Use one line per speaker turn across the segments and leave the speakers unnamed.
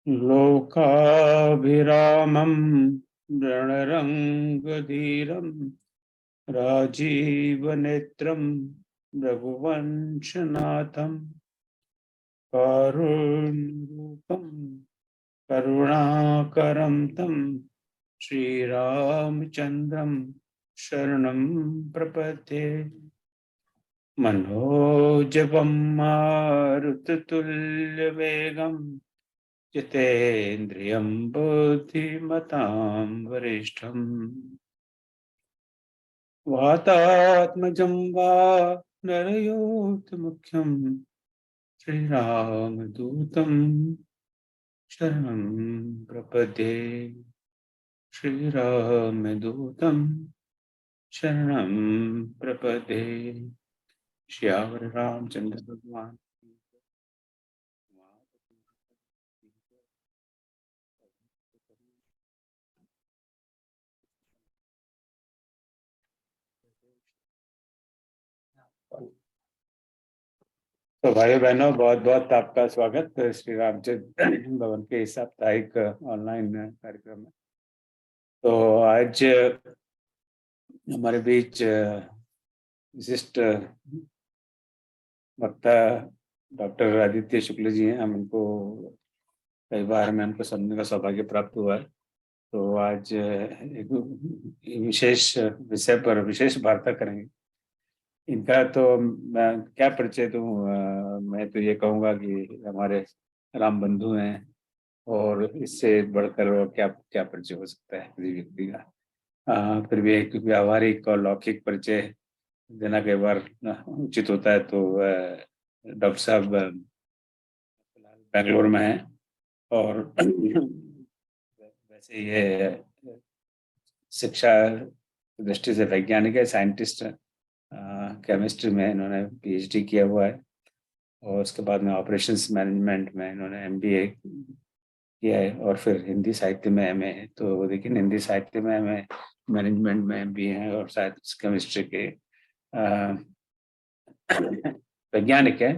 लोकाभिरामं रणरङ्गधीरं राजीवनेत्रं रघुवंशनाथं कारुण्यरूपं करुणाकरं तं श्रीरामचन्द्रं शरणं प्रपद्ये। मनोजवं मारुततुल्यवेगं जितेन्द्रियं बुद्धिमतां वरिष्ठं वातात्मजं वानरयोतमुख्यं श्रीरामदूतं शरणं प्रपद्ये। श्रीरामदूतं शरणं प्रपद्ये। श्यावर रामचंद्र भगवान। तो भाइयों बहनों, बहुत बहुत आपका स्वागत श्री रामचंद्र भवन के साप्ताहिक ऑनलाइन कार्यक्रम में। तो आज हमारे बीच विशिष्ट वक्ता डॉक्टर आदित्य शुक्ल जी हैं। हम उनको कई बार हमें उनको सुनने का सौभाग्य प्राप्त हुआ है। तो आज एक विशेष विषय पर विशेष वार्ता करेंगे। इनका तो मैं क्या परिचय दूं, मैं तो ये कहूँगा कि हमारे राम बंधु हैं और इससे बढ़कर क्या क्या परिचय हो सकता है किसी व्यक्ति का। फिर भी एक व्यावहारिक और लौकिक परिचय देना कई बार उचित होता है। तो डॉक्टर साहब बेंगलोर में हैं और वैसे ये शिक्षा दृष्टि से वैज्ञानिक है, साइंटिस्ट है। केमिस्ट्री में इन्होंने पीएचडी किया हुआ है और उसके बाद में ऑपरेशंस मैनेजमेंट में इन्होंने एमबीए किया है और फिर हिंदी साहित्य में एमए है। तो लेकिन हिंदी साहित्य में एमए, मैनेजमेंट में एमबीए है और शायद केमिस्ट्री के वैज्ञानिक है।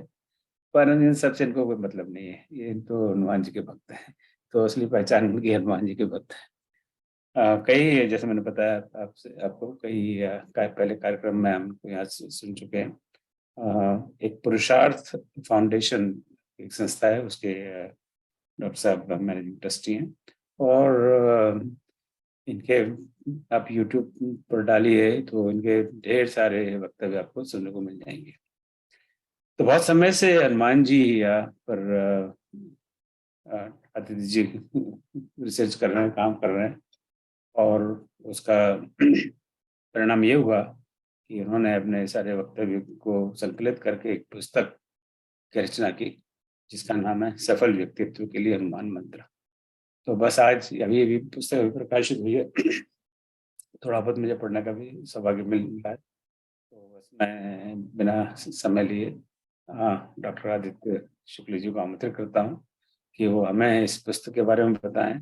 पर इन सबसे इनको कोई मतलब नहीं है। ये तो हनुमान जी के भक्त हैं, तो असली पहचान उनकी हनुमान जी के भक्त है। कई जैसे मैंने बताया आपसे आपको कई पहले कार्यक्रम में हम यहाँ सुन चुके हैं। एक पुरुषार्थ फाउंडेशन एक संस्था है, उसके डॉक्टर साहब मैनेजिंग ट्रस्टी हैं और इनके आप यूट्यूब पर डालिए तो इनके ढेर सारे वक्तव्य आपको सुनने को मिल जाएंगे। तो बहुत समय से हनुमान जी पर आदित्य जी रिसर्च कर रहे हैं, काम कर रहे हैं और उसका परिणाम ये हुआ कि उन्होंने अपने सारे वक्तव्य को संकलित करके एक पुस्तक की रचना की जिसका नाम है सफल व्यक्तित्व के लिए हनुमान मंत्र। तो बस आज अभी अभी पुस्तक प्रकाशित हुई है, थोड़ा बहुत मुझे पढ़ने का भी सौभाग्य मिल रहा है। तो बस मैं बिना समय लिए डॉक्टर आदित्य शुक्ल जी को आमंत्रित करता हूँ कि वो हमें इस पुस्तक के बारे में बताएं।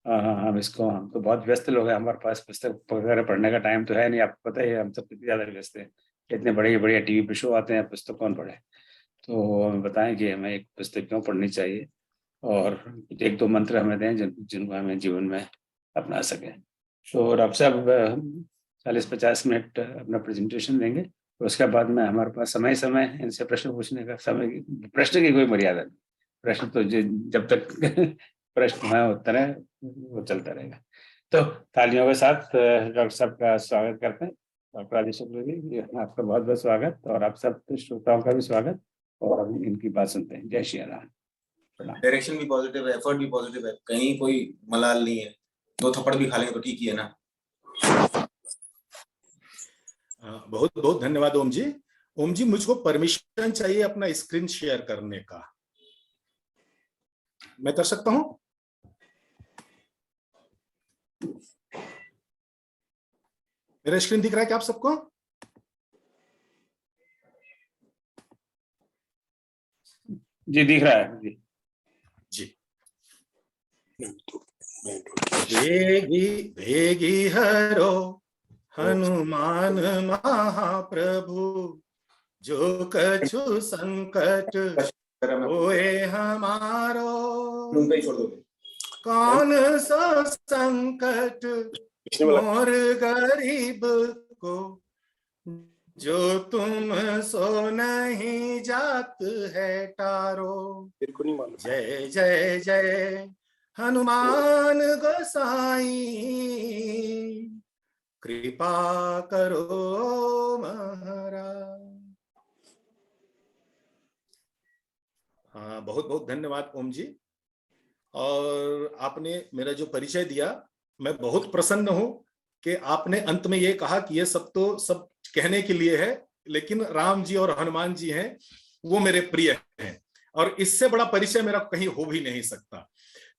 हम तो बहुत व्यस्त लोग हैं, हमारे पास पुस्तक वगैरह पढ़ने का टाइम तो है नहीं। आपको पता ही है हम सब कितने ज़्यादा व्यस्त हैं, इतने बढ़िया टीवी पे शो आते हैं, पुस्तक कौन पढ़े। तो हमें बताएं कि हमें एक पुस्तक क्यों पढ़नी चाहिए और एक दो मंत्र हमें दें जिनको हमें जीवन में अपना सकें। तो डॉक्टर साहब 40-50 मिनट अपना प्रेजेंटेशन देंगे। उसके बाद में हमारे पास समय समय इनसे प्रश्न पूछने का समय, प्रश्न की कोई मर्यादा नहीं। प्रश्न तो जब तक प्रश्न है उत्तर है वो चलता रहेगा। तो तालियों के साथ डॉक्टर साहब का स्वागत करते हैं। डॉक्टर आदित्य शुक्ल जी, आपका बहुत बहुत स्वागत और आप सब श्रोताओं का भी स्वागत। और हम इनकी बात सुनते हैं। जय श्री राम।
डायरेक्शन भी पॉजिटिव है, एफर्ट भी पॉजिटिव है, कहीं कोई मलाल नहीं है। 2 थप्पड़ भी खा लेंगे तो ठीक ही है ना।
बहुत बहुत धन्यवाद ओम जी। ओम जी, मुझको परमिशन चाहिए अपना स्क्रीन शेयर करने का। मैं कर सकता हूं? मेरा स्क्रीन दिख रहा है क्या आप सबको?
जी दिख रहा है जी।
वेगी वेगी हरो हनुमान महाप्रभु, जो कछु संकट होए हमारो। कौन सा संकट मोर गरीब को, जो तुम सो नहीं जात है टारो। जय जय जय हनुमान गोसाई, कृपा करो महाराज। हाँ, बहुत बहुत धन्यवाद ओम जी। और आपने मेरा जो परिचय दिया, मैं बहुत प्रसन्न हूं कि आपने अंत में ये कहा कि ये सब तो सब कहने के लिए है, लेकिन राम जी और हनुमान जी हैं वो मेरे प्रिय हैं, और इससे बड़ा परिचय मेरा कहीं हो भी नहीं सकता।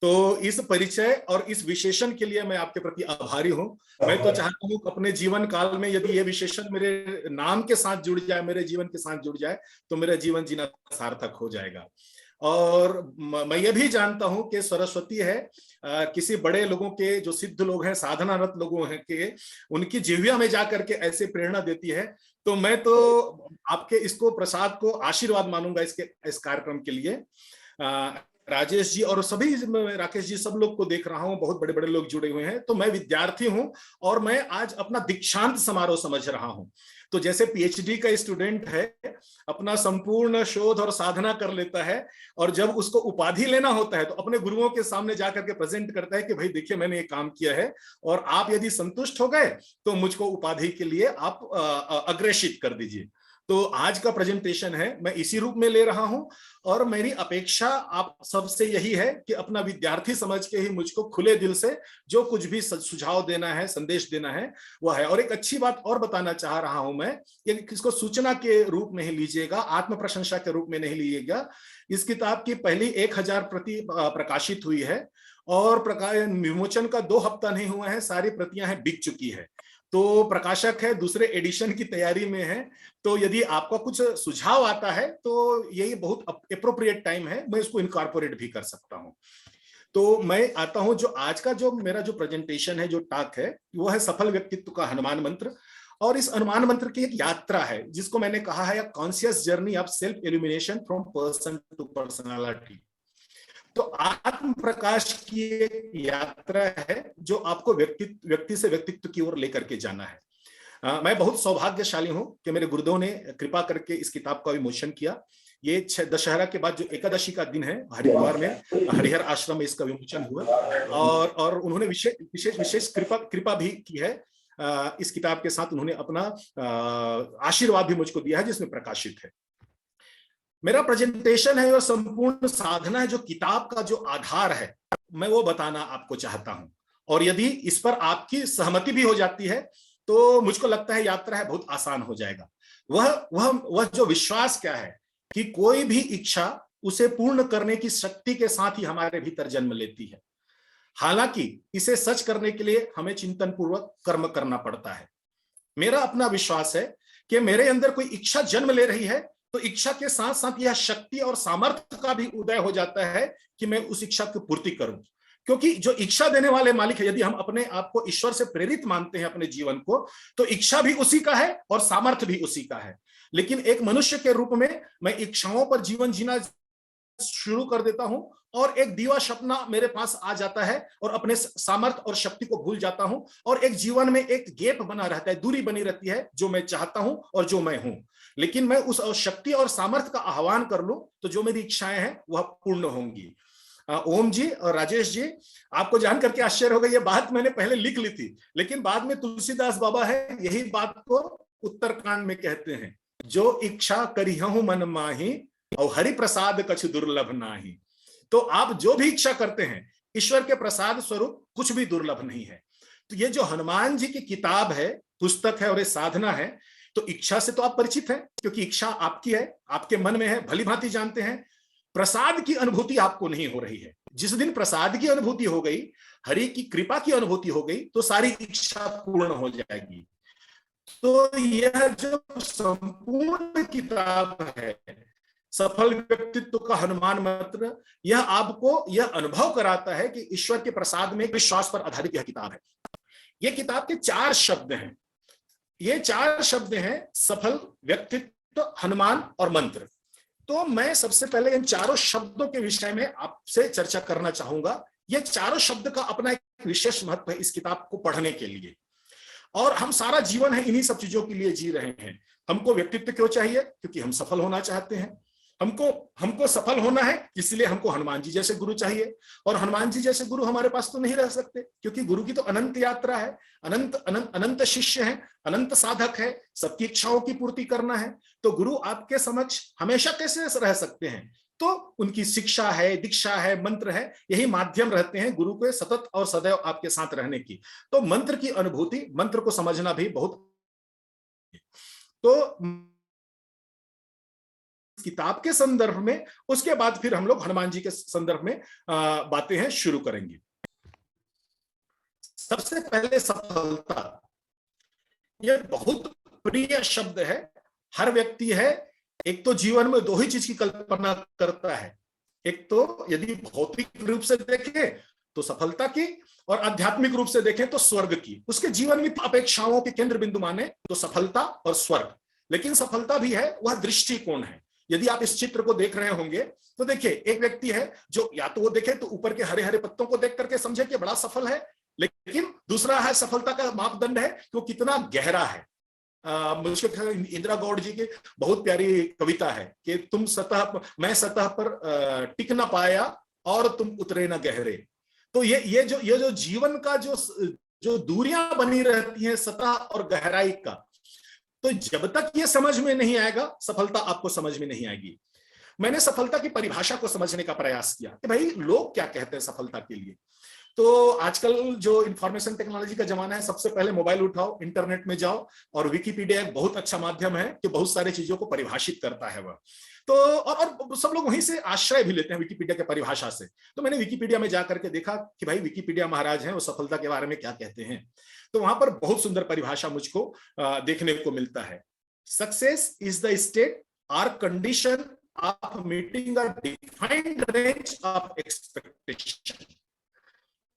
तो इस परिचय और इस विशेषण के लिए मैं आपके प्रति आभारी हूं। मैं तो चाहता हूं कि अपने जीवन काल में यदि ये विशेषण मेरे नाम के साथ जुड़ जाए, मेरे जीवन के साथ जुड़ जाए, तो मेरा जीवन जीना सार्थक हो जाएगा। और मैं ये भी जानता हूं कि सरस्वती है किसी बड़े लोगों के, जो सिद्ध लोग हैं, साधनारत लोगों हैं के, उनकी जिह्वा में जाकर के ऐसे प्रेरणा देती है। तो मैं तो आपके इसको प्रसाद को आशीर्वाद मानूंगा इस कार्यक्रम के लिए। राजेश जी और सभी, राकेश जी, सब लोग को देख रहा हूं, बहुत बड़े बड़े लोग जुड़े हुए हैं। तो मैं विद्यार्थी हूं और मैं आज अपना दीक्षांत समारोह समझ रहा हूं। तो जैसे पीएचडी का स्टूडेंट है, अपना संपूर्ण शोध और साधना कर लेता है, और जब उसको उपाधि लेना होता है तो अपने गुरुओं के सामने जाकर के प्रेजेंट करता है कि भाई देखिए मैंने ये काम किया है, और आप यदि संतुष्ट हो गए तो मुझको उपाधि के लिए आप अग्रेषित कर दीजिए। तो आज का प्रेजेंटेशन है, मैं इसी रूप में ले रहा हूं, और मेरी अपेक्षा आप सबसे यही है कि अपना विद्यार्थी समझ के ही मुझको खुले दिल से जो कुछ भी सुझाव देना है, संदेश देना है, वह है। और एक अच्छी बात और बताना चाह रहा हूं मैं, कि इसको सूचना के रूप में ही लीजिएगा, आत्म प्रशंसा के रूप में नहीं लीजिएगा। इस किताब की पहली 1000 प्रति प्रकाशित हुई है, और विमोचन का 2 हफ्ता नहीं हुआ है, सारी प्रतियां हैं बिक चुकी है। तो प्रकाशक है दूसरे एडिशन की तैयारी में है। तो यदि आपका कुछ सुझाव आता है तो यही बहुत एप्रोप्रिएट टाइम है, मैं इसको इनकॉर्पोरेट भी कर सकता हूं। तो मैं आता हूं, जो आज का जो मेरा जो प्रेजेंटेशन है, जो टॉक है, वो है सफल व्यक्तित्व का हनुमान मंत्र। और इस हनुमान मंत्र की एक यात्रा है, जिसको मैंने कहा है conscious journey of self illumination from person to personality. तो आत्म प्रकाश की एक यात्रा है जो आपको व्यक्ति से व्यक्तित्व की ओर लेकर के जाना है। मैं बहुत सौभाग्यशाली हूं कि मेरे गुरुदेव ने कृपा करके इस किताब का विमोचन किया। ये दशहरा के बाद जो एकादशी का दिन है, हरिद्वार में हरिहर आश्रम में इसका विमोचन हुआ, और उन्होंने विशेष कृपा भी की है। इस किताब के साथ उन्होंने अपना आशीर्वाद भी मुझको दिया है, जिसमें प्रकाशित है। मेरा प्रेजेंटेशन है और संपूर्ण साधना है, जो किताब का जो आधार है, मैं वो बताना आपको चाहता हूं। और यदि इस पर आपकी सहमति भी हो जाती है तो मुझको लगता है यात्रा है बहुत आसान हो जाएगा। वह जो विश्वास क्या है कि कोई भी इच्छा उसे पूर्ण करने की शक्ति के साथ ही हमारे भीतर जन्म लेती है। हालांकि इसे सच करने के लिए हमें चिंतन पूर्वक कर्म करना पड़ता है। मेरा अपना विश्वास है कि मेरे अंदर कोई इच्छा जन्म ले रही है, तो इच्छा के साथ साथ यह शक्ति और सामर्थ्य का भी उदय हो जाता है कि मैं उस इच्छा की पूर्ति करूं। क्योंकि जो इच्छा देने वाले मालिक है, यदि हम अपने आप को ईश्वर से प्रेरित मानते हैं अपने जीवन को, तो इच्छा भी उसी का है और सामर्थ्य भी उसी का है। लेकिन एक मनुष्य के रूप में मैं इच्छाओं पर जीवन जीना शुरू कर देता हूं, और एक दीवा सपना मेरे पास आ जाता है, और अपने सामर्थ्य और शक्ति को भूल जाता हूं, और एक जीवन में एक गैप बना रहता है, दूरी बनी रहती है, जो मैं चाहता हूं और जो मैं हूं। लेकिन मैं उस शक्ति और सामर्थ्य का आह्वान कर लूं तो जो मेरी इच्छाएं हैं वह पूर्ण होंगी। ओम जी और राजेश जी, आपको जान करके आश्चर्य होगा, ये बात मैंने पहले लिख ली थी, लेकिन बाद में तुलसीदास बाबा है यही बात को उत्तरकांड में कहते हैं, जो इच्छा करिहूं मन माही और हरि प्रसाद कछु दुर्लभ नाही। तो आप जो भी इच्छा करते हैं, ईश्वर के प्रसाद स्वरूप कुछ भी दुर्लभ नहीं है। तो ये जो हनुमान जी की किताब है, पुस्तक है और ये साधना है, तो इच्छा से तो आप परिचित हैं, क्योंकि इच्छा आपकी है, आपके मन में है, भली भांति जानते हैं। प्रसाद की अनुभूति आपको नहीं हो रही है। जिस दिन प्रसाद की अनुभूति हो गई, हरि की कृपा की अनुभूति हो गई, तो सारी इच्छा पूर्ण हो जाएगी। तो यह जो संपूर्ण किताब है, सफल व्यक्तित्व का हनुमान मंत्र, यह आपको यह अनुभव कराता है कि ईश्वर के प्रसाद में विश्वास पर आधारित यह किताब है। यह किताब के 4 शब्द हैं। ये 4 शब्द हैं, सफल, व्यक्तित्व, हनुमान और मंत्र। तो मैं सबसे पहले इन चारों शब्दों के विषय में आपसे चर्चा करना चाहूंगा ये चारों शब्द का अपना एक विशेष महत्व है इस किताब को पढ़ने के लिए। और हम सारा जीवन है इन्हीं सब चीजों के लिए जी रहे हैं। हमको व्यक्तित्व क्यों चाहिए? क्योंकि हम सफल होना चाहते हैं। हमको सफल होना है, इसलिए हमको हनुमान जी जैसे गुरु चाहिए। और हनुमान जी जैसे गुरु हमारे पास तो नहीं रह सकते, क्योंकि गुरु की तो अनंत यात्रा है, अनंत अनंत अनंत शिष्य हैं, अनंत साधक है, सबकी इच्छाओं की पूर्ति करना है। तो गुरु आपके समक्ष हमेशा कैसे रह सकते हैं? तो उनकी शिक्षा है, दीक्षा है, मंत्र है, यही माध्यम रहते हैं गुरु के सतत और सदैव आपके साथ रहने की। तो मंत्र की अनुभूति, मंत्र को समझना भी बहुत, तो किताब के संदर्भ में, उसके बाद फिर हम लोग हनुमान जी के संदर्भ में बातें हैं शुरू करेंगे। सबसे पहले सफलता, यह बहुत प्रिय शब्द है। हर व्यक्ति है, एक तो जीवन में दो ही चीज की कल्पना करता है, एक तो यदि भौतिक रूप से देखें तो सफलता की, और आध्यात्मिक रूप से देखें तो स्वर्ग की। उसके जीवन में अपेक्षाओं के केंद्र बिंदु माने तो सफलता और स्वर्ग। लेकिन सफलता भी है, वह दृष्टिकोण है। यदि आप इस चित्र को देख रहे होंगे तो देखिए, एक व्यक्ति है जो या तो वो देखे तो ऊपर के हरे हरे पत्तों को देख करके समझे कि बड़ा सफल है, लेकिन दूसरा है सफलता का मापदंड है कि वो कितना गहरा है। मुझे इंदिरा गौड़ जी की बहुत प्यारी कविता है कि मैं सतह पर टिक न पाया और तुम उतरे न गहरे। तो ये जो जीवन का जो दूरियां बनी रहती हैं सतह और गहराई का, तो जब तक ये समझ में नहीं आएगा, सफलता आपको समझ में नहीं आएगी। मैंने सफलता की परिभाषा को समझने का प्रयास किया कि भाई लोग क्या कहते हैं सफलता के लिए। तो आजकल जो इंफॉर्मेशन टेक्नोलॉजी का जमाना है, सबसे पहले मोबाइल उठाओ, इंटरनेट में जाओ, और विकिपीडिया एक बहुत अच्छा माध्यम है कि बहुत सारी चीजों को परिभाषित करता है वह। तो और सब लोग वहीं से आश्रय भी लेते हैं विकिपीडिया के परिभाषा से। तो मैंने विकिपीडिया में जाकर के देखा कि भाई विकिपीडिया महाराज हैं, वो सफलता के बारे में क्या कहते हैं। तो वहां पर बहुत सुंदर परिभाषा मुझको देखने को मिलता है। सक्सेस इज द स्टेट और condition of meeting a defined range of expectation.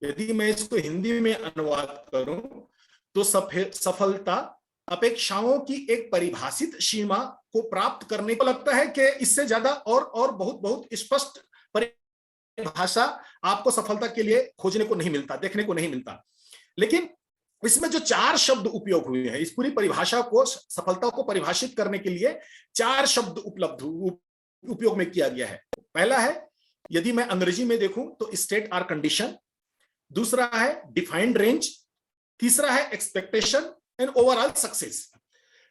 यदि मैं इसको हिंदी में अनुवाद करूं तो सफलता अपेक्षाओं की एक परिभाषित सीमा को प्राप्त करने को लगता है कि इससे ज्यादा और बहुत बहुत स्पष्ट परिभाषा आपको सफलता के लिए खोजने को नहीं मिलता, देखने को नहीं मिलता। लेकिन इसमें जो 4 शब्द उपयोग हुए हैं, इस पूरी परिभाषा को, सफलता को परिभाषित करने के लिए 4 शब्द उपयोग में किया गया है। पहला है, यदि मैं अंग्रेजी में देखूं तो स्टेट और कंडीशन, दूसरा है डिफाइंड रेंज, तीसरा है एक्सपेक्टेशन एंड ओवरऑल सक्सेस।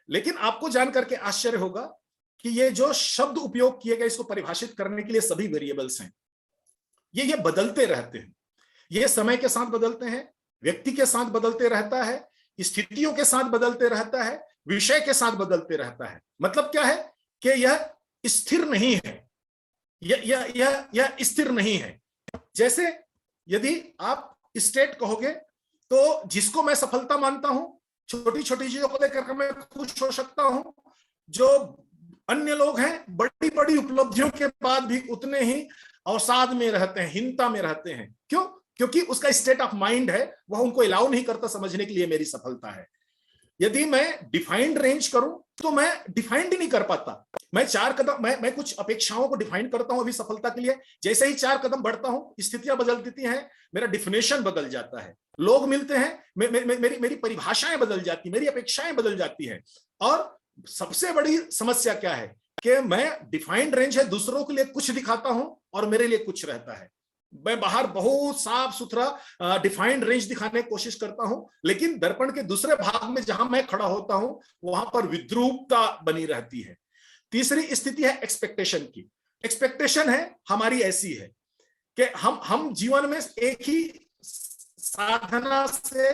लेकिन आपको जानकर के आश्चर्य होगा कि ये जो शब्द उपयोग किए गए इसको परिभाषित करने के लिए सभी वेरिएबल्स हैं, ये बदलते रहते हैं। ये समय के साथ बदलते हैं, व्यक्ति के साथ बदलते रहता है, स्थितियों के साथ बदलते रहता है, विषय के साथ बदलते रहता है। मतलब क्या है कि यह स्थिर नहीं है, यह स्थिर नहीं है। जैसे यदि आप स्टेट कहोगे तो जिसको मैं सफलता मानता हूं, छोटी छोटी चीजों को लेकर मैं खुश हो सकता हूं। जो अन्य लोग हैं बड़ी बड़ी उपलब्धियों के बाद भी उतने ही अवसाद में रहते हैं, हीनता में रहते हैं। क्यों? क्योंकि उसका स्टेट ऑफ माइंड है, वह उनको अलाउ नहीं करता समझने के लिए मेरी सफलता है। यदि मैं डिफाइंड रेंज करूं तो मैं डिफाइंड ही नहीं कर पाता। मैं 4 कदम, मैं कुछ अपेक्षाओं को डिफाइन करता हूं अभी सफलता के लिए, जैसे ही 4 कदम बढ़ता हूं स्थितियां बदल देती हैं, मेरा डिफिनेशन बदल जाता है, लोग मिलते हैं, मेरी परिभाषाएं बदल जाती, मेरी अपेक्षाएं बदल जाती हैं। और सबसे बड़ी समस्या क्या है कि मैं डिफाइंड रेंज है, दूसरों के लिए कुछ दिखाता हूं और मेरे लिए कुछ रहता है। मैं बाहर बहुत साफ सुथरा डिफाइंड रेंज दिखाने की कोशिश करता हूं, लेकिन दर्पण के दूसरे भाग में जहां मैं खड़ा होता हूं वहां पर विद्रूपता बनी रहती है। तीसरी स्थिति है एक्सपेक्टेशन की। एक्सपेक्टेशन है हमारी ऐसी है कि हम जीवन में एक ही साधना से,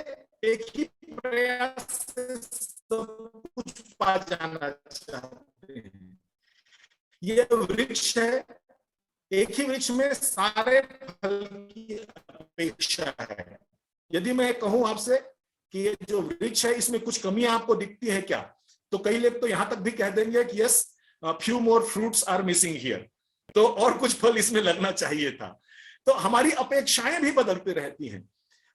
एक ही प्रयास से सब कुछ पा जाना चाहते हैं। ये वृक्ष है, एक ही वृक्ष में सारे फल की अपेक्षा है। यदि मैं कहूं आपसे कि ये जो वृक्ष है इसमें कुछ कमियां आपको दिखती है क्या, तो कई लोग तो यहां तक भी कह देंगे कि yes, few more fruits are missing here, तो और कुछ फल इसमें लगना चाहिए था। तो हमारी अपेक्षाएं भी बदलती रहती हैं।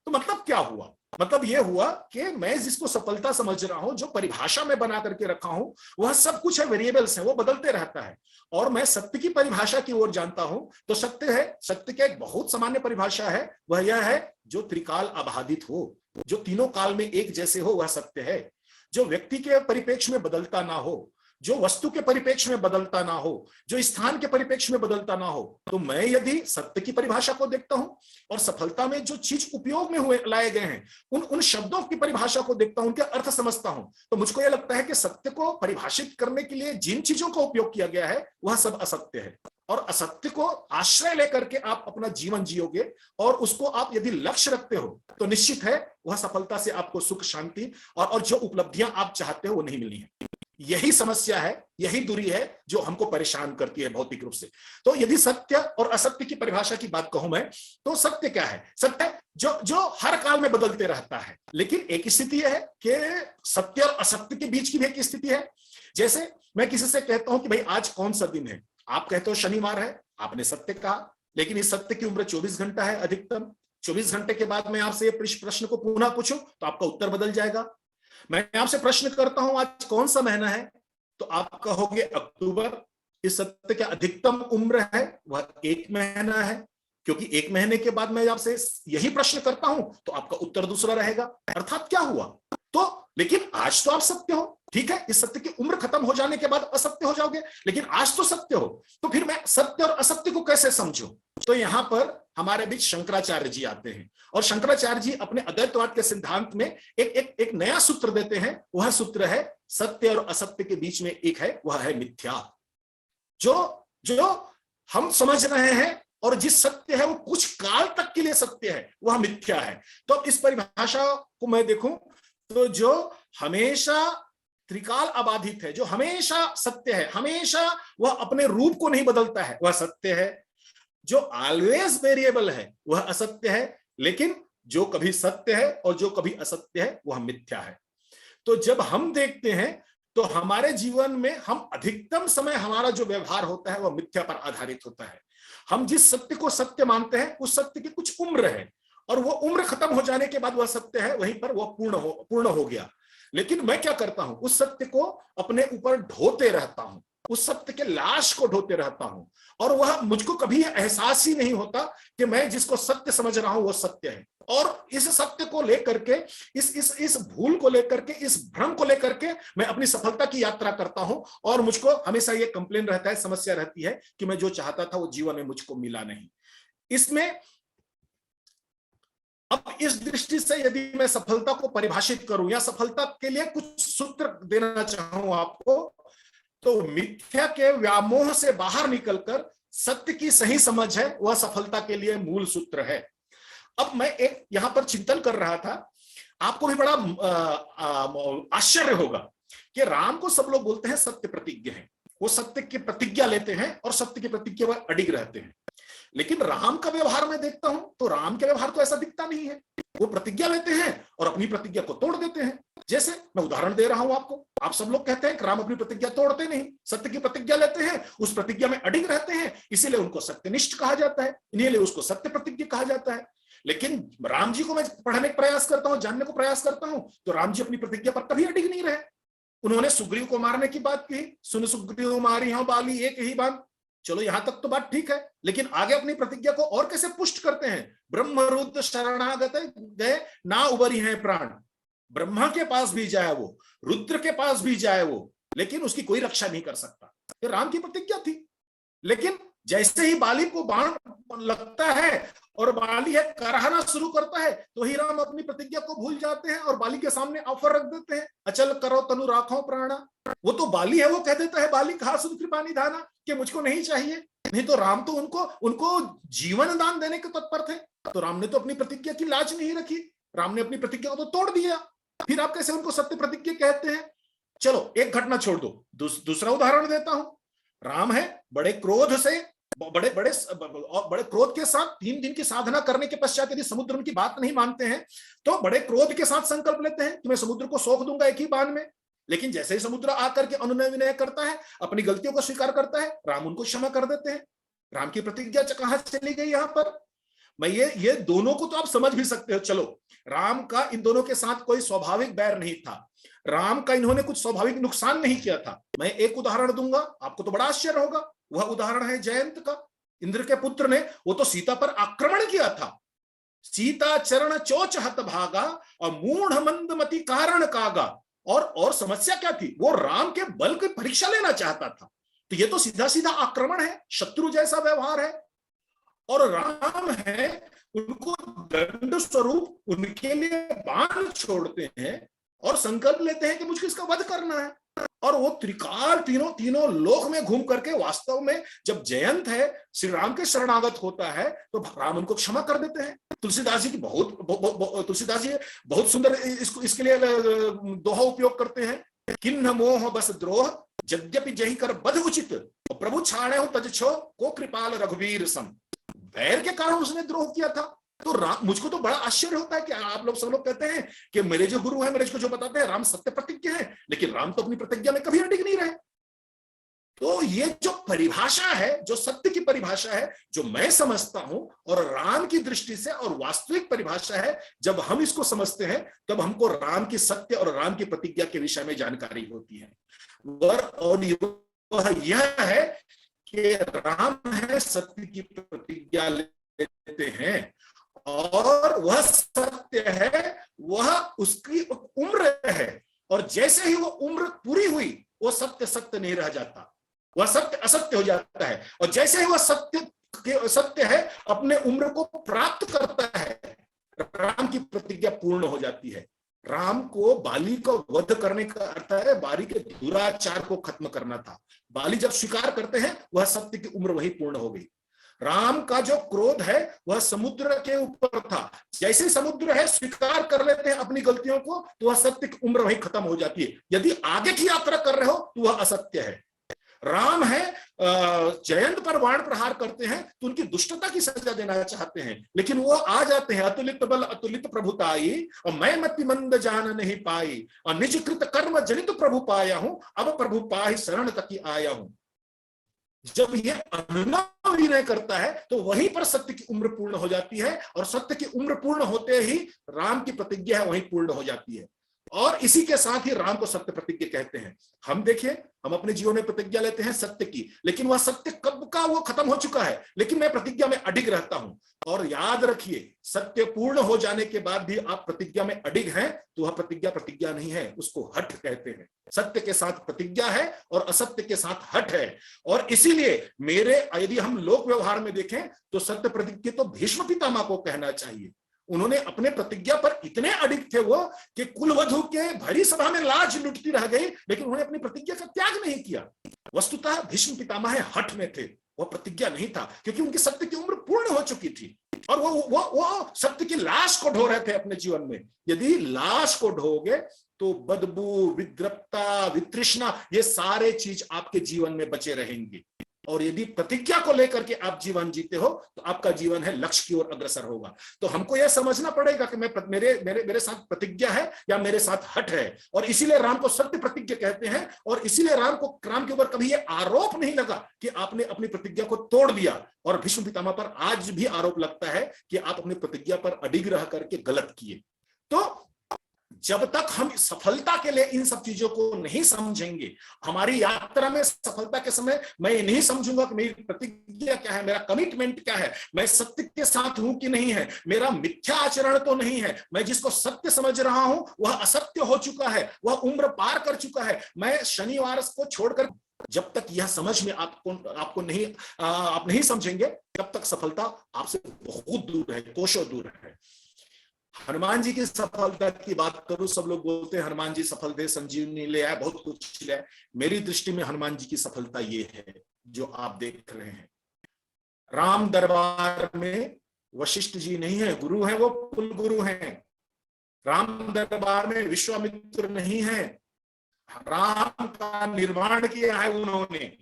तो मतलब क्या हुआ मतलब ये हुआ कि मैं जिसको सफलता समझ रहा हूं, जो परिभाषा में बना करके रखा हूं, वह सब कुछ है, वेरिएबल्स है, वो बदलते रहता है। और मैं सत्य की परिभाषा की ओर जानता हूं, तो सत्य है, सत्य की एक बहुत सामान्य परिभाषा है, वह यह है जो त्रिकाल अबाधित हो, जो तीनों काल में एक जैसे हो, वह सत्य है। जो व्यक्ति के परिप्रेक्ष्य में बदलता ना हो, जो वस्तु के परिप्रेक्ष्य में बदलता ना हो, जो स्थान के परिप्रेक्ष्य में बदलता ना हो। तो मैं यदि सत्य की परिभाषा को देखता हूं और सफलता में जो चीज उपयोग में हुए लाए गए हैं, उन शब्दों की परिभाषा को देखता हूं, उनके अर्थ समझता हूं, तो मुझको यह लगता है कि सत्य को परिभाषित करने के लिए जिन चीजों का उपयोग किया गया है वह सब असत्य है। और असत्य को आश्रय लेकर के आप अपना जीवन जियोगे और उसको आप यदि लक्ष्य रखते हो, तो निश्चित है वह सफलता से आपको सुख, शांति और जो उपलब्धियां आप चाहते हो वो नहीं मिलनी है। यही समस्या है, यही दूरी है जो हमको परेशान करती है भौतिक रूप से। तो यदि सत्य और असत्य की परिभाषा की बात कहूं मैं, तो सत्य क्या है? सत्य जो हर काल में बदलते रहता है। लेकिन एक स्थिति है कि सत्य और असत्य के बीच की भी एक स्थिति है। जैसे मैं किसी से कहता हूं कि भाई आज कौन सा दिन है, आप कहते हो शनिवार है, आपने सत्य कहा, लेकिन इस सत्य की उम्र 24 घंटा है अधिकतम। 24 घंटे के बाद मैं आपसे प्रश्न को पुनः पूछूं तो आपका उत्तर बदल जाएगा। मैं आपसे प्रश्न करता हूं आज कौन सा महीना है, तो आप कहोगे अक्टूबर। इस सत्य का अधिकतम उम्र है वह 1 महीना है, क्योंकि 1 महीने के बाद मैं आपसे यही प्रश्न करता हूं तो आपका उत्तर दूसरा रहेगा। अर्थात क्या हुआ? तो लेकिन आज तो आप सत्य हो, ठीक है, इस सत्य की उम्र खत्म हो जाने के बाद असत्य हो जाओगे, लेकिन आज तो सत्य हो। तो फिर मैं सत्य और असत्य को कैसे समझूं? तो यहां पर हमारे बीच शंकराचार्य जी आते हैं और शंकराचार्य जी अपने अद्वैतवाद के सिद्धांत में एक नया सूत्र देते हैं। वह सूत्र है सत्य और असत्य के बीच में एक है, वह है मिथ्या। जो हम समझ रहे हैं और जिस सत्य है वो कुछ काल तक के लिए सत्य है, वह मिथ्या है। तो इस परिभाषा को मैं देखूं तो जो हमेशा त्रिकाल अबाधित है, जो हमेशा सत्य है, हमेशा वह अपने रूप को नहीं बदलता है, वह सत्य है। जो ऑलवेज वेरिएबल है वह असत्य है, लेकिन जो कभी सत्य है और जो कभी असत्य है वह मिथ्या है। तो जब हम देखते हैं तो हमारे जीवन में हम अधिकतम समय हमारा जो व्यवहार होता है वह मिथ्या पर आधारित होता है। हम जिस सत्य को सत्य मानते हैं उस सत्य की कुछ उम्र है और वो उम्र खत्म हो जाने के बाद वह सत्य है, वहीं पर वह पूर्ण हो गया। लेकिन मैं क्या करता हूं, उस सत्य को अपने ऊपर ढोते रहता हूं, उस सत्य के लाश को ढोते रहता हूं, और वह मुझको कभी एहसास ही नहीं होता कि मैं जिसको सत्य समझ रहा हूं वो सत्य है। और इस सत्य को लेकर के, इस भूल को लेकर के, इस भ्रम को लेकर के मैं अपनी सफलता की यात्रा करता हूं और मुझको हमेशा ये कंप्लेन रहता है, समस्या रहती है कि मैं जो चाहता था वो जीवन में मुझको मिला नहीं। इसमें अब इस दृष्टि से यदि मैं सफलता को परिभाषित करूं या सफलता के लिए कुछ सूत्र देना चाहूं आपको, तो मिथ्या के व्यामोह से बाहर निकलकर सत्य की सही समझ है, वह सफलता के लिए मूल सूत्र है। अब मैं एक यहां पर चिंतन कर रहा था, आपको भी बड़ा आश्चर्य होगा कि राम को सब लोग बोलते हैं सत्य प्रतिज्ञ हैं, वो सत्य की प्रतिज्ञा लेते हैं और सत्य की प्रतिज्ञा पर अडिग रहते हैं। लेकिन राम का व्यवहार मैं देखता हूं तो राम का व्यवहार तो ऐसा दिखता नहीं है। वो प्रतिज्ञा लेते हैं और अपनी प्रतिज्ञा को तोड़ देते हैं। जैसे मैं उदाहरण दे रहा हूं आपको, आप सब लोग कहते हैं कि राम अपनी प्रतिज्ञा तोड़ते नहीं, सत्य की प्रतिज्ञा लेते हैं, उस प्रतिज्ञा में अडिग रहते हैं, इसीलिए उनको सत्यनिष्ठ कहा जाता है, इसीलिए उसको सत्य प्रतिज्ञा कहा जाता है। लेकिन राम जी को मैं पढ़ने का प्रयास करता हूं, जानने को प्रयास करता हूं, तो राम जी अपनी प्रतिज्ञा पर कभी अडिग नहीं रहे। उन्होंने सुग्रीव को मारने की बात की, सुन सुग्रीव मारी हो बाली एक ही बात, चलो यहां तक तो बात ठीक है, लेकिन आगे अपनी प्रतिज्ञा को और कैसे पुष्ट करते हैं? ब्रह्मरुद्र शरणागत गए ना उबरी है प्राण। ब्रह्मा के पास भी जाए वो, रुद्र के पास भी जाए वो, लेकिन उसकी कोई रक्षा नहीं कर सकता। ये राम की प्रतिज्ञा थी। लेकिन जैसे ही बाली को बाण लगता है और बाली है कराहना शुरू करता है, तो ही राम अपनी प्रतिज्ञा को भूल जाते हैं और बाली के सामने ऑफर रख देते हैं, अचल करो तनु राखो प्राणा। वो तो बाली है, वो कह देता है बाली कहा सुन कृपा निधाना कि मुझको नहीं चाहिए। नहीं तो राम तो उनको जीवन दान देने के तत्पर थे, तो राम ने तो अपनी प्रतिज्ञा की लाज नहीं रखी, राम ने अपनी प्रतिज्ञा को तो तोड़ दिया। फिर आप कैसे उनको सत्य प्रतिज्ञा कहते हैं? चलो एक घटना छोड़ दो, दूसरा उदाहरण देता हूं। राम है बड़े क्रोध से, बड़े क्रोध के साथ 3 दिन की साधना करने के पश्चात यदि समुद्र उनकी बात नहीं मानते हैं तो बड़े क्रोध के साथ संकल्प लेते हैं कि मैं समुद्र को सोख दूंगा एक ही बाण में। लेकिन जैसे ही समुद्र आकर के अनुनय विनय करता है, अपनी गलतियों को स्वीकार करता है, राम उनको क्षमा कर देते हैं। राम की प्रतिज्ञा कहां चली गई? यहां पर मैं ये दोनों को तो आप समझ भी सकते हो। चलो, राम का इन दोनों के साथ कोई स्वाभाविक बैर नहीं था, राम का इन्होंने कुछ स्वाभाविक नुकसान नहीं किया था। मैं एक उदाहरण दूंगा, आपको तो बड़ा आश्चर्य होगा। वह उदाहरण है जयंत का। इंद्र के पुत्र ने वो तो सीता पर आक्रमण किया था। सीता चरण चोच हत भागा और मूढ़ मंदमति कारण कागा। और समस्या क्या थी, वो राम के बल की परीक्षा लेना चाहता था। तो ये तो सीधा सीधा आक्रमण है, शत्रु जैसा व्यवहार है। और राम है, उनको दंड स्वरूप उनके लिए बाण छोड़ते हैं और संकल्प लेते हैं कि मुझको इसका वध करना है। और वो त्रिकाल तीनों लोक में घूम करके वास्तव में जब जयंत है श्री राम के शरणागत होता है तो राम उनको क्षमा कर देते हैं। तुलसीदास जी की तुलसीदास जी बहुत सुंदर इसके लिए दोहा उपयोग करते हैं। किन्ह मोह बस द्रोह यद्यपि जहि कर बध उचित, प्रभु छाड़े हो तज छो को कृपाल रघुवीर सम। बैर के कारण उसने द्रोह किया था। तो मुझको तो बड़ा आश्चर्य होता है कि आप लोग सब लोग कहते हैं कि मेरे जो गुरु हैं, मेरे को जो बताते हैं राम सत्य प्रतिज्ञा है, लेकिन राम तो अपनी प्रतिज्ञा में कभी अडिग नहीं रहे। तो ये जो परिभाषा है, जो सत्य की परिभाषा है, जो मैं समझता हूं और राम की दृष्टि से और वास्तविक परिभाषा है, जब हम इसको समझते हैं तब हमको राम की सत्य और राम की प्रतिज्ञा के विषय में जानकारी होती है। और यह है कि राम है सत्य की प्रतिज्ञा लेते हैं और वह सत्य है, वह उसकी उम्र है। और जैसे ही वो उम्र पूरी हुई वो सत्य सत्य नहीं रह जाता, वह सत्य असत्य हो जाता है। और जैसे ही वह सत्य है अपने उम्र को प्राप्त करता है, राम की प्रतिज्ञा पूर्ण हो जाती है। राम को बाली को वध करने का अर्थ है बाली के दुराचार को खत्म करना था। बाली जब स्वीकार करते हैं वह सत्य की उम्र वही पूर्ण हो गई। राम का जो क्रोध है वह समुद्र के ऊपर था, जैसे ही समुद्र है स्वीकार कर लेते हैं अपनी गलतियों को तो वह सत्य की उम्र वही खत्म हो जाती है। यदि आगे की यात्रा कर रहे हो तो वह असत्य है। राम है जयंत पर बाण प्रहार करते हैं तो उनकी दुष्टता की सजा देना चाहते हैं, लेकिन वो आ जाते हैं अतुलित बल अतुलित प्रभुताई और मैं मति मंद जान नहीं पाई और निज कृत कर्म जनित प्रभु पाया हूं, अब प्रभु पाहि शरण तक आया हूं। जब ये अनुनय विनय करता है तो वहीं पर सत्य की उम्र पूर्ण हो जाती है और सत्य की उम्र पूर्ण होते ही राम की प्रतिज्ञा है वहीं पूर्ण हो जाती है। और इसी के साथ ही राम को सत्य प्रतिज्ञा कहते हैं। हम देखिए, हम अपने जीवन में प्रतिज्ञा लेते हैं सत्य की, लेकिन वह सत्य कब का वो खत्म हो चुका है, लेकिन मैं प्रतिज्ञा में अडिग रहता हूं। और याद रखिए, सत्य पूर्ण हो जाने के बाद भी आप प्रतिज्ञा में अडिग हैं तो वह प्रतिज्ञा नहीं है, उसको हठ कहते हैं। सत्य के साथ प्रतिज्ञा है और असत्य के साथ हठ है। और इसीलिए यदि हम लोक व्यवहार में देखें तो सत्य प्रतिज्ञा तो भीष्म पितामह को कहना चाहिए। उन्होंने अपने प्रतिज्ञा पर इतने अडिग थे वो कि कुलवधु के भरी सभा में लाज लुटती रह गई, लेकिन उन्होंने अपनी प्रतिज्ञा का त्याग नहीं किया। वस्तुतः भीष्म पितामह हठ में थे, वो प्रतिज्ञा नहीं था, क्योंकि उनकी सत्य की उम्र पूर्ण हो चुकी थी और वो सत्य की लाश को ढो रहे थे अपने जीवन में। यदि लाश को ढोगे तो बदबू, विद्रप्ता, वितृष्णा, ये सारे चीज आपके जीवन में बचे रहेंगे। और यदि प्रतिज्ञा को लेकर के आप जीवन जीते हो तो आपका जीवन है लक्ष्य की ओर अग्रसर होगा। तो हमको यह समझना पड़ेगा कि मेरे साथ प्रतिज्ञा है या मेरे साथ हठ है। और इसीलिए राम को सत्य प्रतिज्ञा कहते हैं। और इसीलिए राम के ऊपर कभी यह आरोप नहीं लगा कि आपने अपनी प्रतिज्ञा को तोड़ दिया। और भीष्म पितामह पर आज भी आरोप लगता है कि आप अपनी प्रतिज्ञा पर अडिग रह करके गलत किए। तो जब तक हम सफलता के लिए इन सब चीजों को नहीं समझेंगे, हमारी यात्रा में सफलता के समय मैं ये नहीं समझूंगा कि मेरी प्रतिज्ञा क्या है, मेरा कमिटमेंट क्या है, मैं सत्य के साथ हूं कि नहीं है, मेरा मिथ्या आचरण तो नहीं है, मैं जिसको सत्य समझ रहा हूं वह असत्य हो चुका है, वह उम्र पार कर चुका है, मैं शनिवार को छोड़कर, जब तक यह समझ में आप नहीं समझेंगे तब तक सफलता आपसे बहुत दूर है, कोसों दूर है। हनुमान जी की सफलता की बात करूं, सब लोग बोलते हैं हनुमान जी सफल थे, संजीवनी ले आए, बहुत कुछ ले आए। मेरी दृष्टि में हनुमान जी की सफलता ये है जो आप देख रहे हैं। राम दरबार में वशिष्ठ जी नहीं है, गुरु हैं, वो कुल गुरु हैं। राम दरबार में विश्वामित्र नहीं है, राम का निर्माण किया है उन्होंने।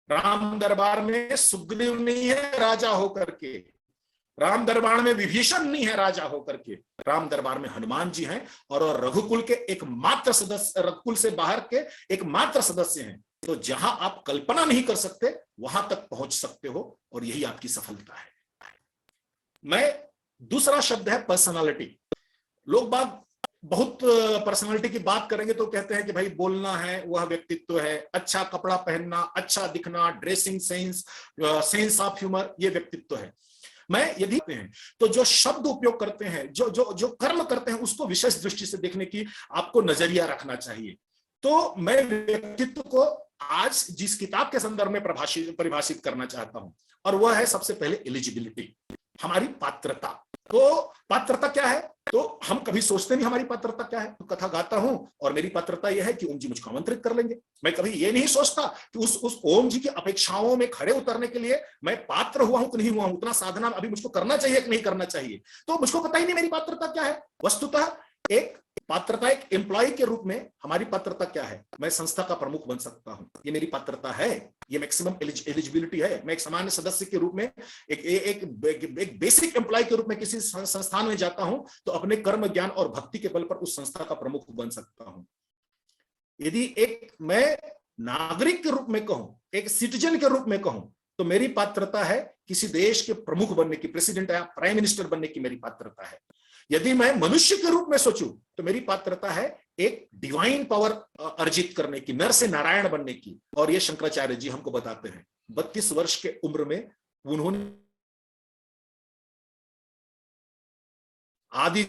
राम दरबार में सुग्रीव नहीं है राजा होकर के, राम दरबार में विभीषण नहीं है राजा होकर के, राम दरबार में हनुमान जी हैं और रघुकुल के एकमात्र सदस्य, रघुकुल से बाहर के एकमात्र सदस्य हैं। तो जहां आप कल्पना नहीं कर सकते वहां तक पहुंच सकते हो और यही आपकी सफलता है। दूसरा शब्द है पर्सनालिटी। लोग बाग बहुत पर्सनालिटी की बात करेंगे तो कहते हैं कि भाई बोलना है, वह व्यक्तित्व है, अच्छा कपड़ा पहनना, अच्छा दिखना, dressing sense, sense of humour, ये व्यक्तित्व है। मैं यदि हैं तो जो शब्द उपयोग करते हैं, जो जो जो कर्म करते हैं, उसको विशेष दृष्टि से देखने की आपको नजरिया रखना चाहिए। तो मैं व्यक्तित्व को आज जिस किताब के संदर्भ में परिभाषित करना चाहता हूं, और वह है सबसे पहले एलिजिबिलिटी, हमारी पात्रता। तो पात्रता क्या है? तो हम कभी सोचते नहीं हमारी पात्रता क्या है। तो कथा गाता हूं और मेरी पात्रता यह है कि ओम जी मुझको आमंत्रित कर लेंगे। मैं कभी ये नहीं सोचता कि उस ओम जी की अपेक्षाओं में खड़े उतरने के लिए मैं पात्र हुआ हूं कि नहीं हुआ हूं, उतना साधना अभी मुझको करना चाहिए कि नहीं करना चाहिए। तो मुझको पता ही नहीं मेरी पात्रता क्या है। वस्तुतः एक पात्रता, एक एम्प्लॉय के रूप में हमारी पात्रता क्या है? मैं संस्था का प्रमुख बन सकता हूं, ये मेरी पात्रता है, ये मैक्सिमम एलिजिबिलिटी है। मैं एक सामान्य सदस्य के रूप में, एक बेसिक एम्प्लॉय के रूप में किसी संस्थान में जाता हूं तो अपने कर्म, ज्ञान और भक्ति के बल पर उस संस्था का प्रमुख बन सकता हूं। यदि एक मैं नागरिक के रूप में कहूं, एक सिटीजन के रूप में कहूं, तो मेरी पात्रता है किसी देश के प्रमुख बनने की, प्रेसिडेंट या प्राइम मिनिस्टर बनने की मेरी पात्रता है। यदि मैं मनुष्य के रूप में सोचूं तो मेरी पात्रता है एक डिवाइन पावर अर्जित करने की, नर से नारायण बनने की। और ये शंकराचार्य जी हमको बताते हैं। 32 वर्ष के उम्र में उन्होंने आदि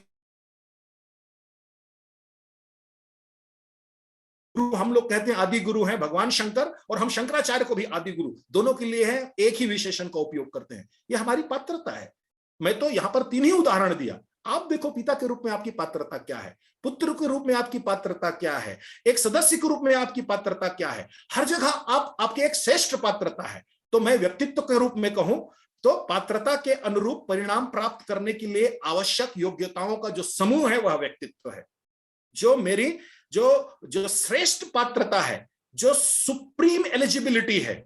गुरु, हम लोग कहते हैं आदि गुरु हैं भगवान शंकर, और हम शंकराचार्य को भी आदि गुरु दोनों के लिए है एक ही विशेषण का उपयोग करते हैं। यह हमारी पात्रता है। मैं तो यहां पर 3 ही उदाहरण दिया। आप देखो पिता के रूप में आपकी पात्रता क्या है, पुत्र के रूप में आपकी पात्रता क्या है, एक सदस्य के रूप में आपकी पात्रता क्या है। हर जगह आपके एक श्रेष्ठ पात्रता है। तो मैं व्यक्तित्व के रूप में कहूं तो पात्रता के अनुरूप परिणाम प्राप्त करने के लिए आवश्यक योग्यताओं का जो समूह है वह व्यक्तित्व है। जो मेरी जो श्रेष्ठ पात्रता है, जो सुप्रीम एलिजिबिलिटी है,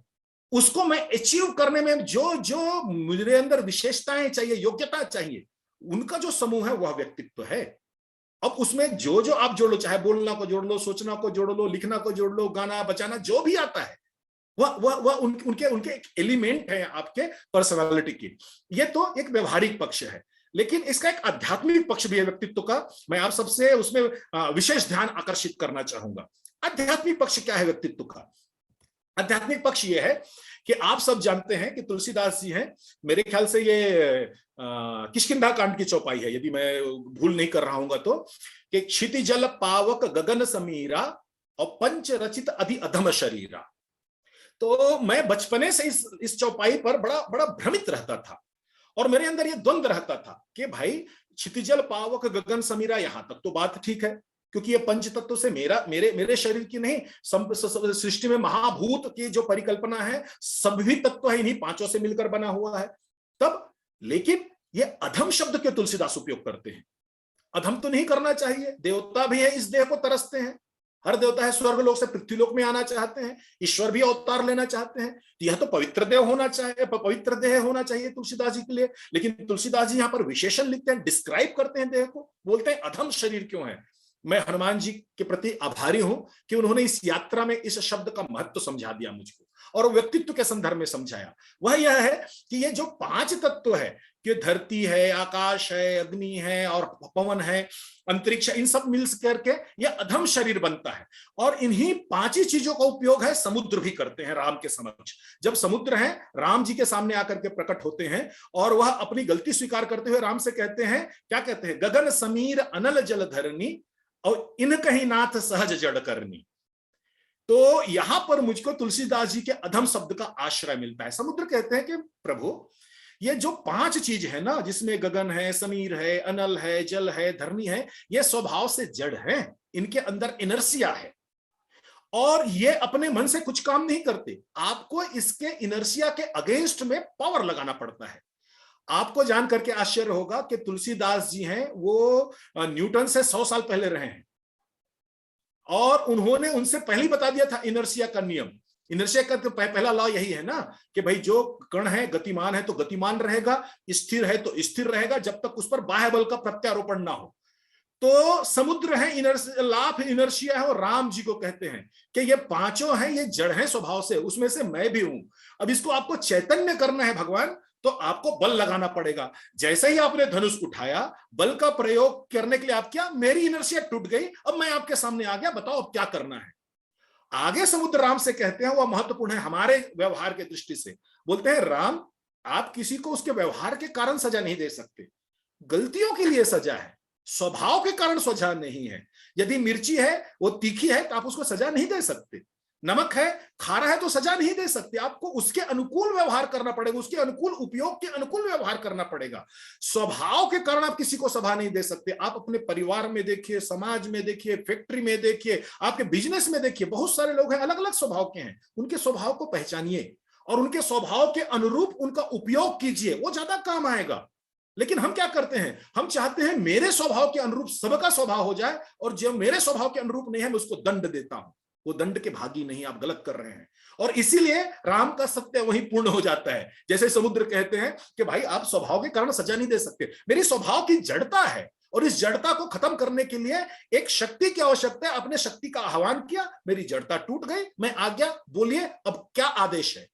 उसको मैं अचीव करने में जो जो मेरे अंदर विशेषताएं चाहिए, योग्यता चाहिए, उनका जो समूह है वह व्यक्तित्व है। अब उसमें जो जो आप जोड़ लो, चाहे बोलना को जोड़ लो, सोचना को जोड़ लो, लिखना को जोड़ लो, गाना बजाना जो भी आता है, वह उनके एक एलिमेंट है आपके पर्सनालिटी की। ये तो एक व्यवहारिक पक्ष है, लेकिन इसका एक आध्यात्मिक पक्ष भी है व्यक्तित्व का। मैं आप सबसे उसमें विशेष ध्यान आकर्षित करना चाहूंगा। आध्यात्मिक पक्ष क्या है व्यक्तित्व का? आध्यात्मिक पक्ष ये है कि आप सब जानते हैं कि तुलसीदास जी हैं, मेरे ख्याल से ये किष्किंधा कांड की चौपाई है, यदि मैं भूल नहीं कर रहा हूंगा तो, कि क्षितिजल पावक गगन समीरा और पंच रचित अधि अधम शरीरा। तो मैं बचपने से इस चौपाई पर बड़ा बड़ा भ्रमित रहता था, और मेरे अंदर ये द्वंद्व रहता था कि भाई क्षितिजल पावक गगन समीरा, यहां तक तो बात ठीक है, क्योंकि ये पंच तत्व से मेरे शरीर की नहीं, सृष्टि में महाभूत की जो परिकल्पना है, सभी तत्व है इन्हीं 5 से मिलकर बना हुआ है। तब लेकिन ये अधम शब्द के तुलसीदास उपयोग करते हैं। अधम तो नहीं करना चाहिए, देवता भी है इस देह को तरसते हैं, हर देवता है स्वर्गलोक से पृथ्वीलोक में आना चाहते हैं, ईश्वर भी अवतार लेना चाहते हैं। तो यह तो पवित्र देह होना चाहिए, पवित्र देह होना चाहिए तुलसीदास जी के लिए। लेकिन तुलसीदास जी यहाँ पर विशेषण लिखते हैं, डिस्क्राइब करते हैं देह को, बोलते हैं अधम शरीर क्यों है। मैं हनुमान जी के प्रति आभारी हूं कि उन्होंने इस यात्रा में इस शब्द का महत्व समझा दिया मुझको, और व्यक्तित्व के संदर्भ में समझाया। वह यह है कि ये जो 5 तत्व है, कि धरती है, आकाश है, अग्नि है और पवन है, अंतरिक्ष, इन सब मिल करके यह अधम शरीर बनता है। और इन्हीं 5 ही चीजों का उपयोग है समुद्र भी करते हैं राम के समक्ष। जब समुद्र है, राम जी के सामने आकर के प्रकट होते हैं, और वह अपनी गलती स्वीकार करते हुए राम से कहते हैं, क्या कहते हैं, गगन समीर अनल जल धरनी और इन कहीं नाथ सहज जड़ करनी। तो यहां पर मुझको तुलसीदास जी के अधम शब्द का आश्रय मिलता है। समुद्र कहते हैं कि प्रभु ये जो 5 चीज है ना, जिसमें गगन है, समीर है, अनल है, जल है, धरनी है, ये स्वभाव से जड़ है, इनके अंदर इनर्सिया है, और ये अपने मन से कुछ काम नहीं करते। आपको इसके इनर्सिया के अगेंस्ट में पावर लगाना पड़ता है। आपको जान करके आश्चर्य होगा कि तुलसीदास जी हैं, वो न्यूटन से 100 साल पहले रहे हैं, और उन्होंने उनसे पहले ही बता दिया था इनर्सिया का नियम। इनर्शिया का तो पहला लॉ यही है ना कि भाई जो कण है गतिमान है तो गतिमान रहेगा, स्थिर है तो स्थिर रहेगा, जब तक उस पर बाह्य बल का प्रत्यारोपण ना हो। तो समुद्र है लाभ इनर्शिया है, और राम जी को कहते हैं कि ये 5 हैं, ये जड़ हैं स्वभाव से, उसमें से मैं भी हूं। अब इसको आपको चैतन्य करना है भगवान, तो आपको बल लगाना पड़ेगा। जैसे ही आपने धनुष उठाया, बल का प्रयोग करने के लिए आप क्या, मेरी इनर्शिया टूट गई, अब मैं आपके सामने आ गया, बताओ अब क्या करना है। आगे समुद्र राम से कहते हैं, वह महत्वपूर्ण है हमारे व्यवहार के दृष्टि से। बोलते हैं, राम आप किसी को उसके व्यवहार के कारण सजा नहीं दे सकते, गलतियों के लिए सजा है, स्वभाव के कारण सजा नहीं है। यदि मिर्ची है वो तीखी है तो आप उसको सजा नहीं दे सकते, नमक है खारा है तो सजा नहीं दे सकते, आपको उसके अनुकूल व्यवहार करना पड़ेगा, उसके अनुकूल उपयोग के अनुकूल व्यवहार करना पड़ेगा। स्वभाव के कारण आप किसी को सजा नहीं दे सकते। आप अपने परिवार में देखिए, समाज में देखिए, फैक्ट्री में देखिए, आपके बिजनेस में देखिए, बहुत सारे लोग हैं अलग अलग स्वभाव के हैं। उनके स्वभाव को पहचानिए और उनके स्वभाव के अनुरूप उनका उपयोग कीजिए, वो ज्यादा काम आएगा। लेकिन हम क्या करते हैं, हम चाहते हैं मेरे स्वभाव के अनुरूप सबका स्वभाव हो जाए, और जो मेरे स्वभाव के अनुरूप नहीं है मैं उसको दंड देता हूं। वो दंड के भागी नहीं, आप गलत कर रहे हैं। और इसीलिए राम का सत्य वही पूर्ण हो जाता है। जैसे समुद्र कहते हैं कि भाई आप स्वभाव के कारण सजा नहीं दे सकते, मेरी स्वभाव की जड़ता है, और इस जड़ता को खत्म करने के लिए एक शक्ति की आवश्यकता है। अपने शक्ति का आह्वान किया, मेरी जड़ता टूट गई, मैं आ गया, बोलिए अब क्या आदेश है।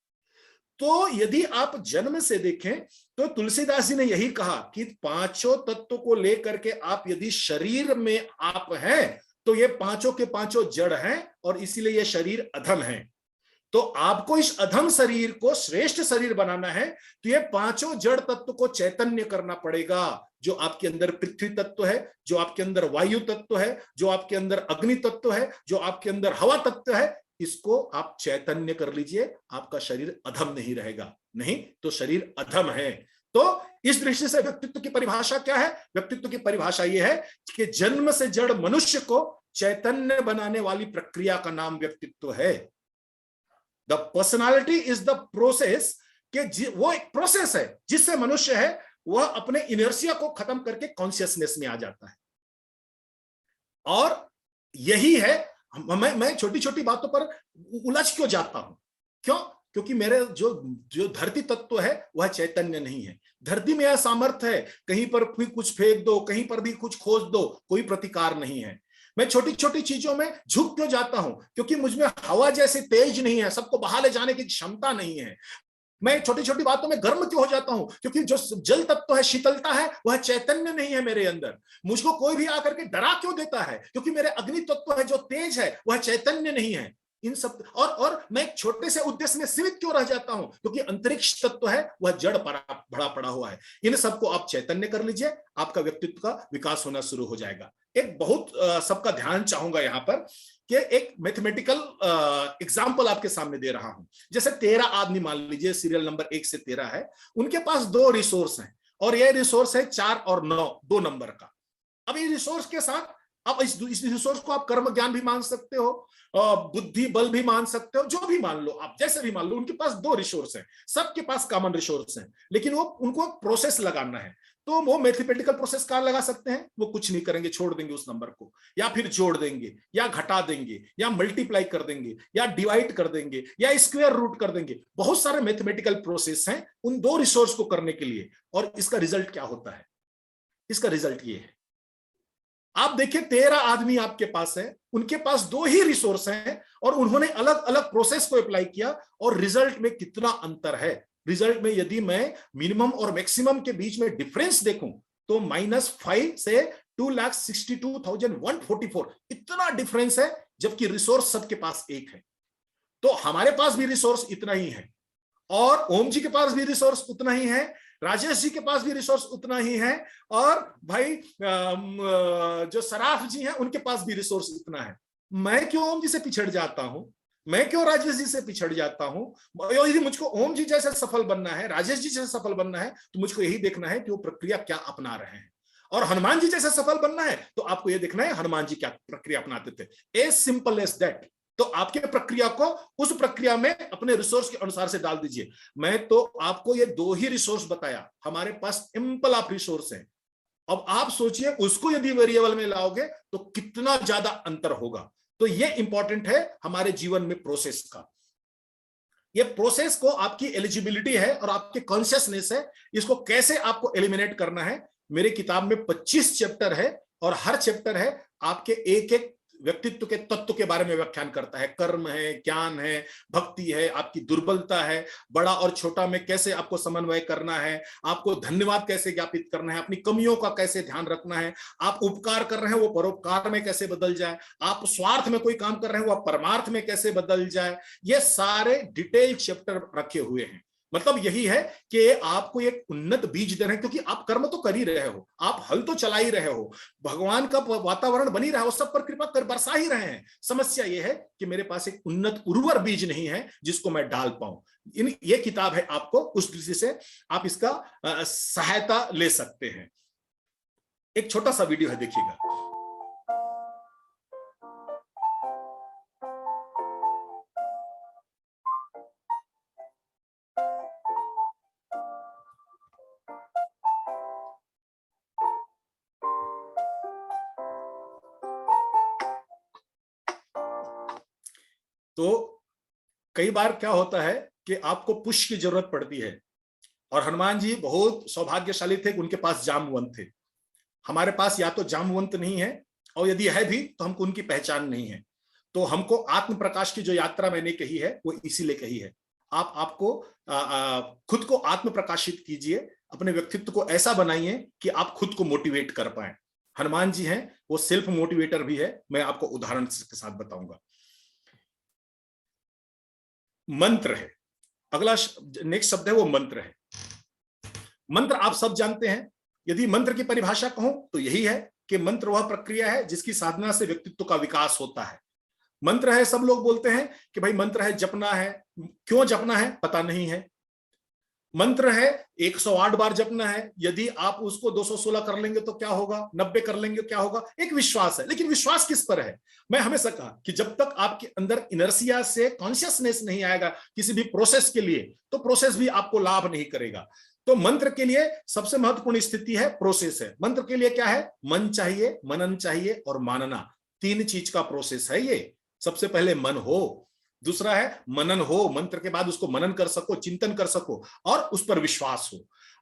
तो यदि आप जन्म से देखें तो तुलसीदास जी ने यही कहा कि पांचों तत्वों को लेकर के आप यदि शरीर में आप हैं तो ये पांचों के पांचों जड़ हैं, और इसीलिए ये शरीर अधम है। तो आपको इस अधम शरीर को श्रेष्ठ शरीर बनाना है, तो ये पांचों जड़ तत्व को चैतन्य करना पड़ेगा। जो आपके अंदर पृथ्वी तत्व है, जो आपके अंदर वायु तत्व है, जो आपके अंदर अग्नि तत्व है, जो आपके अंदर हवा तत्व है, इसको आप चैतन्य कर लीजिए, आपका शरीर अधम नहीं रहेगा। नहीं तो शरीर अधम है। तो इस दृष्टि से व्यक्तित्व की परिभाषा क्या है? व्यक्तित्व की परिभाषा यह है कि जन्म से जड़ मनुष्य को चैतन्य बनाने वाली प्रक्रिया का नाम व्यक्तित्व है। The personality is the process, कि वो एक प्रोसेस है जिससे मनुष्य है वह अपने इनर्शिया को खत्म करके कॉन्शियसनेस में आ जाता है। और यही है, मैं छोटी छोटी बातों पर उलझ क्यों जाता हूं? क्यों? क्योंकि मेरे जो धरती तत्व है वह चैतन्य नहीं है। धरती में यह सामर्थ्य है, कहीं पर भी कुछ फेंक दो, कहीं पर भी कुछ खोज दो, कोई प्रतिकार नहीं है। मैं छोटी छोटी चीजों में झुक क्यों जाता हूं? क्योंकि मुझमें हवा जैसी तेज नहीं है, सबको बहा ले जाने की क्षमता नहीं है। मैं छोटी छोटी बातों में गर्म क्यों हो जाता हूं? क्योंकि जो जल तत्व है, शीतलता है, वह चैतन्य नहीं है मेरे अंदर। मुझको कोई भी आकर के डरा क्यों देता है? क्योंकि मेरे अग्नि तत्व है, जो तेज है, वह चैतन्य नहीं है। इन सब और मैं एक छोटे से उद्देश्य में सीमित क्यों रह जाता हूं? क्योंकि अंतरिक्ष तत्व है, वह जड़ भरा पड़ा हुआ है। इन सबको आप चैतन्य कर लीजिए, आपका व्यक्तित्व का विकास होना शुरू हो जाएगा। एक बहुत सबका ध्यान चाहूंगा यहां पर कि एक मैथमेटिकल एग्जाम्पल आपके सामने दे रहा हूं। जैसे 13 आदमी मान लीजिए, सीरियल नंबर 1 से 13 है, उनके पास 2 रिसोर्स हैं, और यह रिसोर्स है 4 और 9, 2 नंबर का। अब इस रिसोर्स के साथ, अब इस रिसोर्स को आप कर्म ज्ञान भी मान सकते हो, बुद्धि बल भी मान सकते हो, जो भी मान लो आप, जैसे भी मान लो। उनके पास 2 रिसोर्स हैं, सबके पास कॉमन रिसोर्स हैं, लेकिन वो उनको प्रोसेस लगाना है। तो वो मैथमेटिकल प्रोसेस कहां लगा सकते हैं? वो कुछ नहीं करेंगे, छोड़ देंगे उस नंबर को, या फिर जोड़ देंगे, या घटा देंगे, या मल्टीप्लाई कर देंगे, या डिवाइड कर देंगे, या स्क्वायर रूट कर देंगे। बहुत सारे मैथमेटिकल प्रोसेस हैं उन 2 रिसोर्स को करने के लिए। और इसका रिजल्ट क्या होता है? इसका रिजल्ट ये है, आप देखिए 13 आदमी आपके पास है, उनके पास 2 ही रिसोर्स हैं, और उन्होंने अलग अलग प्रोसेस को अप्लाई किया, और रिजल्ट में कितना अंतर है। रिजल्ट में यदि मैं मिनिमम और मैक्सिमम के बीच में डिफरेंस देखूं तो -5 से 2,62,144 इतना डिफरेंस है, जबकि रिसोर्स सबके पास एक है। तो हमारे पास भी रिसोर्स इतना ही है, और ओम जी के पास भी रिसोर्स उतना ही है, राजेश जी के पास भी रिसोर्स उतना ही है, और भाई जो सराफ जी हैं उनके पास भी रिसोर्स उतना है। मैं क्यों ओम जी से पिछड़ जाता हूं? मैं क्यों राजेश जी से पिछड़ जाता हूं? यदि मुझको ओम जी जैसे सफल बनना है, राजेश जी जैसे सफल बनना है, तो मुझको यही देखना है कि वो प्रक्रिया क्या अपना रहे हैं। और हनुमान जी जैसे सफल बनना है तो आपको यह देखना है हनुमान जी क्या प्रक्रिया अपनाते थे। As simple as that. तो आपके प्रक्रिया को उस प्रक्रिया में अपने रिसोर्स के अनुसार से डाल दीजिए। मैं तो आपको ये 2 ही रिसोर्स बताया, हमारे पास सिंपल ऑफ रिसोर्स है। अब आप सोचिए उसको यदि वेरिएबल में लाओगे तो कितना ज्यादा अंतर होगा। तो ये इंपॉर्टेंट है हमारे जीवन में प्रोसेस का। ये प्रोसेस को आपकी एलिजिबिलिटी है और आपके कॉन्शियसनेस है, इसको कैसे आपको एलिमिनेट करना है। मेरे किताब में 25 चैप्टर है, और हर चैप्टर है आपके एक एक व्यक्तित्व के तत्व के बारे में व्याख्यान करता है। कर्म है, ज्ञान है, भक्ति है, आपकी दुर्बलता है, बड़ा और छोटा में कैसे आपको समन्वय करना है, आपको धन्यवाद कैसे ज्ञापित करना है, अपनी कमियों का कैसे ध्यान रखना है, आप उपकार कर रहे हैं वो परोपकार में कैसे बदल जाए, आप स्वार्थ में कोई काम कर रहे हैं वो परमार्थ में कैसे बदल जाए। ये सारे डिटेल चैप्टर रखे हुए हैं। मतलब यही है कि आपको एक उन्नत बीज दे रहे हैं, क्योंकि आप कर्म तो कर ही रहे हो, आप हल तो चला ही रहे हो, भगवान का वातावरण बनी रहा हो, सब पर कृपा कर बरसा ही रहे हैं। समस्या यह है कि मेरे पास एक उन्नत उर्वर बीज नहीं है जिसको मैं डाल पाऊं। ये किताब है, आपको उस दृष्टि से आप इसका सहायता ले सकते हैं। एक छोटा सा वीडियो है, देखिएगा। तो कई बार क्या होता है कि आपको पुश की जरूरत पड़ती है, और हनुमान जी बहुत सौभाग्यशाली थे कि उनके पास जामवंत थे। हमारे पास या तो जामवंत नहीं है, और यदि है भी तो हमको उनकी पहचान नहीं है। तो हमको आत्म प्रकाश की जो यात्रा मैंने कही है वो इसीलिए कही है। आपको खुद को आत्म प्रकाशित कीजिए, अपने व्यक्तित्व को ऐसा बनाइए कि आप खुद को मोटिवेट कर पाए। हनुमान जी हैं, वो सेल्फ मोटिवेटर भी है। मैं आपको उदाहरण के साथ बताऊंगा। मंत्र है अगला, नेक्स्ट शब्द है वो मंत्र है। मंत्र आप सब जानते हैं। यदि मंत्र की परिभाषा कहूं तो यही है कि मंत्र वह प्रक्रिया है जिसकी साधना से व्यक्तित्व का विकास होता है। मंत्र है, सब लोग बोलते हैं कि भाई मंत्र है, जपना है। क्यों जपना है पता नहीं है। मंत्र है 108 बार जपना है। यदि आप उसको 216 कर लेंगे तो क्या होगा, 90 कर लेंगे क्या होगा, एक विश्वास है। लेकिन विश्वास किस पर है? मैं हमेशा कहा कि जब तक आपके अंदर इनर्सिया से कॉन्शियसनेस नहीं आएगा किसी भी प्रोसेस के लिए, तो प्रोसेस भी आपको लाभ नहीं करेगा। तो मंत्र के लिए सबसे महत्वपूर्ण स्थिति है, प्रोसेस है। मंत्र के लिए क्या है? मन चाहिए, मनन चाहिए और मानना। 3 चीज का प्रोसेस है ये। सबसे पहले मन हो, दूसरा है मनन हो, मंत्र के बाद उसको मनन कर सको, चिंतन कर सको, और उस पर विश्वास हो।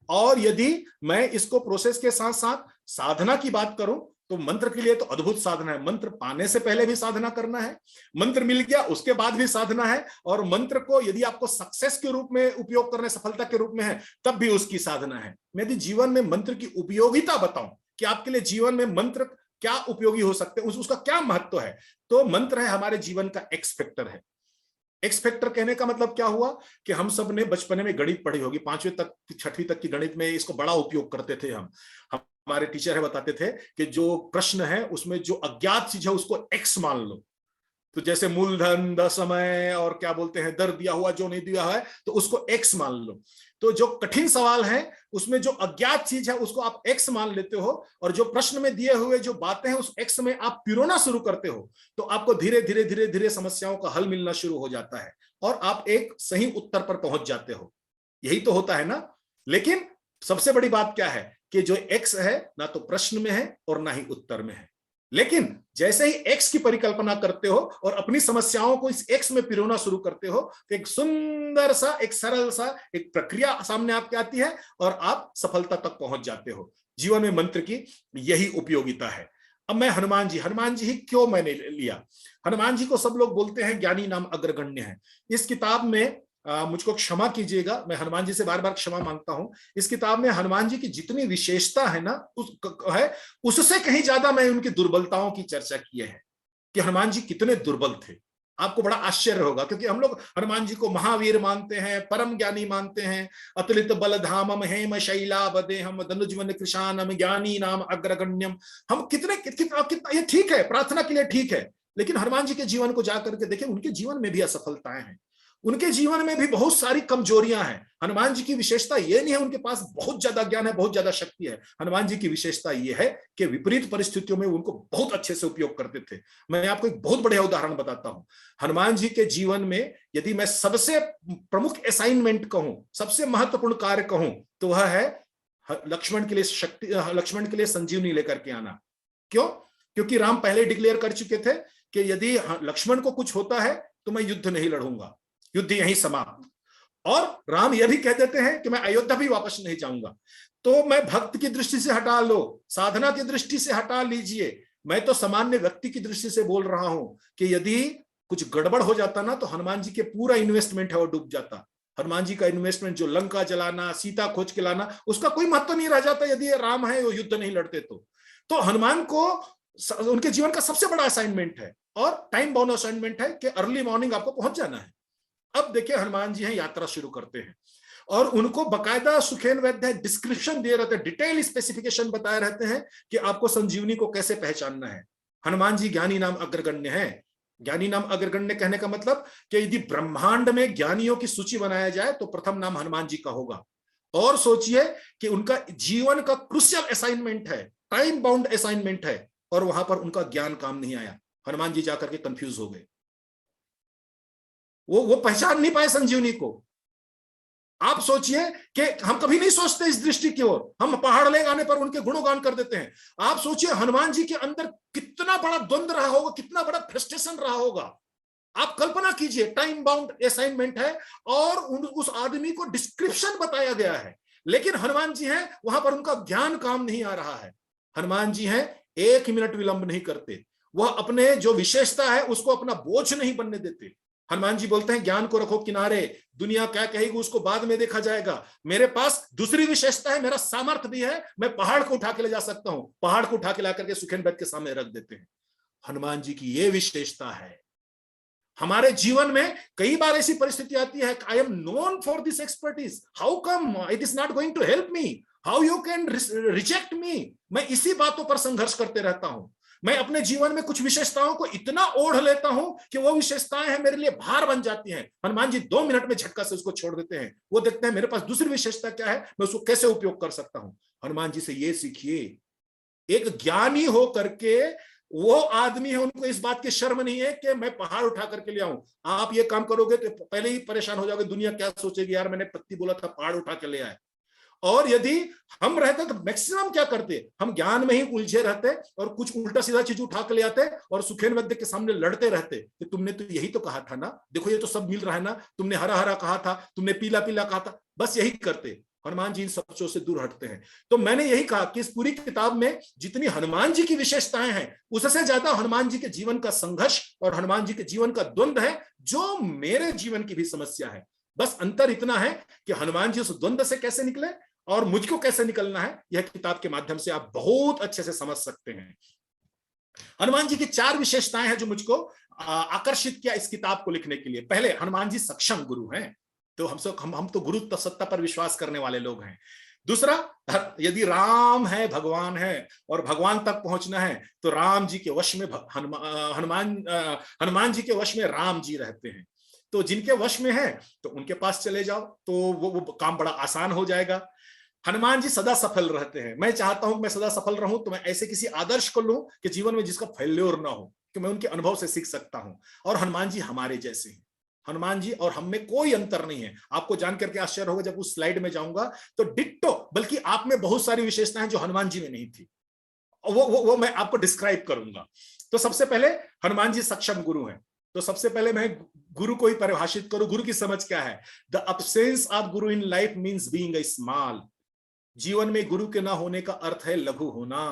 और यदि मैं इसको प्रोसेस के साथ साथ साधना की बात करूं तो मंत्र के लिए तो अद्भुत साधना है। मंत्र पाने से पहले भी साधना करना है, मंत्र मिल गया उसके बाद भी साधना है, और मंत्र को यदि आपको सक्सेस के रूप में उपयोग करने, सफलता के रूप में है, तब भी उसकी साधना है। मैं यदि जीवन में मंत्र की उपयोगिता बताऊं कि आपके लिए जीवन में मंत्र क्या उपयोगी हो सकते हैं, उसका क्या महत्व है, तो मंत्र है हमारे जीवन का एक्स फैक्टर है। एक्स फैक्टर कहने का मतलब क्या हुआ कि हम सब ने बचपने में गणित पढ़ी होगी, 5वीं तक 6वीं तक की गणित में इसको बड़ा उपयोग करते थे हम। हमारे टीचर है बताते थे कि जो प्रश्न है उसमें जो अज्ञात चीज है उसको एक्स मान लो। तो जैसे मूलधन, दशमय और क्या बोलते हैं दर दिया हुआ, जो नहीं दिया है तो उसको एक्स मान लो। तो जो कठिन सवाल है उसमें जो अज्ञात चीज है उसको आप एक्स मान लेते हो, और जो प्रश्न में दिए हुए जो बातें हैं उस एक्स में आप पिरोना शुरू करते हो, तो आपको धीरे धीरे धीरे धीरे समस्याओं का हल मिलना शुरू हो जाता है और आप एक सही उत्तर पर पहुंच जाते हो। यही तो होता है ना। लेकिन सबसे बड़ी बात क्या है कि जो एक्स है ना तो प्रश्न में है और ना ही उत्तर में है। लेकिन जैसे ही एक्स की परिकल्पना करते हो और अपनी समस्याओं को इस एक्स में पिरोना शुरू करते हो, तो एक सुंदर सा, एक सरल सा एक प्रक्रिया सामने आपके आती है और आप सफलता तक पहुंच जाते हो। जीवन में मंत्र की यही उपयोगिता है। अब मैं हनुमान जी ही क्यों मैंने लिया? हनुमान जी को सब लोग बोलते हैं ज्ञानी नाम अग्रगण्य है। इस किताब में मुझको क्षमा कीजिएगा, मैं हनुमान जी से बार बार क्षमा मांगता हूं। इस किताब में हनुमान जी की जितनी विशेषता है ना उससे कहीं ज्यादा मैं उनकी दुर्बलताओं की चर्चा की है कि हनुमान जी कितने दुर्बल थे। आपको बड़ा आश्चर्य होगा क्योंकि हम लोग हनुमान जी को महावीर मानते हैं, परम ज्ञानी मानते हैं, अतुलित बलधामम हेम शैलावदेहम धनुजवन कृशानम ज्ञानी नाम अग्रगण्यम। हम कितना ये ठीक है, प्रार्थना के लिए ठीक है, लेकिन हनुमान जी के जीवन को जाकर के देखें, उनके जीवन में भी असफलताएं हैं, उनके जीवन में भी बहुत सारी कमजोरियां हैं। हनुमान जी की विशेषता ये नहीं है उनके पास बहुत ज्यादा ज्ञान है, बहुत ज्यादा शक्ति है। हनुमान जी की विशेषता ये है कि विपरीत परिस्थितियों में उनको बहुत अच्छे से उपयोग करते थे। मैं आपको एक बहुत बढ़िया उदाहरण बताता हूं। हनुमान जी के जीवन में यदि मैं सबसे प्रमुख असाइनमेंट कहूं, सबसे महत्वपूर्ण कार्य कहूं, तो वह है लक्ष्मण के लिए संजीवनी लेकर के आना। क्यों? क्योंकि राम पहले डिक्लेयर कर चुके थे कि यदि लक्ष्मण को कुछ होता है तो मैं युद्ध नहीं लड़ूंगा, युद्ध यहीं समाप्त। और राम यह भी कह देते हैं कि मैं अयोध्या भी वापस नहीं जाऊंगा। तो मैं भक्त की दृष्टि से हटा लो, साधना की दृष्टि से हटा लीजिए, मैं तो सामान्य व्यक्ति की दृष्टि से बोल रहा हूं कि यदि कुछ गड़बड़ हो जाता ना तो हनुमान जी के पूरा इन्वेस्टमेंट है वो डूब जाता। हनुमान जी का इन्वेस्टमेंट जो लंका जलाना, सीता खोज के लाना, उसका कोई महत्व नहीं रह जाता यदि ये राम है वो युद्ध नहीं लड़ते तो हनुमान को उनके जीवन का सबसे बड़ा असाइनमेंट है और टाइम बाउंड असाइनमेंट है कि अर्ली मॉर्निंग आपको पहुंच जाना है। अब देखिए हनुमान जी हैं, यात्रा शुरू करते हैं और उनको बकायदा सुखेन वैद्य डिस्क्रिप्शन दिए रहते हैं, डिटेल स्पेसिफिकेशन बताए रहते हैं कि आपको संजीवनी को कैसे पहचानना है। हनुमान जी ज्ञानी नाम अग्रगण्य है। ज्ञानी नाम अग्रगण्य कहने का मतलब कि यदि ब्रह्मांड में ज्ञानियों की सूची बनाया जाए तो प्रथम नाम हनुमान जी का होगा। और सोचिए कि उनका जीवन का क्रूशियल असाइनमेंट है, टाइम बाउंड असाइनमेंट है, और वहां पर उनका ज्ञान काम नहीं आया। हनुमान जी जाकर के कंफ्यूज हो गए, वो पहचान नहीं पाए संजीवनी को। आप सोचिए कि हम कभी नहीं सोचते इस दृष्टि की ओर, हम पहाड़ ले आने पर उनके गुणगान कर देते हैं। आप सोचिए हनुमान जी के अंदर कितना बड़ा द्वंद्व रहा होगा, कितना बड़ा फ्रस्ट्रेशन रहा होगा। आप कल्पना कीजिए, टाइम बाउंड असाइनमेंट है और उस आदमी को डिस्क्रिप्शन बताया गया है, लेकिन हनुमान जी हैं वहां पर उनका ज्ञान काम नहीं आ रहा है। हनुमान जी हैं 1 मिनट विलंब नहीं करते, वह अपने जो विशेषता है उसको अपना बोझ नहीं बनने देते। हनुमान जी बोलते हैं ज्ञान को रखो किनारे, दुनिया क्या कहेगी उसको बाद में देखा जाएगा। मेरे पास दूसरी विशेषता है, मेरा सामर्थ्य भी है, मैं पहाड़ को उठा के ले जा सकता हूं। पहाड़ को उठा के ला करके सुखेन वैद्य के सामने रख देते हैं। हनुमान जी की यह विशेषता है। हमारे जीवन में कई बार ऐसी परिस्थिति आती है, I am known for this expertise, how come it is not going to help me, how you can reject me. मैं इसी बातों पर संघर्ष करते रहता हूं। मैं अपने जीवन में कुछ विशेषताओं को इतना ओढ़ लेता हूं कि वो विशेषताएं हैं मेरे लिए भार बन जाती हैं। हनुमान जी 2 मिनट में झटका से उसको छोड़ देते हैं। वो देखते हैं मेरे पास दूसरी विशेषता क्या है, मैं उसको कैसे उपयोग कर सकता हूं। हनुमान जी से ये सीखिए, एक ज्ञानी हो करके वो आदमी है, उनको इस बात की शर्म नहीं है कि मैं पहाड़ उठा करके ले आऊं। आप ये काम करोगे तो पहले ही परेशान हो जाओगे, दुनिया क्या सोचेगी, यार मैंने पत्ती बोला था पहाड़ उठा के ले आए। और यदि हम रहते तो मैक्सिमम क्या करते, हम ज्ञान में ही उलझे रहते और कुछ उल्टा सीधा चीज उठा के ले आते और सुखेन वैद्य के सामने लड़ते रहते कि तुमने तो यही तो कहा था ना, देखो ये तो सब मिल रहा है ना, तुमने हरा हरा कहा था, तुमने पीला पीला कहा था। बस यही करते। हनुमान जी इन सब चीजों से दूर हटते हैं। तो मैंने यही कहा कि इस पूरी किताब में जितनी हनुमान जी की विशेषताएं हैं, उससे ज्यादा हनुमान जी के जीवन का संघर्ष और हनुमान जी के जीवन का द्वंद्व है, जो मेरे जीवन की भी समस्या है। बस अंतर इतना है कि हनुमान जी उस द्वंद्व से कैसे निकले और मुझको कैसे निकलना है, यह किताब के माध्यम से आप बहुत अच्छे से समझ सकते हैं। हनुमान जी की 4 विशेषताएं हैं जो मुझको आकर्षित किया इस किताब को लिखने के लिए। पहले, हनुमान जी सक्षम गुरु हैं, तो हम तो गुरु सत्ता पर विश्वास करने वाले लोग हैं। दूसरा, यदि राम है, भगवान है और भगवान तक पहुंचना है तो राम जी के वश में हनुमान जी के वश में राम जी रहते हैं। तो जिनके वश में है तो उनके पास चले जाओ, तो वो काम बड़ा आसान हो जाएगा। हनुमान जी सदा सफल रहते हैं। मैं चाहता हूं कि मैं सदा सफल रहूं, तो मैं ऐसे किसी आदर्श को लूं कि जीवन में जिसका फेल्योर ना हो, कि मैं उनके अनुभव से सीख सकता हूं। और हनुमान जी हमारे जैसे हैं। हनुमान जी और हम में कोई अंतर नहीं है। आपको जानकर के आश्चर्य होगा, जब उस स्लाइड में जाऊंगा तो डिट्टो, बल्कि आप में बहुत सारी विशेषताएं जो हनुमान जी में नहीं थी, वो मैं आपको डिस्क्राइब करूंगा। तो सबसे पहले, हनुमान जी सक्षम गुरु हैं। तो सबसे पहले मैं गुरु को ही परिभाषित करूं। गुरु की समझ क्या है? The absence of Guru in life means being a small. जीवन में गुरु के ना होने का अर्थ है लघु होना।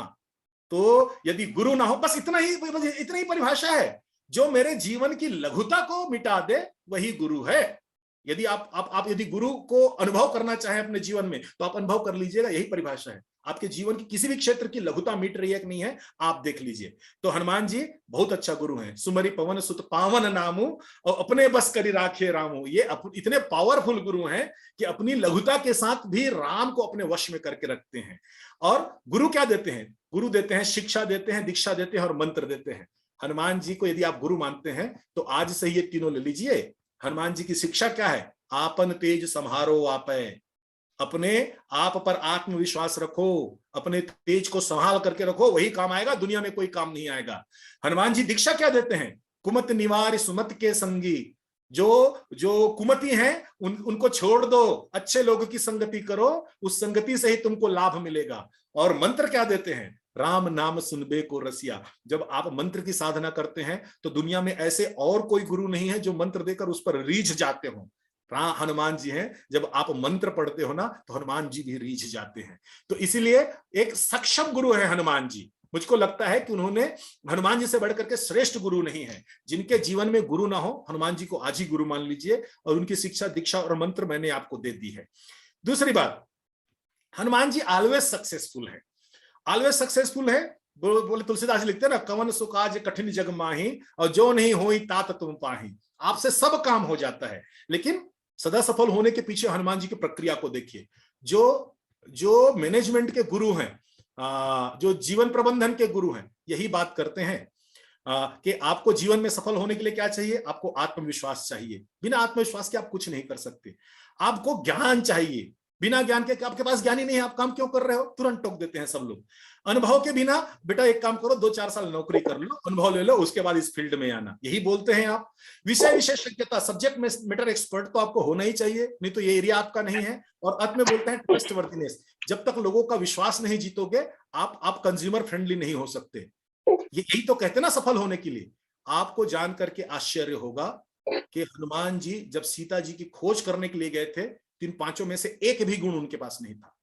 तो यदि गुरु ना हो, बस इतना ही परिभाषा है। जो मेरे जीवन की लघुता को मिटा दे वही गुरु है। यदि आप यदि गुरु को अनुभव करना चाहें अपने जीवन में, तो आप अनुभव कर लीजिएगा, यही परिभाषा है। आपके जीवन की किसी भी क्षेत्र की लघुता मिट रही है कि नहीं है, आप देख लीजिए। तो हनुमान जी बहुत अच्छा गुरु हैं। सुमरि पवन सुत पावन नामू और अपने बस करी राखे रामू। ये इतने पावरफुल गुरु हैं कि अपनी लघुता के साथ भी राम को अपने वश में करके रखते हैं। और गुरु क्या देते हैं? गुरु देते हैं शिक्षा, देते हैं दीक्षा, देते हैं और मंत्र देते हैं। हनुमान जी को यदि आप गुरु मानते हैं तो आज से ये तीनों ले लीजिए। हनुमान जी की शिक्षा क्या है? आपन तेज संहारो आपै। अपने आप पर आत्मविश्वास रखो, अपने तेज को संभाल करके रखो, वही काम आएगा, दुनिया में कोई काम नहीं आएगा। हनुमान जी दीक्षा क्या देते हैं? कुमत निवार सुमत के संगी। जो कुमती हैं उनको छोड़ दो, अच्छे लोगों की संगति करो, उस संगति से ही तुमको लाभ मिलेगा। और मंत्र क्या देते हैं? राम नाम सुनबे को रसिया। जब आप मंत्र की साधना करते हैं तो दुनिया में ऐसे और कोई गुरु नहीं है जो मंत्र देकर उस पर रीझ जाते हो। हनुमान जी हैं। जब आप मंत्र पढ़ते हो ना तो हनुमान जी भी रीझ जाते हैं। तो इसीलिए एक सक्षम गुरु है हनुमान जी। मुझको लगता है कि उन्होंने हनुमान जी से बढ़कर के श्रेष्ठ गुरु नहीं है। जिनके जीवन में गुरु ना हो, हनुमान जी को आज ही गुरु मान लीजिए, और उनकी शिक्षा, दीक्षा और मंत्र मैंने आपको दे दी है। दूसरी बात, हनुमान जी ऑलवेज सक्सेसफुल है, ऑलवेज सक्सेसफुल है। बोले तुलसीदास जी लिखते हैं ना, कवन सुकाज कठिन जग माही, और जो नहीं होई तात तुम पाही। आपसे सब काम हो जाता है, लेकिन सदा सफल होने के पीछे हनुमान जी की प्रक्रिया को देखिए। जो मैनेजमेंट के गुरु हैं, जो जीवन प्रबंधन के गुरु हैं, यही बात करते हैं कि आपको जीवन में सफल होने के लिए क्या चाहिए? आपको आत्मविश्वास चाहिए। बिना आत्मविश्वास के आप कुछ नहीं कर सकते। आपको ज्ञान चाहिए, बिना ज्ञान के, आपके पास ज्ञान ही नहीं है, आप काम क्यों कर रहे हो? तुरंत टोक देते हैं सब लोग। अनुभव के बिना, बेटा एक काम करो, 2-4 साल नौकरी कर लो, अनुभव ले लो, उसके बाद इस फील्ड में आना, यही बोलते हैं आप। विषय विशेषज्ञता, सब्जेक्ट मैटर एक्सपर्ट तो आपको होना ही चाहिए, नहीं तो ये एरिया आपका नहीं है। और अंत में बोलते हैं ट्रस्टवर्दीनेस, जब तक लोगों का विश्वास नहीं जीतोगे, आप कंज्यूमर फ्रेंडली नहीं हो सकते। यही तो कहते हैं ना सफल होने के लिए। आपको जान करके आश्चर्य होगा कि हनुमान जी जब सीता जी की खोज करने के लिए गए थे, इन 5 में से एक भी गुण उनके पास नहीं था।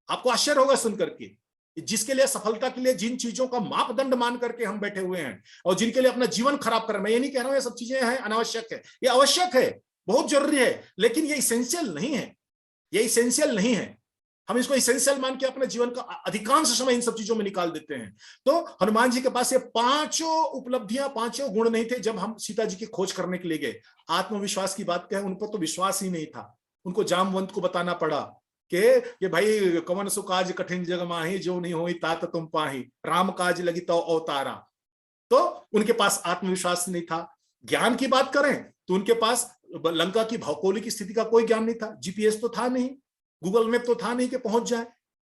आपको आश्चर्य होगा सुनकर के, जिसके लिए, सफलता के लिए जिन चीजों का मापदंड मान करके हम बैठे हुए हैं, और जिनके लिए अपना जीवन खराब कर रहे हैं। मैं ये नहीं कह रहा हूं ये सब चीजें हैं अनावश्यक है, ये आवश्यक है, बहुत जरूरी है, लेकिन ये इसेंशियल नहीं है, ये इसेंशियल नहीं है। हम इसको इसेंशियल मान के अपने जीवन का अधिकांश समय इन सब चीजों में निकाल देते हैं। तो हनुमान जी के पास ये 5 उपलब्धियां, 5 गुण नहीं थे जब हम सीता जी की खोज करने के लिए गए। आत्मविश्वास की बात कहें, उन पर तो विश्वास ही नहीं था। उनको जामवंत को बताना पड़ा कि भाई कवन सुकाज कठिन जग माही, जो नहीं होई तात तुम पाही, राम काज लगी तो अवतारा। तो उनके पास आत्मविश्वास नहीं था। ज्ञान की बात करें तो उनके पास लंका की भौगोलिक स्थिति का कोई ज्ञान नहीं था, जीपीएस तो था नहीं, गूगल मैप तो था नहीं कि पहुंच जाए,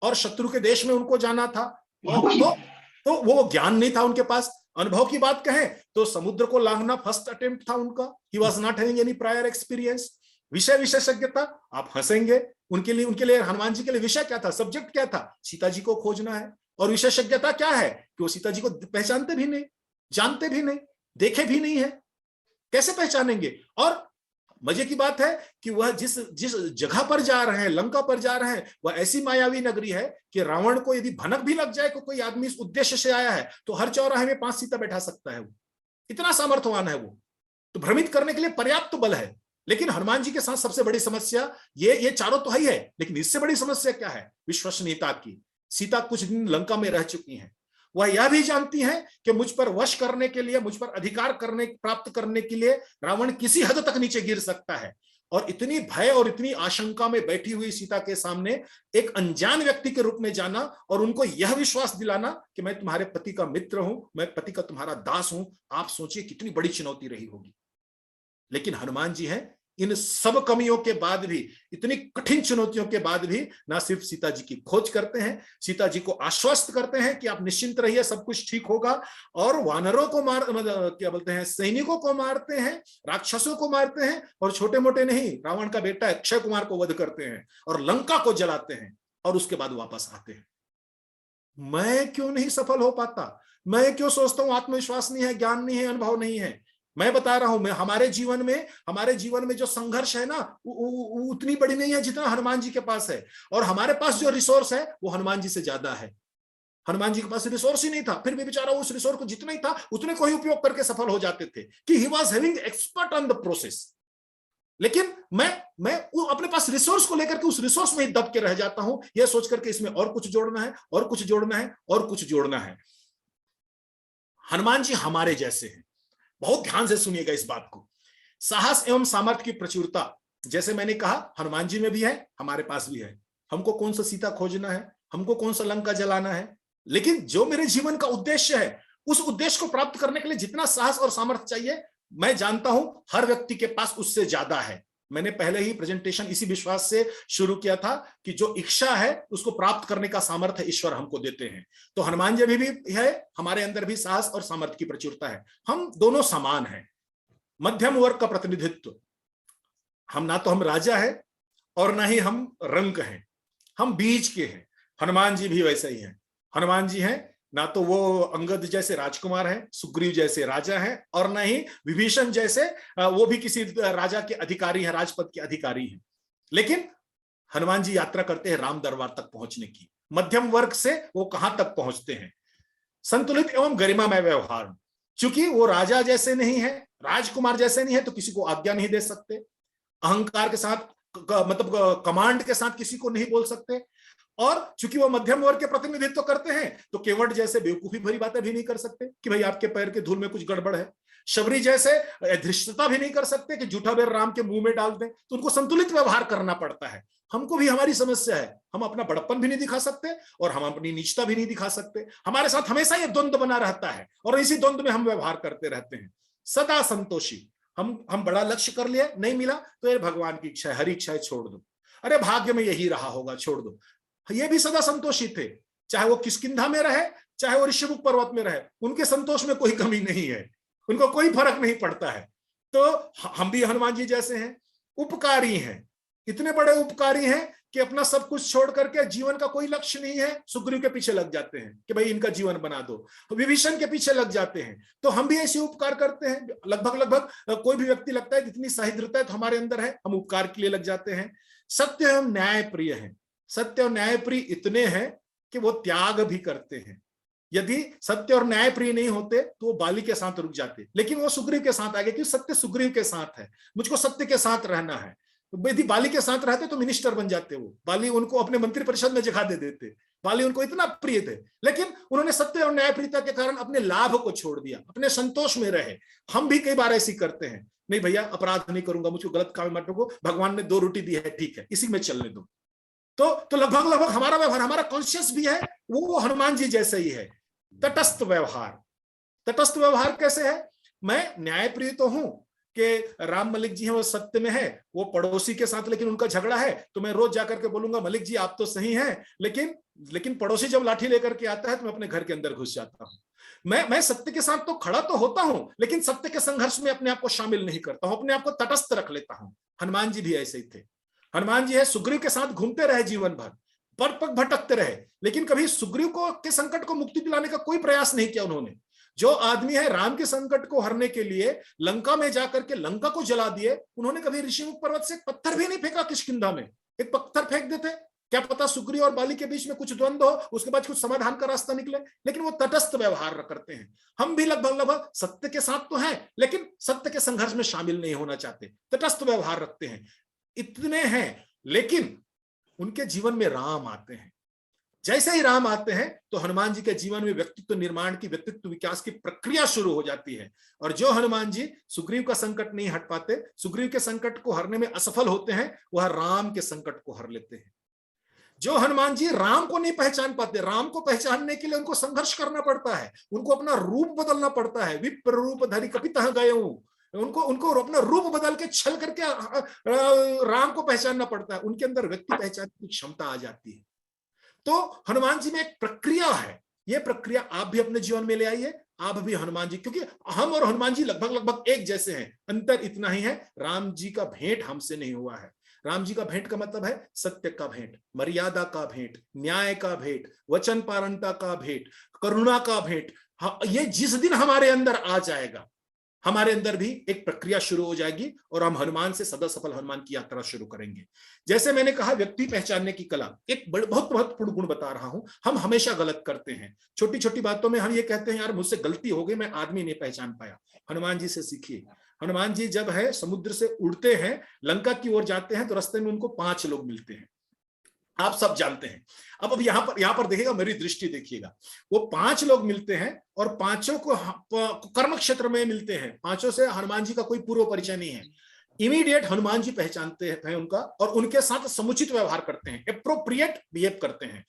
और शत्रु के देश में उनको जाना था, तो वो ज्ञान नहीं था उनके पास। अनुभव की बात कहें तो समुद्र को लांघना फर्स्ट अटेम्प्ट था उनका, he was not having any prior experience. विषय विशेषज्ञता, आप हंसेंगे, उनके लिए हनुमान जी के लिए विषय क्या था, सब्जेक्ट क्या था? सीता जी को खोजना है। और विशेषज्ञता क्या है कि वो सीता जी को पहचानते भी नहीं, जानते भी नहीं, देखे भी नहीं है, कैसे पहचानेंगे? और मजे की बात है कि वह जिस जगह पर जा रहे हैं, लंका पर जा रहे हैं, वह ऐसी मायावी नगरी है कि रावण को यदि भनक भी लग जाए कि कोई आदमी इस उद्देश्य से आया है, तो हर चौराहे में 5 सीता बैठा सकता है। वो इतना सामर्थ्यवान है वो, तो भ्रमित करने के लिए पर्याप्त बल है। लेकिन हनुमान जी के साथ सबसे बड़ी समस्या ये चारों तो ही है, लेकिन इससे बड़ी समस्या क्या है? विश्वसनीयता की। सीता कुछ दिन लंका में रह चुकी हैं, वह यह भी जानती हैं कि मुझ पर वश करने के लिए, मुझ पर अधिकार प्राप्त करने के लिए रावण किसी हद तक नीचे गिर सकता है। और इतनी भय और इतनी आशंका में बैठी हुई सीता के सामने एक अनजान व्यक्ति के रूप में जाना और उनको यह विश्वास दिलाना कि मैं तुम्हारे पति का मित्र हूं, मैं पति का तुम्हारा दास हूं, आप सोचिए कितनी बड़ी चुनौती रही होगी। लेकिन हनुमान जी हैं, इन सब कमियों के बाद भी, इतनी कठिन चुनौतियों के बाद भी, ना सिर्फ सीता जी की खोज करते हैं, सीता जी को आश्वस्त करते हैं कि आप निश्चिंत रहिए, सब कुछ ठीक होगा, और वानरों को क्या बोलते हैं, सैनिकों को मारते हैं, राक्षसों को मारते हैं, और छोटे मोटे नहीं, रावण का बेटा अक्षय कुमार को वध करते हैं और लंका को जलाते हैं, और उसके बाद वापस आते हैं। मैं क्यों नहीं सफल हो पाता? मैं क्यों सोचता हूं आत्मविश्वास नहीं है, ज्ञान नहीं है, अनुभव नहीं है? मैं बता रहा हूं, मैं हमारे जीवन में जो संघर्ष है ना, उतनी बड़ी नहीं है जितना हनुमान जी के पास है। और हमारे पास जो रिसोर्स है वो हनुमान जी से ज्यादा है। हनुमान जी के पास रिसोर्स ही नहीं था, फिर भी बेचारा उस रिसोर्स को जितना ही था उतने को ही उपयोग करके सफल हो जाते थे कि he was having expert on the process. लेकिन मैं अपने पास रिसोर्स को लेकर के उस रिसोर्स में ही दब के रह जाता हूं, यह सोच करके इसमें और कुछ जोड़ना है, और कुछ जोड़ना है, और कुछ जोड़ना है। हनुमान जी हमारे जैसे हैं, बहुत ध्यान से सुनिएगा इस बात को। साहस एवं सामर्थ्य की प्रचुरता, जैसे मैंने कहा, हनुमान जी में भी है, हमारे पास भी है। हमको कौन सा सीता खोजना है, हमको कौन सा लंका जलाना है, लेकिन जो मेरे जीवन का उद्देश्य है, उस उद्देश्य को प्राप्त करने के लिए जितना साहस और सामर्थ्य चाहिए, मैं जानता हूं हर व्यक्ति के पास उससे ज्यादा है। मैंने पहले ही प्रेजेंटेशन इसी विश्वास से शुरू किया था कि जो इच्छा है उसको प्राप्त करने का सामर्थ्य ईश्वर हमको देते हैं। तो हनुमान जी भी है, हमारे अंदर भी साहस और सामर्थ्य की प्रचुरता है। हम दोनों समान हैं, मध्यम वर्ग का प्रतिनिधित्व। हम ना तो हम राजा है और ना ही हम रंक हैं, हम बीच के हैं। हनुमान जी भी वैसे ही हैं। हनुमान जी हैं ना तो वो अंगद जैसे राजकुमार हैं, सुग्रीव जैसे राजा हैं, और ना ही विभीषण जैसे वो भी किसी राजा के अधिकारी हैं, राजपद के अधिकारी हैं। लेकिन हनुमान जी यात्रा करते हैं राम दरबार तक पहुंचने की। मध्यम वर्ग से वो कहां तक पहुंचते हैं। संतुलित एवं गरिमामय व्यवहार, चूंकि वो राजा जैसे नहीं है, राजकुमार जैसे नहीं है, तो किसी को आज्ञा नहीं दे सकते, अहंकार के साथ मतलब कमांड के साथ किसी को नहीं बोल सकते, और चूंकि वो मध्यम वर्ग के प्रतिनिधित्व करते हैं तो केवट जैसे बेवकूफी भरी बातें भी नहीं कर सकते कि भाई आपके पैर के धूल में कुछ गड़बड़ है। शबरी जैसे धृष्टता भी नहीं कर सकते कि झूठा बेर राम के मुंह में डाल दें। तो उनको संतुलित व्यवहार करना पड़ता है। हमको भी हमारी समस्या है, हम अपना बड़प्पन भी नहीं दिखा सकते और हम अपनी नीचता भी नहीं दिखा सकते। हमारे साथ हमेशा ये द्वंद्व बना रहता है और इसी द्वंद्व में हम व्यवहार करते रहते हैं। सदा संतोषी, हम बड़ा लक्ष्य कर लिए, नहीं मिला तो ये भगवान की इच्छा है, हरी इच्छा है, छोड़ दो, अरे भाग्य में यही रहा होगा, छोड़ दो। ये भी सदा संतोषी थे, चाहे वो किष्किंधा में रहे, चाहे वो ऋषिमुख पर्वत में रहे, उनके संतोष में कोई कमी नहीं है, उनको कोई फर्क नहीं पड़ता है। तो हम भी हनुमान जी जैसे हैं, उपकारी हैं, इतने बड़े उपकारी हैं कि अपना सब कुछ छोड़ करके, जीवन का कोई लक्ष्य नहीं है, सुग्रीव के पीछे लग जाते हैं कि भाई इनका जीवन बना दो, विभीषण के पीछे लग जाते हैं। तो हम भी ऐसे उपकार करते हैं। लगभग कोई भी व्यक्ति लगता है जितनी सहिष्णुता है तो हमारे अंदर है, हम उपकार के लिए लग जाते हैं। सत्य एवं न्याय प्रिय है, सत्य और न्याय प्रिय इतने हैं कि वो त्याग भी करते हैं। यदि सत्य और न्याय प्रिय नहीं होते तो वो बाली के साथ रुक जाते, लेकिन वो सुग्रीव के साथ आ गए क्योंकि सत्य सुग्रीव के साथ है, मुझको सत्य के साथ रहना है। यदि बाली के साथ रहते तो मिनिस्टर बन जाते, वो बाली उनको अपने मंत्री परिषद में जगह दे देते, बाली उनको इतना प्रिय थे। लेकिन उन्होंने सत्य और न्यायप्रियता के कारण अपने लाभ को छोड़ दिया, अपने संतोष में रहे। हम भी कई बार ऐसी करते हैं, नहीं भैया अपराध नहीं करूंगा, मुझको गलत काम मत रोको, भगवान ने 2 रोटी दी है, ठीक है इसी में चलने दो। तो लगभग हमारा व्यवहार, हमारा कॉन्शियस भी है वो हनुमान जी जैसे ही है। तटस्थ व्यवहार, तटस्थ व्यवहार कैसे है? मैं न्यायप्रिय तो हूं कि राम मलिक जी हैं वो सत्य में है, वो पड़ोसी के साथ लेकिन उनका झगड़ा है तो मैं रोज जाकर के बोलूंगा मलिक जी आप तो सही हैं, लेकिन पड़ोसी जब लाठी लेकर के आता है तो मैं अपने घर के अंदर घुस जाता हूं। मैं सत्य के साथ तो खड़ा तो होता हूं, लेकिन सत्य के संघर्ष में अपने आप को शामिल नहीं करता हूं, अपने आप को तटस्थ रख लेता हूं। हनुमान जी भी ऐसे ही थे। हनुमान जी है सुग्रीव के साथ घूमते रहे जीवन भर, पर भटकते रहे, लेकिन कभी सुग्रीव को के संकट को मुक्ति दिलाने का कोई प्रयास नहीं किया उन्होंने। जो आदमी है राम के संकट को हरने के लिए लंका में जाकर के लंका को जला दिए, उन्होंने कभी ऋषिमुख पर्वत से एक पत्थर भी नहीं फेंका किष्किंधा में। एक पत्थर फेंक देते, क्या पता सुग्रीव और बाली के बीच में कुछ द्वंद्व हो, उसके बाद कुछ समाधान का रास्ता निकले, लेकिन वो तटस्थ व्यवहार करते हैं। हम भी लगभग सत्य के साथ तो हैं, लेकिन सत्य के संघर्ष में शामिल नहीं होना चाहते, तटस्थ व्यवहार रखते हैं। इतने हैं, लेकिन उनके जीवन में राम आते हैं। जैसे ही राम आते हैं तो हनुमान जी के जीवन में व्यक्तित्व निर्माण की, व्यक्तित्व विकास की प्रक्रिया शुरू हो जाती है। और जो हनुमान जी सुग्रीव का संकट नहीं हट पाते, सुग्रीव के संकट को हरने में असफल होते हैं, वह राम के संकट को हर लेते हैं। जो हनुमान जी राम को नहीं पहचान पाते, राम को पहचानने के लिए उनको संघर्ष करना पड़ता है, उनको अपना रूप बदलना पड़ता है। विप्र रूप धरि कपितः गयऊं, उनको अपना रूप बदल के छल करके राम को पहचानना पड़ता है। उनके अंदर व्यक्ति पहचानने की क्षमता आ जाती है। तो हनुमान जी में एक प्रक्रिया है, ये प्रक्रिया आप भी अपने जीवन में ले आइए। आप भी हनुमान जी, क्योंकि हम और हनुमान जी लगभग एक जैसे हैं, अंतर इतना ही है राम जी का भेंट हमसे नहीं हुआ है। राम जी का भेंट का मतलब है सत्य का भेंट, मर्यादा का भेंट, न्याय का भेंट, वचन पारंता का भेंट, करुणा का भेंट। ये जिस दिन हमारे अंदर आ जाएगा, हमारे अंदर भी एक प्रक्रिया शुरू हो जाएगी और हम हनुमान से सदा सफल हनुमान की यात्रा शुरू करेंगे। जैसे मैंने कहा व्यक्ति पहचानने की कला, एक बहुत महत्वपूर्ण गुण बता रहा हूं। हम हमेशा गलत करते हैं, छोटी छोटी बातों में हम ये कहते हैं यार मुझसे गलती हो गई, मैं आदमी नहीं पहचान पाया। हनुमान जी से सीखिए। हनुमान जी जब है समुद्र से उड़ते हैं, लंका की ओर जाते हैं, तो रास्ते में उनको 5 लोग मिलते हैं, आप सब जानते हैं। अब यहां पर देखिएगा, मेरी दृष्टि देखिएगा, वो 5 लोग मिलते हैं और 5 को कर्म क्षेत्र में मिलते हैं। 5 से हनुमान जी का कोई पूर्व परिचय नहीं है। इमीडिएट हनुमान जी पहचानते हैं उनका और उनके साथ समुचित व्यवहार करते हैं, एप्रोप्रिएट बिहेव करते हैं।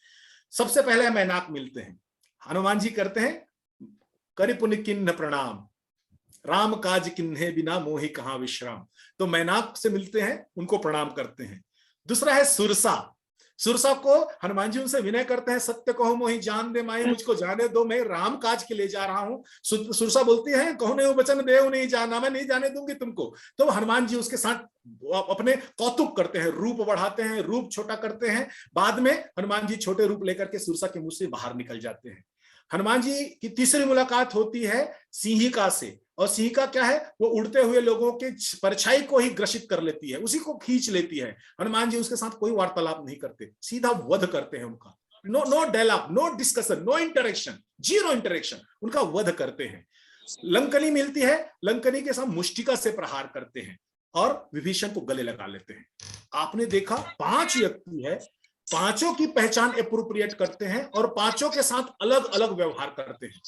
सबसे पहले मैनाक मिलते हैं, हनुमान जी करते हैं करिपुनि किन्ह प्रणाम, राम काज किन्हे बिना मोहि कहां विश्राम। तो मैनाक से मिलते हैं, उनको प्रणाम करते हैं। दूसरा है सुरसा। सुरसा को हनुमान जी उनसे विनय करते हैं, सत्य कहो मोहि जान दे माई, मुझको जाने दो, मैं राम काज के लिए जा रहा हूं। सुरसा बोलती है कहो नहीं वचन देव नहीं जाना, मैं नहीं जाने दूंगी तुमको। तो हनुमान जी उसके साथ अपने कौतुक करते हैं, रूप बढ़ाते हैं, रूप छोटा करते हैं। बाद में हनुमान जी छोटे रूप लेकर के सुरसा के मुंह से बाहर निकल जाते हैं। हनुमान जी की तीसरी मुलाकात होती है सिंहिका से, और सिंहिका क्या है, वो उड़ते हुए लोगों के परछाई को ही ग्रसित कर लेती है, उसी को खींच लेती है। हनुमान जी उसके साथ कोई वार्तालाप नहीं करते, सीधा वध करते हैं उनका। No dialogue, no discussion, no interaction, zero interaction, उनका वध करते हैं। लंकनी मिलती है, लंकनी के साथ मुष्टिका से प्रहार करते हैं और विभीषण को गले लगा लेते हैं। आपने देखा 5 व्यक्ति है, पांचों की पहचान एप्रोप्रिएट करते हैं और पांचों के साथ अलग अलग व्यवहार करते हैं।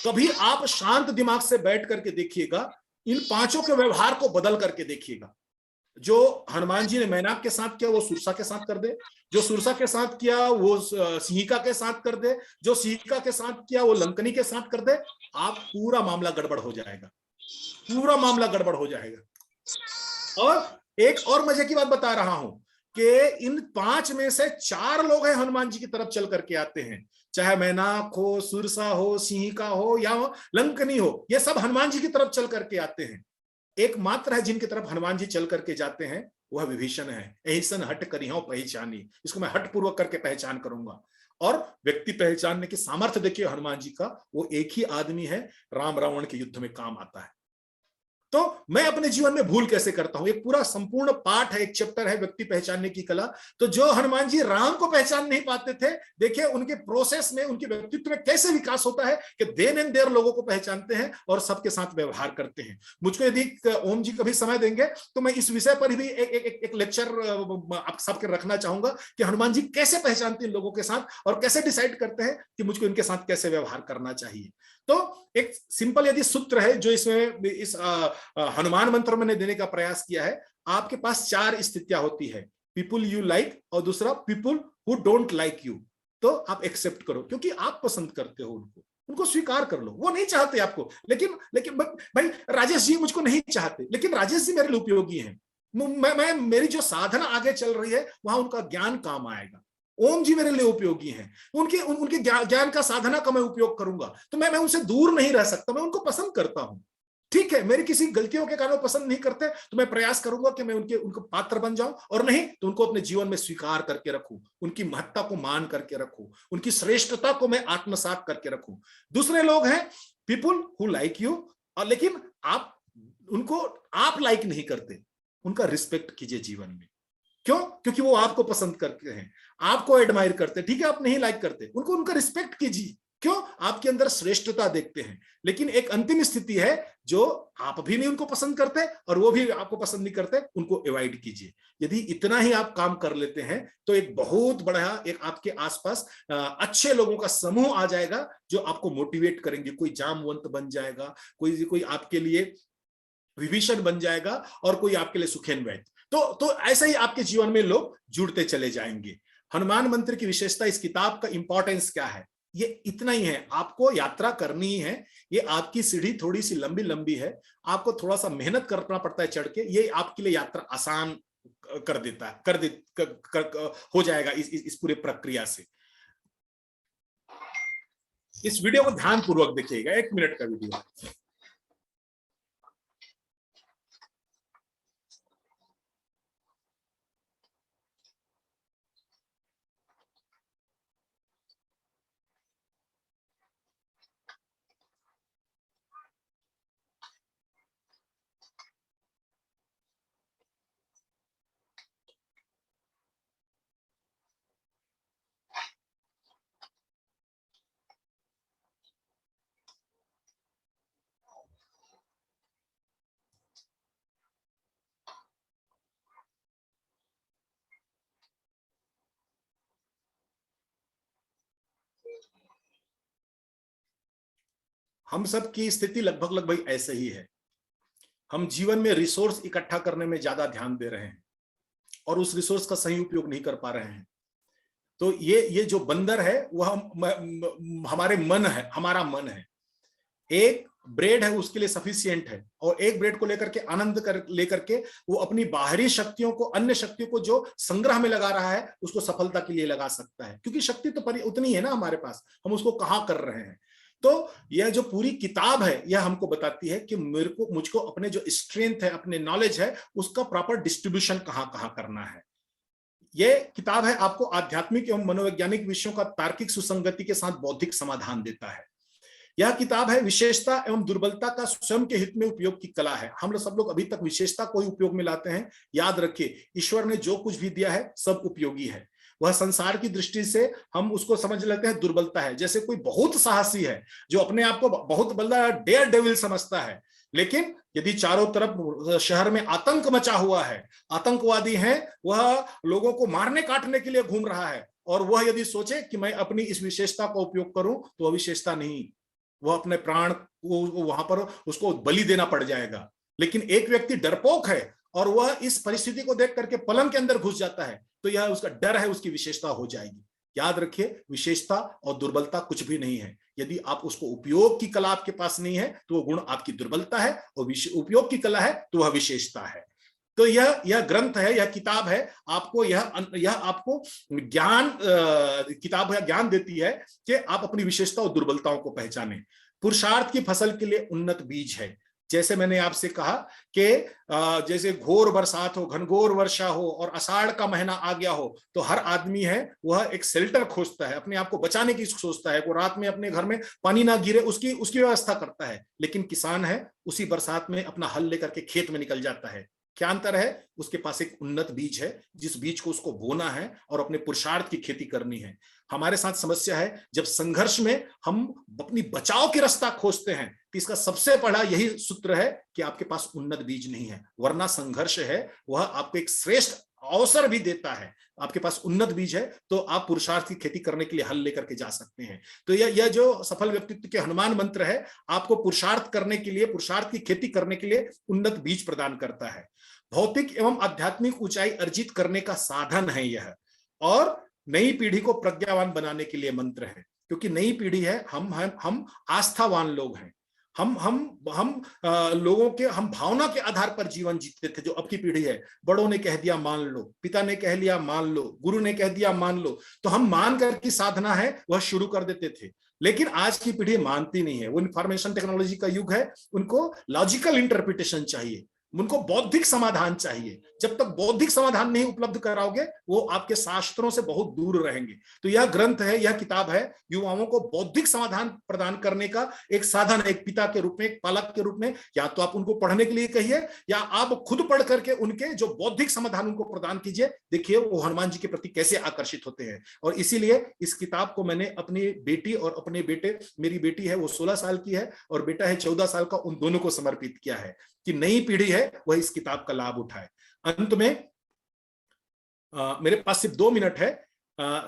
कभी आप शांत दिमाग से बैठ करके देखिएगा, इन पांचों के व्यवहार को बदल करके देखिएगा। जो हनुमान जी ने मैनाक के साथ किया वो सुरसा के साथ कर दे, जो सुरसा के साथ किया वो सिंहिका के साथ कर दे, जो सिंहिका के साथ किया वो लंकनी के साथ कर दे, आप पूरा मामला गड़बड़ हो जाएगा, पूरा मामला गड़बड़ हो जाएगा। और एक और मजे की बात बता रहा हूं कि इन 5 में से 4 लोग हैं हनुमान जी की तरफ चल करके आते हैं, चाहे मैनाक हो, सुरसा हो, सिंहिका हो या लंकनी हो, ये सब हनुमान जी की तरफ चल करके आते हैं। एकमात्र है जिनकी तरफ हनुमान जी चल करके जाते हैं, वह विभीषण है। ऐसन हट करियो पहचानी, इसको मैं हट पूर्वक करके पहचान करूंगा। और व्यक्ति पहचानने की सामर्थ्य देखिए हनुमान जी का, वो एक ही आदमी है, राम रावण के युद्ध में काम आता है। तो मैं अपने जीवन में भूल कैसे करता हूं, एक पूरा संपूर्ण पाठ है, एक चैप्टर है व्यक्ति पहचानने की कला। तो जो हनुमान जी राम को पहचान नहीं पाते थे, देखिए उनके प्रोसेस में, उनके व्यक्तित्व में कैसे विकास होता है कि देन एंड देयर लोगों को पहचानते हैं और सबके साथ व्यवहार करते हैं। मुझको यदि ओम जी कभी समय देंगे तो मैं इस विषय पर भी एक लेक्चर आप सबके रखना चाहूंगा कि हनुमान जी कैसे पहचानते हैं लोगों के साथ और कैसे डिसाइड करते हैं कि मुझको इनके साथ कैसे व्यवहार करना चाहिए। तो एक सिंपल यदि सूत्र है जो इसमें इस हनुमान मंत्र मैंने देने का प्रयास किया है, आपके पास 4 स्थितियां होती है, पीपुल यू लाइक, और दूसरा people who don't like you. तो आप एक्सेप्ट करो क्योंकि आप पसंद करते हो उनको स्वीकार कर लो। वो नहीं चाहते आपको, लेकिन भाई राजेश जी मुझको नहीं चाहते, लेकिन राजेश जी मेरे लिए उपयोगी हैं। मैं मेरी जो साधना आगे चल रही है वहां उनका ज्ञान काम आएगा। ओम जी मेरे लिए उपयोगी हैं, उनके ज्ञान का साधना का मैं उपयोग करूंगा, तो मैं उनसे दूर नहीं रह सकता, मैं उनको पसंद करता हूं। ठीक है, मेरी किसी गलतियों के कारण पसंद नहीं करते तो मैं प्रयास करूंगा कि मैं उनको पात्र बन जाऊं, और नहीं तो उनको अपने जीवन में स्वीकार करके रखूं, उनकी महत्ता को मान करके रखूं, उनकी श्रेष्ठता को मैं आत्मसात करके रखूं। दूसरे लोग हैं पीपुल हु लाइक यू, और लेकिन आप उनको लाइक नहीं करते, उनका रिस्पेक्ट कीजिए जीवन में। क्यों? क्योंकि वो आपको पसंद करते हैं, आपको एडमायर करते। ठीक है, आप नहीं लाइक करते, उनका रिस्पेक्ट कीजिए। क्यों? आपके अंदर श्रेष्ठता देखते हैं। लेकिन एक अंतिम स्थिति है जो आप भी नहीं उनको पसंद करते और वो भी आपको पसंद नहीं करते, उनको अवॉइड कीजिए। यदि इतना ही आप काम कर लेते हैं तो एक बहुत बड़ा एक आपके आसपास अच्छे लोगों का समूह आ जाएगा जो आपको मोटिवेट करेंगे। कोई जामवंत बन जाएगा, कोई आपके लिए विभीषण बन जाएगा, और कोई आपके लिए सुखेन वैद्य। तो ऐसे ही आपके जीवन में लोग जुड़ते चले जाएंगे। हनुमान मंत्र की विशेषता, इस किताब का इंपॉर्टेंस क्या है, ये इतना ही है। आपको यात्रा करनी ही है, ये आपकी सीढ़ी थोड़ी सी लंबी लंबी है, आपको थोड़ा सा मेहनत करना पड़ता है चढ़ के, ये आपके लिए यात्रा आसान कर देता है, हो जाएगा इस पूरे प्रक्रिया से। इस वीडियो को ध्यान पूर्वक देखिएगा, 1 मिनट का वीडियो है। हम सब की स्थिति लगभग ऐसे ही है। हम जीवन में रिसोर्स इकट्ठा करने में ज्यादा ध्यान दे रहे हैं और उस रिसोर्स का सही उपयोग नहीं कर पा रहे हैं। तो ये जो बंदर है वह हमारे मन है, हमारा मन है। एक ब्रेड है उसके लिए सफिशिएंट है, और एक ब्रेड को लेकर के आनंद लेकर के वो अपनी बाहरी शक्तियों को, अन्य शक्तियों को जो संग्रह में लगा रहा है उसको सफलता के लिए लगा सकता है, क्योंकि शक्ति तो उतनी है ना हमारे पास, हम उसको कहाँ कर रहे हैं। तो यह जो पूरी किताब है यह हमको बताती है कि मुझको अपने जो स्ट्रेंथ है, अपने नॉलेज है, उसका प्रॉपर डिस्ट्रीब्यूशन कहाँ करना है। यह किताब है आपको आध्यात्मिक एवं मनोवैज्ञानिक विषयों का तार्किक सुसंगति के साथ बौद्धिक समाधान देता है। यह किताब है विशेषता एवं दुर्बलता का स्वयं के हित में उपयोग की कला है। हम सब लोग अभी तक विशेषता को ही उपयोग में लाते हैं। याद रखिए, ईश्वर ने जो कुछ भी दिया है सब उपयोगी है। वह संसार की दृष्टि से हम उसको समझ लेते हैं दुर्बलता है। जैसे कोई बहुत साहसी है जो अपने आप को बहुत बड़ा डेयर डेविल समझता है, लेकिन यदि चारों तरफ शहर में आतंक मचा हुआ है, आतंकवादी हैं, वह लोगों को मारने काटने के लिए घूम रहा है, और वह यदि सोचे कि मैं अपनी इस विशेषता का उपयोग करूं, तो वह विशेषता नहीं, वह अपने प्राण को वहां पर उसको बलि देना पड़ जाएगा। लेकिन एक व्यक्ति डरपोक है और वह इस परिस्थिति को देख करके पलंग के अंदर घुस जाता है, तो यह उसका डर है, उसकी विशेषता हो जाएगी। याद रखिए, विशेषता और दुर्बलता कुछ भी नहीं है। यदि आप उसको उपयोग की कला आपके पास नहीं है, तो वो गुण आपकी दुर्बलता है, और उपयोग की कला है तो वह विशेषता है। तो यह ग्रंथ है, यह किताब है, आपको यह आपको ज्ञान किताब है, ज्ञान देती है कि आप अपनी विशेषता और दुर्बलताओं को पहचानें। पुरुषार्थ की फसल के लिए उन्नत बीज है। जैसे मैंने आपसे कहा कि जैसे घोर बरसात हो, घनघोर वर्षा हो और आषाढ़ का महीना आ गया हो, तो हर आदमी है वह एक शेल्टर खोजता है, अपने आप को बचाने की सोचता है, वो रात में अपने घर में पानी ना गिरे उसकी व्यवस्था करता है। लेकिन किसान है, उसी बरसात में अपना हल लेकर के खेत में निकल जाता है। क्या अंतर है? उसके पास एक उन्नत बीज है, जिस बीज को उसको बोना है और अपने पुरुषार्थ की खेती करनी है। हमारे साथ समस्या है, जब संघर्ष में हम अपनी बचाव के रास्ता खोजते हैं, तो इसका सबसे बड़ा यही सूत्र है कि आपके पास उन्नत बीज नहीं है। वरना संघर्ष है वह आपको एक श्रेष्ठ अवसर भी देता है। आपके पास उन्नत बीज है तो आप पुरुषार्थ की खेती करने के लिए हल लेकर के जा सकते हैं। तो यह जो सफल व्यक्तित्व के हनुमान मंत्र है, आपको पुरुषार्थ करने के लिए, पुरुषार्थ की खेती करने के लिए उन्नत बीज प्रदान करता है। भौतिक एवं आध्यात्मिक ऊंचाई अर्जित करने का साधन है यह, और नई पीढ़ी को प्रज्ञावान बनाने के लिए मंत्र है। क्योंकि नई पीढ़ी है, हम आस्थावान लोग हैं, हम लोगों के, हम भावना के आधार पर जीवन जीते थे। जो अब की पीढ़ी है, बड़ों ने कह दिया मान लो, पिता ने कह लिया मान लो, गुरु ने कह दिया मान लो, तो हम मान कर की साधना है वह शुरू कर देते थे। लेकिन आज की पीढ़ी मानती नहीं है। वो इंफॉर्मेशन टेक्नोलॉजी का युग है, उनको लॉजिकल इंटरप्रिटेशन चाहिए, उनको बौद्धिक समाधान चाहिए। जब तक बौद्धिक समाधान नहीं उपलब्ध कराओगे, वो आपके शास्त्रों से बहुत दूर रहेंगे। तो यह ग्रंथ है, यह किताब है, युवाओं को बौद्धिक समाधान प्रदान करने का एक साधन है, एक पिता के रूप में, एक पालक के रूप में। या तो आप उनको पढ़ने के लिए कहिए, या आप खुद पढ़ करके उनके जो बौद्धिक समाधान उनको प्रदान कीजिए। देखिए वो हनुमान जी के प्रति कैसे आकर्षित होते हैं। और इसीलिए इस किताब को मैंने अपनी बेटी और अपने बेटे, मेरी बेटी है वो 16 साल की है और बेटा है 14 साल का, उन दोनों को समर्पित किया है कि नई पीढ़ी है वह इस किताब का लाभ उठाए। अंत में मेरे पास सिर्फ 2 मिनट है।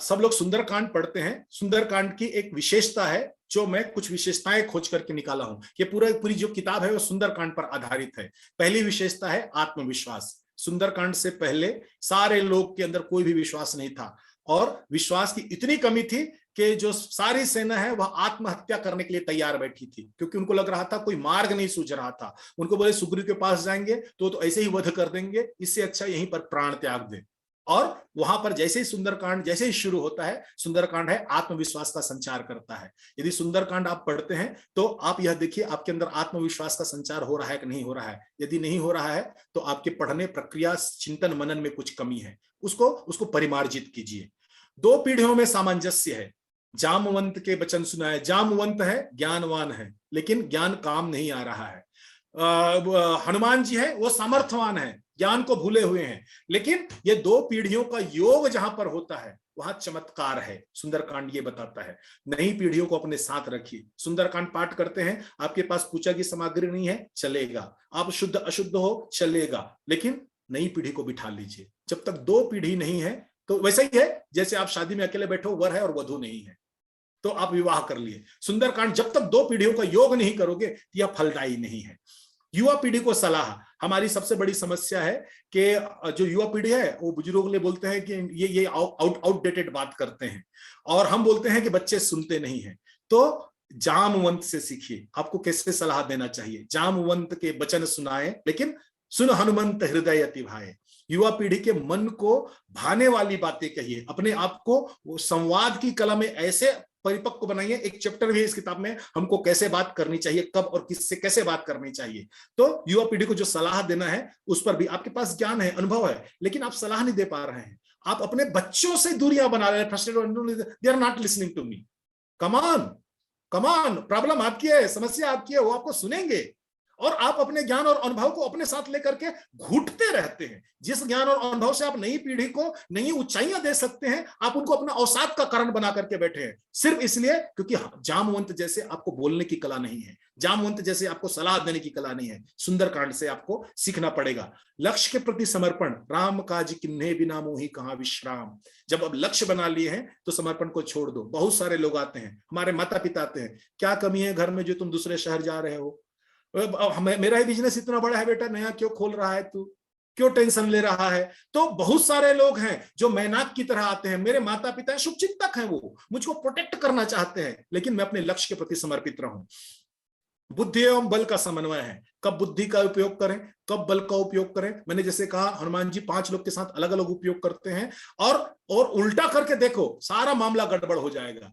सब लोग सुंदरकांड पढ़ते हैं। सुंदरकांड की एक विशेषता है, जो मैं कुछ विशेषताएं खोज करके निकाला हूं। ये पूरी जो किताब है वो सुंदरकांड पर आधारित है। पहली विशेषता है आत्मविश्वास। सुंदरकांड से पहले सारे लोग के अंदर कोई भी विश्वास नहीं था, और विश्वास की इतनी कमी थी कि जो सारी सेना है वह आत्महत्या करने के लिए तैयार बैठी थी, क्योंकि उनको लग रहा था कोई मार्ग नहीं सूझ रहा था। उनको बोले सुग्रीव के पास जाएंगे तो ऐसे ही वध कर देंगे, इससे अच्छा यहीं पर प्राण त्याग दे। और वहां पर जैसे ही सुंदरकांड जैसे ही शुरू होता है, सुंदरकांड है आत्मविश्वास का संचार करता है। यदि सुंदरकांड आप पढ़ते हैं तो आप यह देखिए आपके अंदर आत्मविश्वास का संचार हो रहा है कि नहीं हो रहा है। यदि नहीं हो रहा है तो आपके पढ़ने, प्रक्रिया, चिंतन मनन में कुछ कमी है, उसको परिमार्जित कीजिए। 2 पीढ़ियों में सामंजस्य है। जामवंत के वचन सुनाए। जामवंत है, ज्ञानवान है, लेकिन ज्ञान काम नहीं आ रहा है। हनुमान जी है वो सामर्थ्यवान है, ज्ञान को भूले हुए हैं। लेकिन ये 2 पीढ़ियों का योग जहां पर होता है वहां चमत्कार है। सुंदरकांड ये बताता है। नई पीढ़ियों को अपने साथ रखिए। सुंदरकांड पाठ करते हैं, आपके पास पूजा की सामग्री नहीं है, चलेगा। आप शुद्ध अशुद्ध हो, चलेगा। लेकिन नई पीढ़ी को बिठा लीजिए। जब तक 2 पीढ़ी नहीं है, तो वैसा ही है जैसे आप शादी में अकेले बैठो, वर है और वधू नहीं है, तो आप विवाह कर लिए। सुंदरकांड जब तक 2 पीढ़ियों का योग नहीं करोगे, यह फलदायी नहीं है। युवा पीढ़ी को सलाह। हमारी सबसे बड़ी समस्या है कि जो युवा पीढ़ी है वो बुजुर्गों के लिए बोलते हैं कि ये आउटडेटेड बात करते हैं, और हम बोलते हैं कि बच्चे सुनते नहीं हैं। तो जामवंत से सीखिए आपको कैसे सलाह देना चाहिए। जामवंत के वचन सुनाए, लेकिन सुन हनुमंत हृदय अति भाए। युवा पीढ़ी के मन को भाने वाली बातें कहिए। अपने आप को संवाद की कला में ऐसे परिपक्व बनाइए। एक चैप्टर भी है इस किताब में, हमको कैसे बात करनी चाहिए, कब और किससे कैसे बात करनी चाहिए। तो युवा पीढ़ी को जो सलाह देना है उस पर भी आपके पास ज्ञान है, अनुभव है, लेकिन आप सलाह नहीं दे पा रहे हैं। आप अपने बच्चों से दूरियां बना रहे हैं। They are not listening to me. Come on, problem आपकी है, समस्या आपकी है, वो आपको सुनेंगे। और आप अपने ज्ञान और अनुभव को अपने साथ लेकर के घुटते रहते हैं। जिस ज्ञान और अनुभव से आप नई पीढ़ी को नई ऊंचाइयां दे सकते हैं, आप उनको अपना अवसाद का कारण बना करके बैठे हैं, सिर्फ इसलिए क्योंकि जामवंत जैसे आपको बोलने की कला नहीं है, जामवंत जैसे आपको सलाह देने की कला नहीं है। सुंदरकांड से आपको सीखना पड़ेगा। लक्ष्य के प्रति समर्पण, राम काज किन्हे बिना मोहि कहां विश्राम। जब अब लक्ष्य बना लिए हैं तो समर्पण को छोड़ दो। बहुत सारे लोग आते हैं, हमारे माता पिता आते हैं, क्या कमी है घर में जो तुम दूसरे शहर जा रहे हो, मेरा ही बिजनेस इतना बड़ा है बेटा, नया क्यों खोल रहा है तू, क्यों टेंशन ले रहा है। तो बहुत सारे लोग हैं जो मैनाक की तरह आते हैं, मेरे माता पिता शुभचिंतक हैं, वो मुझको प्रोटेक्ट करना चाहते हैं, लेकिन मैं अपने लक्ष्य के प्रति समर्पित रहूं। बुद्धि एवं बल का समन्वय है, कब बुद्धि का उपयोग करें, कब बल का उपयोग करें। मैंने जैसे कहा, हनुमान जी 5 लोग के साथ अलग अलग उपयोग करते हैं, और उल्टा करके देखो, सारा मामला गड़बड़ हो जाएगा।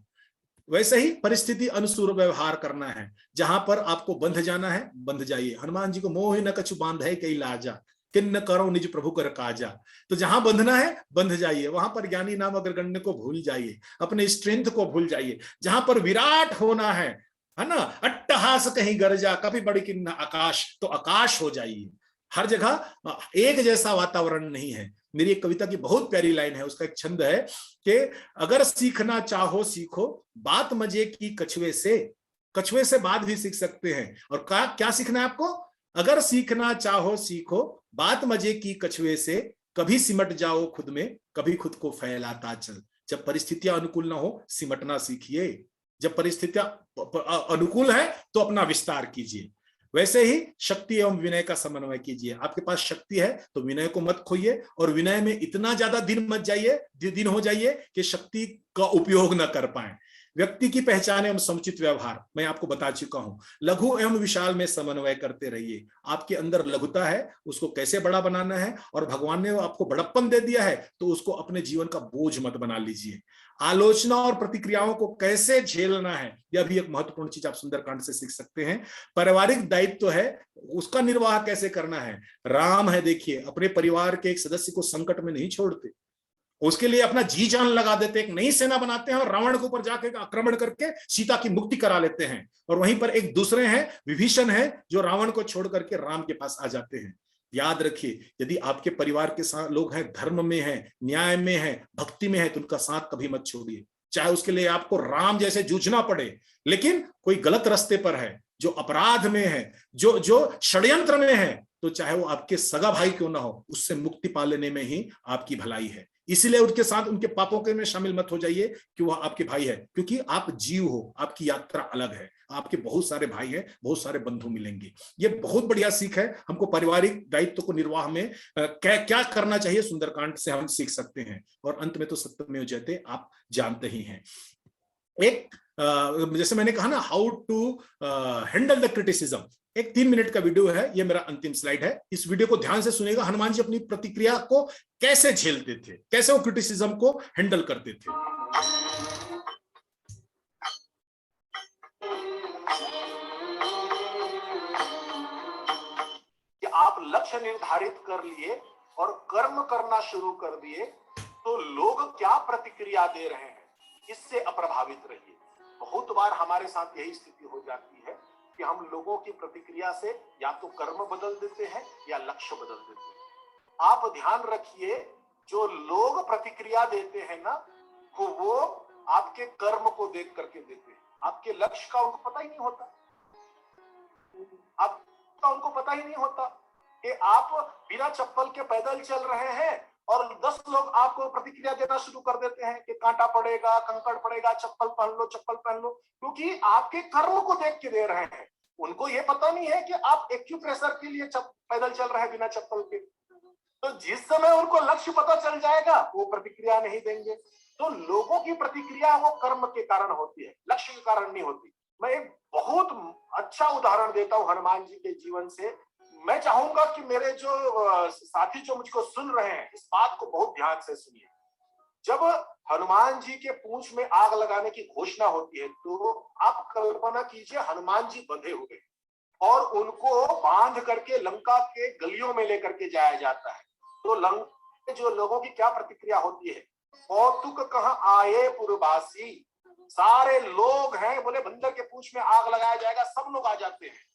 वैसे ही परिस्थिति अनुसार व्यवहार करना है। जहां पर आपको बंध जाना है, बंध जाइए। हनुमान जी को मोह न कछु बांध है कई लाजा, किन्न करो निज प्रभु कर काजा। तो जहां बंधना है बंध जाइए, वहां पर ज्ञानी नाम अग्रगण्य को भूल जाइए, अपने स्ट्रेंथ को भूल जाइए। जहां पर विराट होना है ना, अट्टहास कहीं गरजा, कभी बड़ी किन्न आकाश, तो आकाश हो जाइए। हर जगह एक जैसा वातावरण नहीं है। मेरी एक कविता की बहुत प्यारी लाइन है, उसका एक छंद है कि अगर सीखना चाहो सीखो, बात मजे की कछुए से बात भी सीख सकते हैं। और क्या सीखना है आपको? अगर सीखना चाहो सीखो, बात मजे की कछुए से, कभी सिमट जाओ खुद में, कभी खुद को फैलाता चल। जब परिस्थितियां अनुकूल ना हो, सिमटना सीखिए। जब परिस्थितियां अनुकूल है तो अपना विस्तार कीजिए। वैसे ही शक्ति एवं विनय का समन्वय कीजिए। आपके पास शक्ति है तो विनय को मत खोइए, और विनय में इतना ज्यादा दिन हो जाइए कि शक्ति का उपयोग न कर पाए। व्यक्ति की पहचान एवं समुचित व्यवहार मैं आपको बता चुका हूं। लघु एवं विशाल में समन्वय करते रहिए। आपके अंदर लघुता है, उसको कैसे बड़ा बनाना है, और भगवान ने आपको बड़प्पन दे दिया है तो उसको अपने जीवन का बोझ मत बना लीजिए। आलोचना और प्रतिक्रियाओं को कैसे झेलना है, यह भी एक महत्वपूर्ण चीज आप सुंदरकांड से सीख सकते हैं। पारिवारिक दायित्व है, उसका निर्वाह कैसे करना है। राम है, देखिए, अपने परिवार के एक सदस्य को संकट में नहीं छोड़ते, उसके लिए अपना जी जान लगा देते, एक नई सेना बनाते हैं और रावण के ऊपर जाके आक्रमण करके सीता की मुक्ति करा लेते हैं। और वहीं पर एक दूसरे हैं, विभीषण है, जो रावण को छोड़ करके राम के पास आ जाते हैं। याद रखिए, यदि आपके परिवार के साथ लोग हैं, धर्म में हैं, न्याय में हैं, भक्ति में हैं, तो उनका साथ कभी मत छोड़िए, चाहे उसके लिए आपको राम जैसे जूझना पड़े। लेकिन कोई गलत रास्ते पर है, जो अपराध में है, जो षड्यंत्र में है, तो चाहे वो आपके सगा भाई क्यों ना हो, उससे मुक्ति पा लेने में ही आपकी भलाई है। इसीलिए उनके साथ उनके पापों के में शामिल मत हो जाइए कि वह आपके भाई है, क्योंकि आप जीव हो, आपकी यात्रा अलग है, आपके बहुत सारे भाई हैं, बहुत सारे बंधु मिलेंगे। ये बहुत बढ़िया सीख है। हमको पारिवारिक दायित्व को निर्वाह में क्या करना चाहिए, सुंदरकांड से हम सीख सकते हैं। और अंत में तो सत्यमेव जयते आप जानते ही हैं। एक जैसे मैंने कहा ना, how to handle the criticism, एक 3 मिनट का वीडियो है, ये मेरा अंतिम स्लाइड है। इस वीडियो को ध्यान से सुनिएगा। हनुमान जी अपनी प्रतिक्रिया को कैसे झेलते थे, कैसे वो क्रिटिसिज्म को हैंडल करते थे।
कि आप लक्ष्य निर्धारित कर लिए और कर्म करना शुरू कर दिए, तो लोग क्या प्रतिक्रिया दे रहे हैं, इससे अप्रभावित रहिए। बहुत बार हमारे साथ यही स्थिति हो जाती है कि हम लोगों की प्रतिक्रिया से या तो कर्म बदल देते हैं या लक्ष्य बदल देते हैं। आप ध्यान रखिए, जो लोग प्रतिक्रिया देते हैं ना, वो आपके कर्म को देख करके देते हैं। आपके लक्ष्य का उनको पता ही नहीं होता, आपका उनको पता ही नहीं होता कि आप बिना चप्पल के पैदल चल रहे हैं और 10 लोग आपको प्रतिक्रिया देना शुरू कर देते हैं कि कांटा पड़ेगा, कंकड़ पड़ेगा, चप्पल पहन लो, क्योंकि आपके कर्म को देख के दे रहे हैं। उनको ये पता नहीं है कि आप एक्यूप्रेशर के लिए पैदल चल रहे हैं बिना चप्पल के। तो जिस समय उनको लक्ष्य पता चल जाएगा, वो प्रतिक्रिया नहीं देंगे। तो लोगों की प्रतिक्रिया वो कर्म के कारण होती है, लक्ष्य के कारण नहीं होती। मैं एक बहुत अच्छा उदाहरण देता हूं हनुमान जी के जीवन से। मैं चाहूंगा कि मेरे जो साथी जो मुझको सुन रहे हैं, इस बात को बहुत ध्यान से सुनिए। जब हनुमान जी के पूंछ में आग लगाने की घोषणा होती है, तो आप कल्पना कीजिए, हनुमान जी बंधे हुए और उनको बांध करके लंका के गलियों में लेकर के जाया जाता है। तो लंका के जो लोगों की क्या प्रतिक्रिया होती है, कौतुक कहाँ आए पुरवासी, सारे लोग हैं, बोले बंदर के पूंछ में आग लगाया जाएगा, सब लोग आ जाते हैं।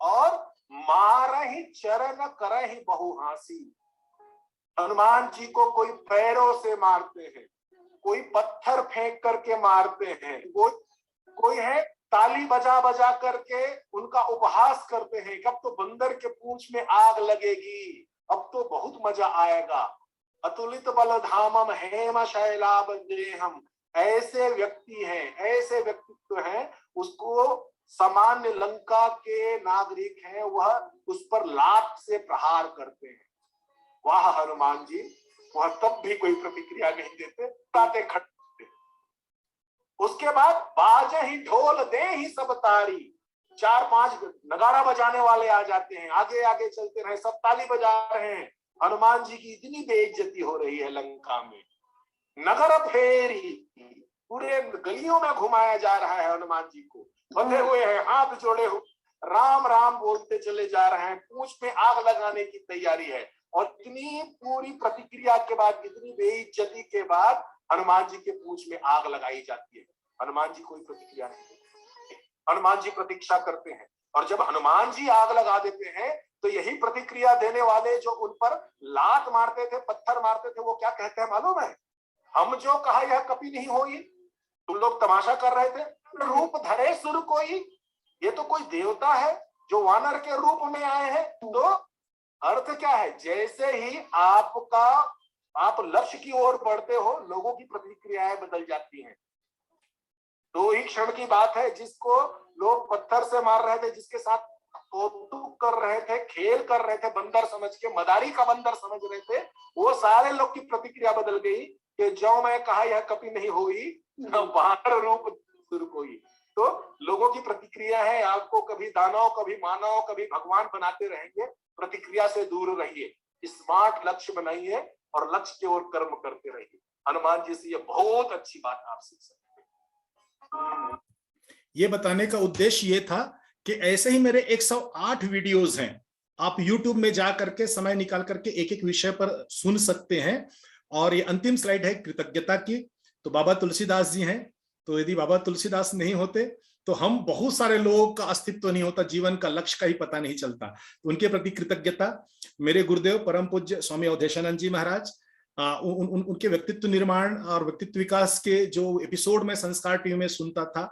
और मारहि चरण करहि बहु हांसी। हनुमान जी को कोई पैरों से मारते हैं, कोई पत्थर फेंक करके मारते हैं, कोई है ताली बजा बजा करके उनका उपहास करते हैं। अब तो बंदर के पूंछ में आग लगेगी, अब तो बहुत मजा आएगा। अतुलित बल धामम हेम शैलाभ देहम। ऐसे व्यक्ति हैं, ऐसे व्यक्तित्व हैं, उसको सामान्य लंका के नागरिक हैं, वह उस पर लात से प्रहार करते हैं। वाह हनुमान जी, वह तब भी कोई प्रतिक्रिया नहीं देते, ताते खड़े। उसके बाद बाजहि ढोल दे ही सब तारी। 4-5 नगाड़ा बजाने वाले आ जाते हैं, आगे आगे चलते रहे, सब ताली बजा रहे हैं। हनुमान जी की इतनी बेइज्जती हो रही है लंका में। नगर फेरी, पूरे गलियों में घुमाया जा रहा है हनुमान जी को, बंधे हुए हैं, हाथ जोड़े हुए, राम राम बोलते चले जा रहे हैं, पूंछ में आग लगाने की तैयारी है। और इतनी पूरी प्रतिक्रिया के बाद, इतनी बेइज्जती के बाद हनुमान जी के पूंछ में आग लगाई जाती है। हनुमान जी कोई प्रतिक्रिया नहीं देते, हनुमान जी प्रतीक्षा करते हैं। और जब हनुमान जी आग लगा देते हैं तो यही प्रतिक्रिया देने वाले जो उन पर लात मारते थे, पत्थर मारते थे, वो क्या कहते हैं मालूम है? हम जो कहा यह कभी नहीं होई। तुम लोग तमाशा कर रहे थे, रूप धरे सुर कोई, ये तो कोई देवता है जो वानर के रूप में आए हैं। तो अर्थ क्या है? जैसे ही आप लक्ष्य की ओर बढ़ते हो, लोगों की प्रतिक्रियाएं बदल जाती हैं। 2 ही क्षण की बात है, जिसको लोग पत्थर से मार रहे थे, जिसके साथ कौतुक कर रहे थे, खेल कर रहे थे, बंदर समझ के, मदारी का बंदर समझ रहे थे, वो सारे लोग की प्रतिक्रिया बदल गई कि जो मैं कहा यह कभी नहीं हुई, वानर रूप सुर कोई। तो लोगों की प्रतिक्रिया है, आपको कभी दानव, कभी मानव, कभी भगवान बनाते रहेंगे। प्रतिक्रिया से दूर रहिए, स्मार्ट लक्ष्य बनाइए और लक्ष्य की ओर कर्म करते रहिए। हनुमान जी से ये बहुत अच्छी बात आप सीख सकते हैं।
ये बताने का उद्देश्य ये था कि ऐसे ही मेरे 108 वीडियोस हैं, आप YouTube में जा करके समय निकाल करके एक एक विषय पर सुन सकते हैं। और ये अंतिम स्लाइड है कृतज्ञता की। तो बाबा तुलसीदास जी हैं, तो यदि बाबा तुलसीदास नहीं होते तो हम बहुत सारे लोगों का अस्तित्व नहीं होता, जीवन का लक्ष्य का ही पता नहीं चलता। तो उनके प्रति कृतज्ञता। मेरे गुरुदेव परम पूज्य स्वामी अवधेशानंद जी महाराज, उनके व्यक्तित्व निर्माण और व्यक्तित्व विकास के जो एपिसोड में संस्कार टीवी में सुनता था।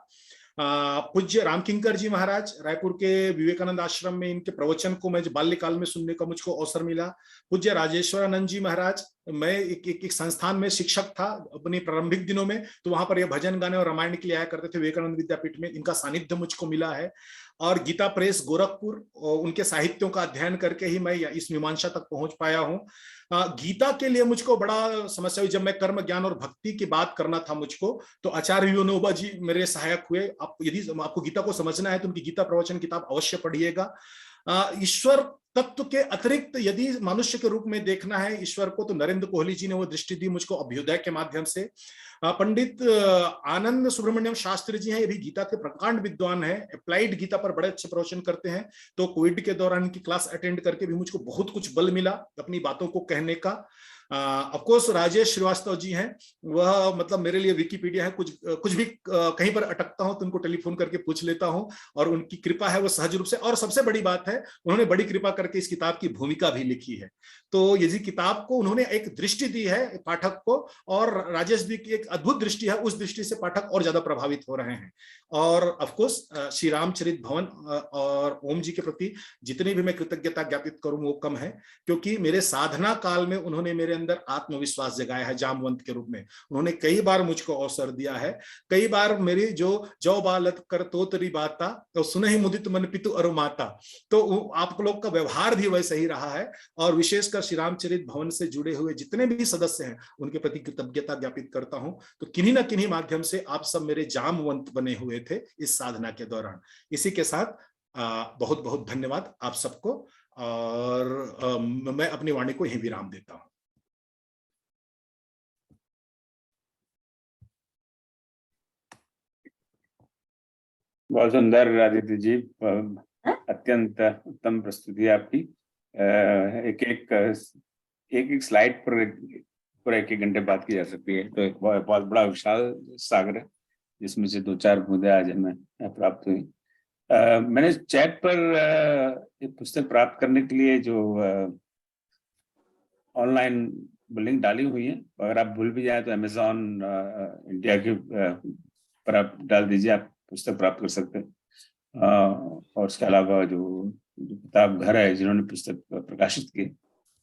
पूज्य रामकिंकर जी महाराज, रायपुर के विवेकानंद आश्रम में इनके प्रवचन को मैं बाल्यकाल में सुनने का मुझको अवसर मिला। पूज्य राजेश्वरानंद जी महाराज, मैं एक संस्थान में शिक्षक था अपने प्रारंभिक दिनों में, तो वहां पर ये भजन गाने और रामायण के लिए आया करते थे विवेकानंद विद्यापीठ में, इनका सानिध्य मुझको मिला है। और गीता प्रेस गोरखपुर, उनके साहित्यों का अध्ययन करके ही मैं इस मीमांसा तक पहुंच पाया हूँ। गीता के लिए मुझको बड़ा समस्या हुई, जब मैं कर्म ज्ञान और भक्ति की बात करना था मुझको, तो आचार्य विनोबा जी मेरे सहायक हुए। आप यदि आपको गीता को समझना है तो उनकी गीता प्रवचन किताब अवश्य पढ़िएगा। ईश्वर तत्व के अतिरिक्त यदि मनुष्य के रूप में देखना है ईश्वर को, तो नरेंद्र कोहली जी ने वो दृष्टि दी मुझको अभ्युदय के माध्यम से। पंडित आनंद सुब्रमण्यम शास्त्री जी हैं, ये भी गीता के प्रकांड विद्वान हैं, अप्लाइड गीता पर बड़े अच्छे प्रवचन करते हैं। तो कोविड के दौरान इनकी क्लास अटेंड करके भी मुझको बहुत कुछ बल मिला अपनी बातों को कहने का। ऑफ कोर्स राजेश श्रीवास्तव जी हैं, वह मतलब मेरे लिए विकिपीडिया है, कुछ भी कहीं पर अटकता हूं तो उनको टेलीफोन करके पूछ लेता हूं, और उनकी कृपा है वो सहज रूप से। और सबसे बड़ी बात है, उन्होंने बड़ी कृपा करके इस किताब की भूमिका भी लिखी है। तो ये किताब को उन्होंने एक दृष्टि दी है पाठक को, और राजेश जी की एक अद्भुत दृष्टि है, उस दृष्टि से पाठक और ज्यादा प्रभावित हो रहे हैं। और ऑफकोर्स श्री रामचरित भवन और ओम जी के प्रति जितनी भी मैं कृतज्ञता ज्ञापित करूं वो कम है, क्योंकि मेरे साधना काल में उन्होंने मेरे अंदर आत्मविश्वास जगाया है जामवंत के रूप में। उन्होंने कई बार मुझको अवसर दिया है, कई बार मेरी जो बालक कर तोतरी बाता तो सुने ही मुदित मन पितु अरु माता, तो आप लोग का व्यवहार भी वैसे ही रहा है। और विशेषकर श्री रामचरित भवन से जुड़े हुए जितने भी सदस्य हैं उनके प्रति कृतज्ञता ज्ञापित करता हूं। तो किन्हीं ना किन्हीं माध्यम से आप सब मेरे जामवंत बने हुए थे इस साधना के दौरान। इसी के साथ बहुत बहुत धन्यवाद आप सबको, और मैं अपनी वाणी को यहीं विराम देता हूं।
बहुत सुंदर आदित्य जी, अत्यंत उत्तम प्रस्तुति आपकी। एक स्लाइड पर पूरा 1 घंटे बात की जा सकती है, तो एक बहुत बड़ा विशाल सागर है जिसमें से 2-4 बूंदे आज हमें प्राप्त हुई। मैंने चैट पर एक पुस्तक प्राप्त करने के लिए जो ऑनलाइन लिंक डाली हुई है, अगर आप भूल भी जाए तो अमेजॉन इंडिया के पर आप डाल दीजिए, आप पुस्तक प्राप्त कर सकते हैं। और उसके अलावा जो किताब घर है जिन्होंने पुस्तक प्रकाशित की,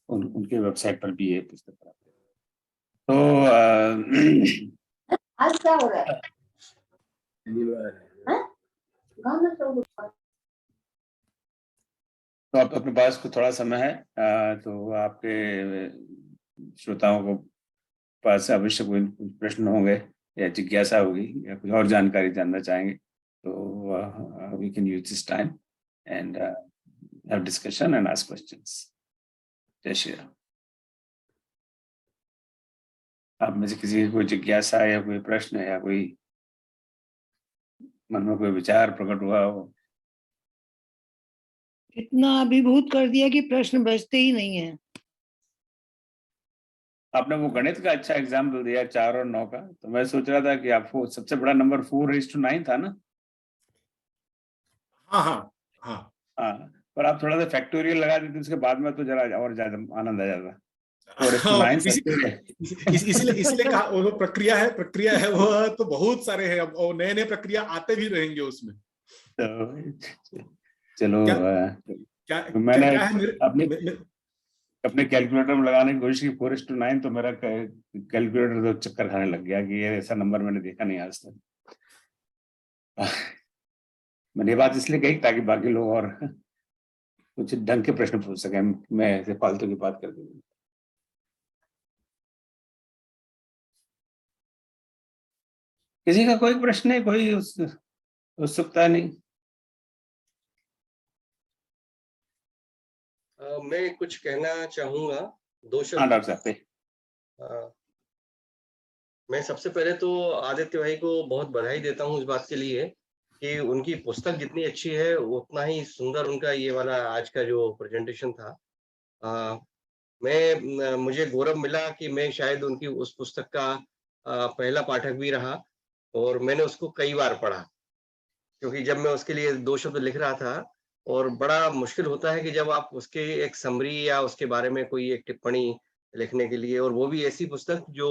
उनके वेबसाइट पर भी ये पुस्तक प्राप्त है। तो
आज क्या हो रहा है? गाँव में
तो आप अपने पास को थोड़ा समय है, तो आपके श्रोताओं को पास अवश्य कोई प्रश्न होंगे या जिज्ञासा होगी या कुछ और जानकारी जानना चाहेंगे, तो we can use this time and have discussion and ask questions. जय श्री राम। आप में से किसी की कोई जिज्ञासा या कोई प्रश्न या कोई मन में कोई विचार प्रकट हुआ हो?
इतना अभिभूत कर दिया कि प्रश्न बचते ही नहीं है।
आपने वो गणित का अच्छा एग्जाम्पल दिया 4 और 9 का, तो मैं सोच रहा था कि आपको सबसे बड़ा नंबर 4:9 था ना?
हाँ हाँ हाँ
हाँ, पर आप थोड़ा सा फैक्टोरियल लगा देते उसके बाद में तो जरा और ज्यादा आनंद आ जाता।
हाँ, इसीलिए कहा वो प्रक्रिया है वो तो बहुत सारे हैं, अब और नए प्रक्रिया आते भी रहेंगे उसमें।
तो चलो
क्या
मैंने
क्या है
अपने कैलकुलेटर में लगाने की कोशिश की 4:9, तो मेरा कैलकुलेटर तो चक्कर खाने लग गया कि ये ऐसा नंबर मैंने देखा नहीं आज तक। मैंने ये बात इसलिए कही ताकि बाकी लोग और कुछ ढंग के प्रश्न पूछ सके, मैं ऐसे फालतू की बात कर दूंगा। किसी का कोई प्रश्न है, कोई उत्सुकता नहीं?
मैं कुछ कहना चाहूंगा, 2
हाँ
शब्द।
डॉक्टर साहब।
मैं सबसे पहले तो आदित्य भाई को बहुत बधाई देता हूँ इस बात के लिए कि उनकी पुस्तक जितनी अच्छी है उतना ही सुंदर उनका ये वाला आज का जो प्रेजेंटेशन था। मुझे गौरव मिला कि मैं शायद उनकी उस पुस्तक का पहला पाठक भी रहा और मैंने उसको कई बार पढ़ा, क्योंकि जब मैं उसके लिए 2 शब्द लिख रहा था, और बड़ा मुश्किल होता है कि जब आप उसके एक समरी या उसके बारे में कोई एक टिप्पणी लिखने के लिए, और वो भी ऐसी पुस्तक जो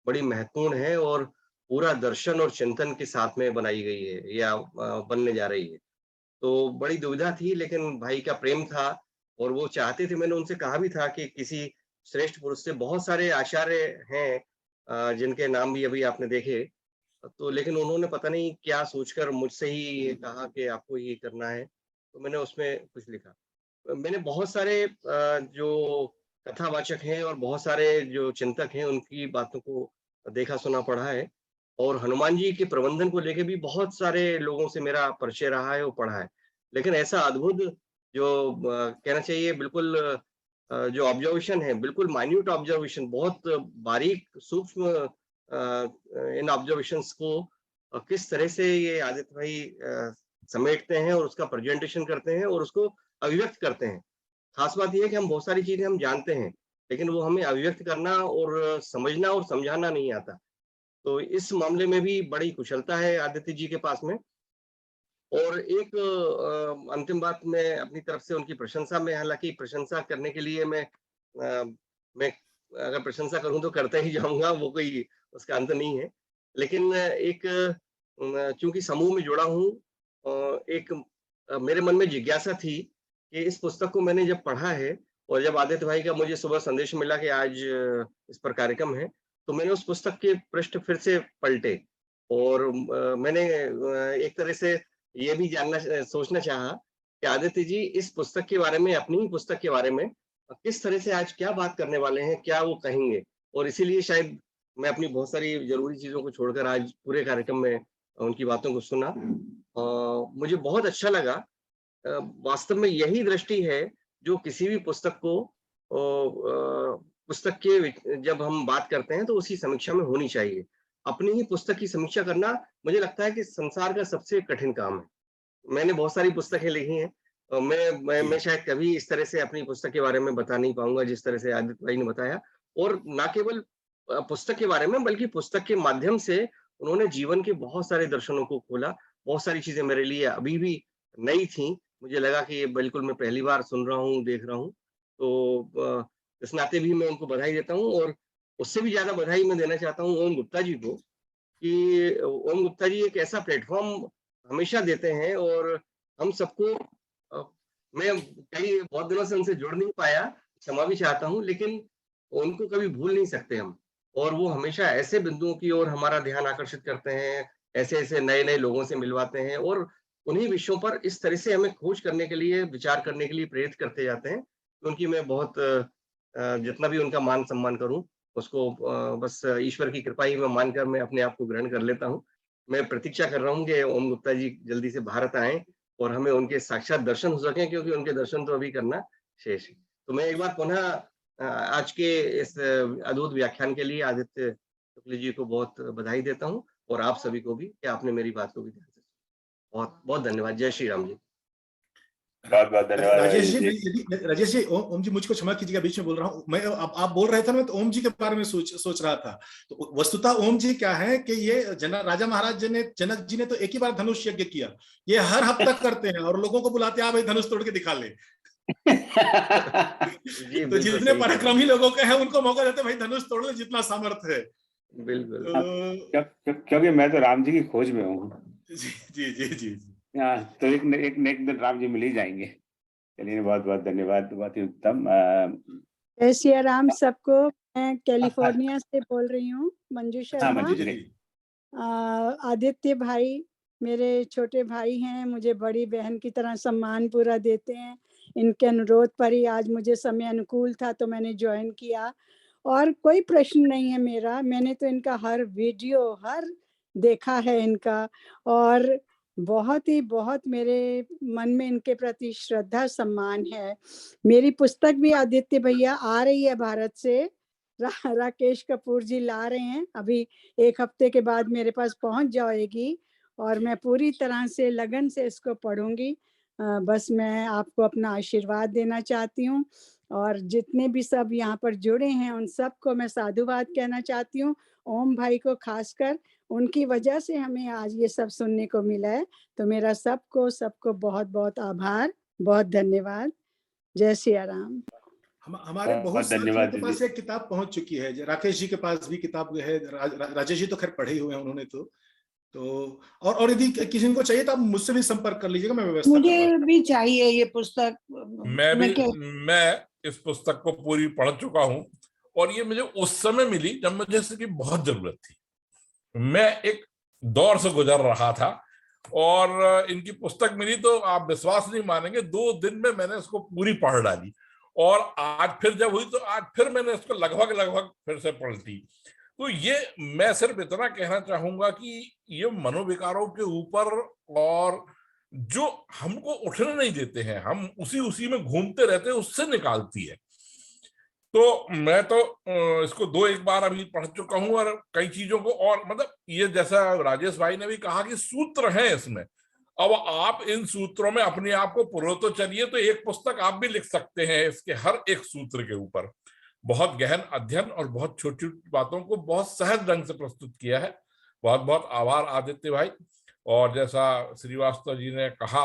बड़ी महत्वपूर्ण है और पूरा दर्शन और चिंतन के साथ में बनाई गई है या बनने जा रही है, तो बड़ी दुविधा थी। लेकिन भाई का प्रेम था और वो चाहते थे, मैंने उनसे कहा भी था कि किसी श्रेष्ठ पुरुष से, बहुत सारे आचार्य हैं जिनके नाम भी अभी आपने देखे, तो लेकिन उन्होंने पता नहीं क्या सोचकर मुझसे ही ये कहा कि आपको ये करना है, तो मैंने उसमें कुछ लिखा। मैंने बहुत सारे जो कथावाचक हैं और बहुत सारे जो चिंतक हैं उनकी बातों को देखा सुना पढ़ा है, और हनुमान जी के प्रबंधन को लेके भी बहुत सारे लोगों से मेरा परिचय रहा है, वो पढ़ा है। लेकिन ऐसा अद्भुत जो कहना चाहिए बिल्कुल जो ऑब्जर्वेशन है, बिल्कुल माइन्यूट ऑब्जर्वेशन, बहुत बारीक सूक्ष्म इन ऑब्जर्वेशंस को किस तरह से ये आदित्य भाई समेटते हैं और उसका प्रेजेंटेशन करते हैं और उसको अभिव्यक्त करते हैं। खास बात यह है कि हम बहुत सारी चीजें हम जानते हैं, लेकिन वो हमें अभिव्यक्त करना और समझना और समझाना नहीं आता। तो इस मामले में भी बड़ी कुशलता है आदित्य जी के पास में। और एक अंतिम बात, मैं अपनी तरफ से उनकी प्रशंसा में, हालांकि प्रशंसा करने के लिए मैं अगर प्रशंसा करूं तो करता ही जाऊंगा, वो कोई उसका अंत नहीं है। लेकिन एक चूंकि समूह में जुड़ा हूं, एक मेरे मन में जिज्ञासा थी कि इस पुस्तक को मैंने जब पढ़ा है और जब आदित्य भाई का मुझे सुबह संदेश मिला कि आज इस पर कार्यक्रम है, तो मैंने उस पुस्तक के पृष्ठ फिर से पलटे और मैंने एक तरह से ये भी सोचना चाहा कि आदित्य जी इस पुस्तक के बारे में, अपनी ही पुस्तक के बारे में किस तरह से आज क्या बात करने वाले हैं, क्या वो कहेंगे। और इसीलिए शायद मैं अपनी बहुत सारी जरूरी चीजों को छोड़कर आज पूरे कार्यक्रम में उनकी बातों को सुना। मुझे बहुत अच्छा लगा। वास्तव में यही दृष्टि है जो किसी भी पुस्तक को पुस्तक के जब हम बात करते हैं तो उसी समीक्षा में होनी चाहिए। अपनी ही पुस्तक की समीक्षा करना मुझे लगता है कि संसार का सबसे कठिन काम है। मैंने बहुत सारी पुस्तकें लिखी हैं, मैं शायद कभी इस तरह से अपनी पुस्तक के बारे में बता नहीं पाऊंगा जिस तरह से आदित्य भाई ने बताया। और ना केवल पुस्तक के बारे में, बल्कि पुस्तक के माध्यम से उन्होंने जीवन के बहुत सारे दर्शनों को खोला। बहुत सारी चीजें मेरे लिए अभी भी नई थी, मुझे लगा कि ये बिल्कुल मैं पहली बार सुन रहा हूँ, देख रहा हूँ। तो इस नाते भी मैं उनको बधाई देता हूँ, और उससे भी ज़्यादा बधाई मैं देना चाहता हूँ ओम गुप्ता जी को, कि ओम गुप्ता जी एक ऐसा प्लेटफ़ॉर्म हमेशा देते हैं, और हम सबको मैं बहुत दिनों से उनसे जुड़ नहीं पाया, क्षमा भी चाहता हूँ, लेकिन उनको कभी भूल नहीं सकते हम। और वो हमेशा ऐसे बिंदुओं की ओर हमारा ध्यान आकर्षित करते हैं, ऐसे-ऐसे नए-नए लोगों से मिलवाते हैं, और उन्हीं विषयों पर इस तरह से हमें खोज करने के लिए, विचार करने के लिए प्रेरित करते जाते हैं। तो उनकी मैं बहुत जितना भी उनका मान-सम्मान करूँ, उसको बस ईश्वर की कृपा ही मैं मानकर मैं अपने आप को ग्रहण कर लेता हूँ। मैं प्रतीक्षा कर रहा हूँ कि ओम गुप्ता जी जल्दी से भारत आएँ और हमें उनके साक्षात दर्शन हो सकें, क्योंकि उनके दर्शन तो अभी करना शेष है। तो मैं एक बार पुनः आज के इस अद्भुत व्याख्यान के लिए आदित्य शुक्ल जी को बहुत बधाई देता हूँ, और आप सभी को भी कि आपने मेरी बात को भी ध्यान से सुना। बहुत बहुत धन्यवाद। जय श्री राम जी।
बहुत बहुत धन्यवाद
राजेश जी,
राजेश जी।
राजेश जी, ओम जी मुझको क्षमा कीजिएगा, बीच में बोल रहा हूँ मैं। आप बोल रहे थे ना, तो ओम जी के बारे में सोच रहा था। तो वस्तुतः ओम जी क्या है कि ये राजा महाराज जी ने, जनक जी ने तो एक ही बार धनुष यज्ञ किया, ये हर हफ्ता करते हैं और लोगों को बुलाते हैं, आप भाई धनुष तोड़ के दिखा ले।
जी,
तो
बिल्कुल
जितने
सही कह रहे
पराक्रमी लोगों के हैं उनको मौका देते हैं, भाई धनुष तोड़ लो जितना सामर्थ्य है।
हैं। बिल्कुल।
तो
क्योंकि मैं तो राम जी की खोज में हूँ।
जी जी जी जी।
हाँ, तो एक दिन राम जी मिल ही जाएंगे। चलिए, बहुत बहुत धन्यवाद, बहुत ही उत्तम।
जय सिया राम सबको। मैं कैलिफोर्निया से बोल रही हूँ, मंजू
हाँ
शर्मा।
मंजू जी।
आदित्य भाई मेरे छोटे भाई हैं, मुझे बड़ी बहन की तरह सम्मान पूरा देते हैं। इनके अनुरोध पर ही आज मुझे समय अनुकूल था तो मैंने ज्वाइन किया, और कोई प्रश्न नहीं है मेरा। मैंने तो इनका हर वीडियो देखा है इनका, और बहुत मेरे मन में इनके प्रति श्रद्धा सम्मान है। मेरी पुस्तक भी आदित्य भैया आ रही है भारत से, राकेश कपूर जी ला रहे हैं, अभी 1 हफ्ते के बाद मेरे पास पहुंच जाएगी, और मैं पूरी तरह से लगन से इसको पढ़ूंगी। बस मैं आपको अपना आशीर्वाद देना चाहती हूँ, और जितने भी सब यहाँ पर जुड़े हैं उन सबको मैं साधुवाद कहना चाहती हूँ। ओम भाई को खासकर, उनकी वजह से हमें आज ये सब सुनने को मिला है। तो मेरा सबको बहुत बहुत आभार, बहुत धन्यवाद। जय सिया राम।
हमारे बहुत
बहुत
साथियों
धन्यवाद
के
दीदी।
पास एक किताब पहुंच चुकी है, राकेश जी के पास भी किताब है, राजेश जी तो खैर पढ़े हुए हैं उन्होंने तो और यदि किसी को चाहिए तो आप मुझसे भी संपर्क कर लीजिएगा, मैं व्यवस्था करवा
मुझे भी चाहिए ये पुस्तक।
मैं इस पुस्तक को पूरी पढ़ चुका हूँ, और ये मुझे उस समय मिली जब मुझे इसकी बहुत जरूरत थी। मैं एक दौर से गुजर रहा था और इनकी पुस्तक मिली तो आप विश्वास नहीं मानेंगे, 2 दिन में मैंने इसको पूरी पढ़ डाली। और आज फिर जब हुई तो आज फिर मैंने इसको लगभग फिर से पढ़ ली। तो ये मैं सिर्फ इतना कहना चाहूंगा कि ये मनोविकारों के ऊपर, और जो हमको उठने नहीं देते हैं, हम उसी में घूमते रहते हैं, उससे निकालती है। तो मैं तो इसको एक बार अभी पढ़ चुका हूं, और कई चीजों को, और मतलब ये जैसा राजेश भाई ने भी कहा कि सूत्र हैं इसमें, अब आप इन सूत्रों में अपने आप को पुरो तो चलिए, तो एक पुस्तक आप भी लिख सकते हैं इसके हर एक सूत्र के ऊपर। बहुत गहन अध्ययन और बहुत छोटी छोटी बातों को बहुत सहज ढंग से प्रस्तुत किया है। बहुत बहुत आभार आदित्य भाई। और जैसा श्रीवास्तव जी ने कहा,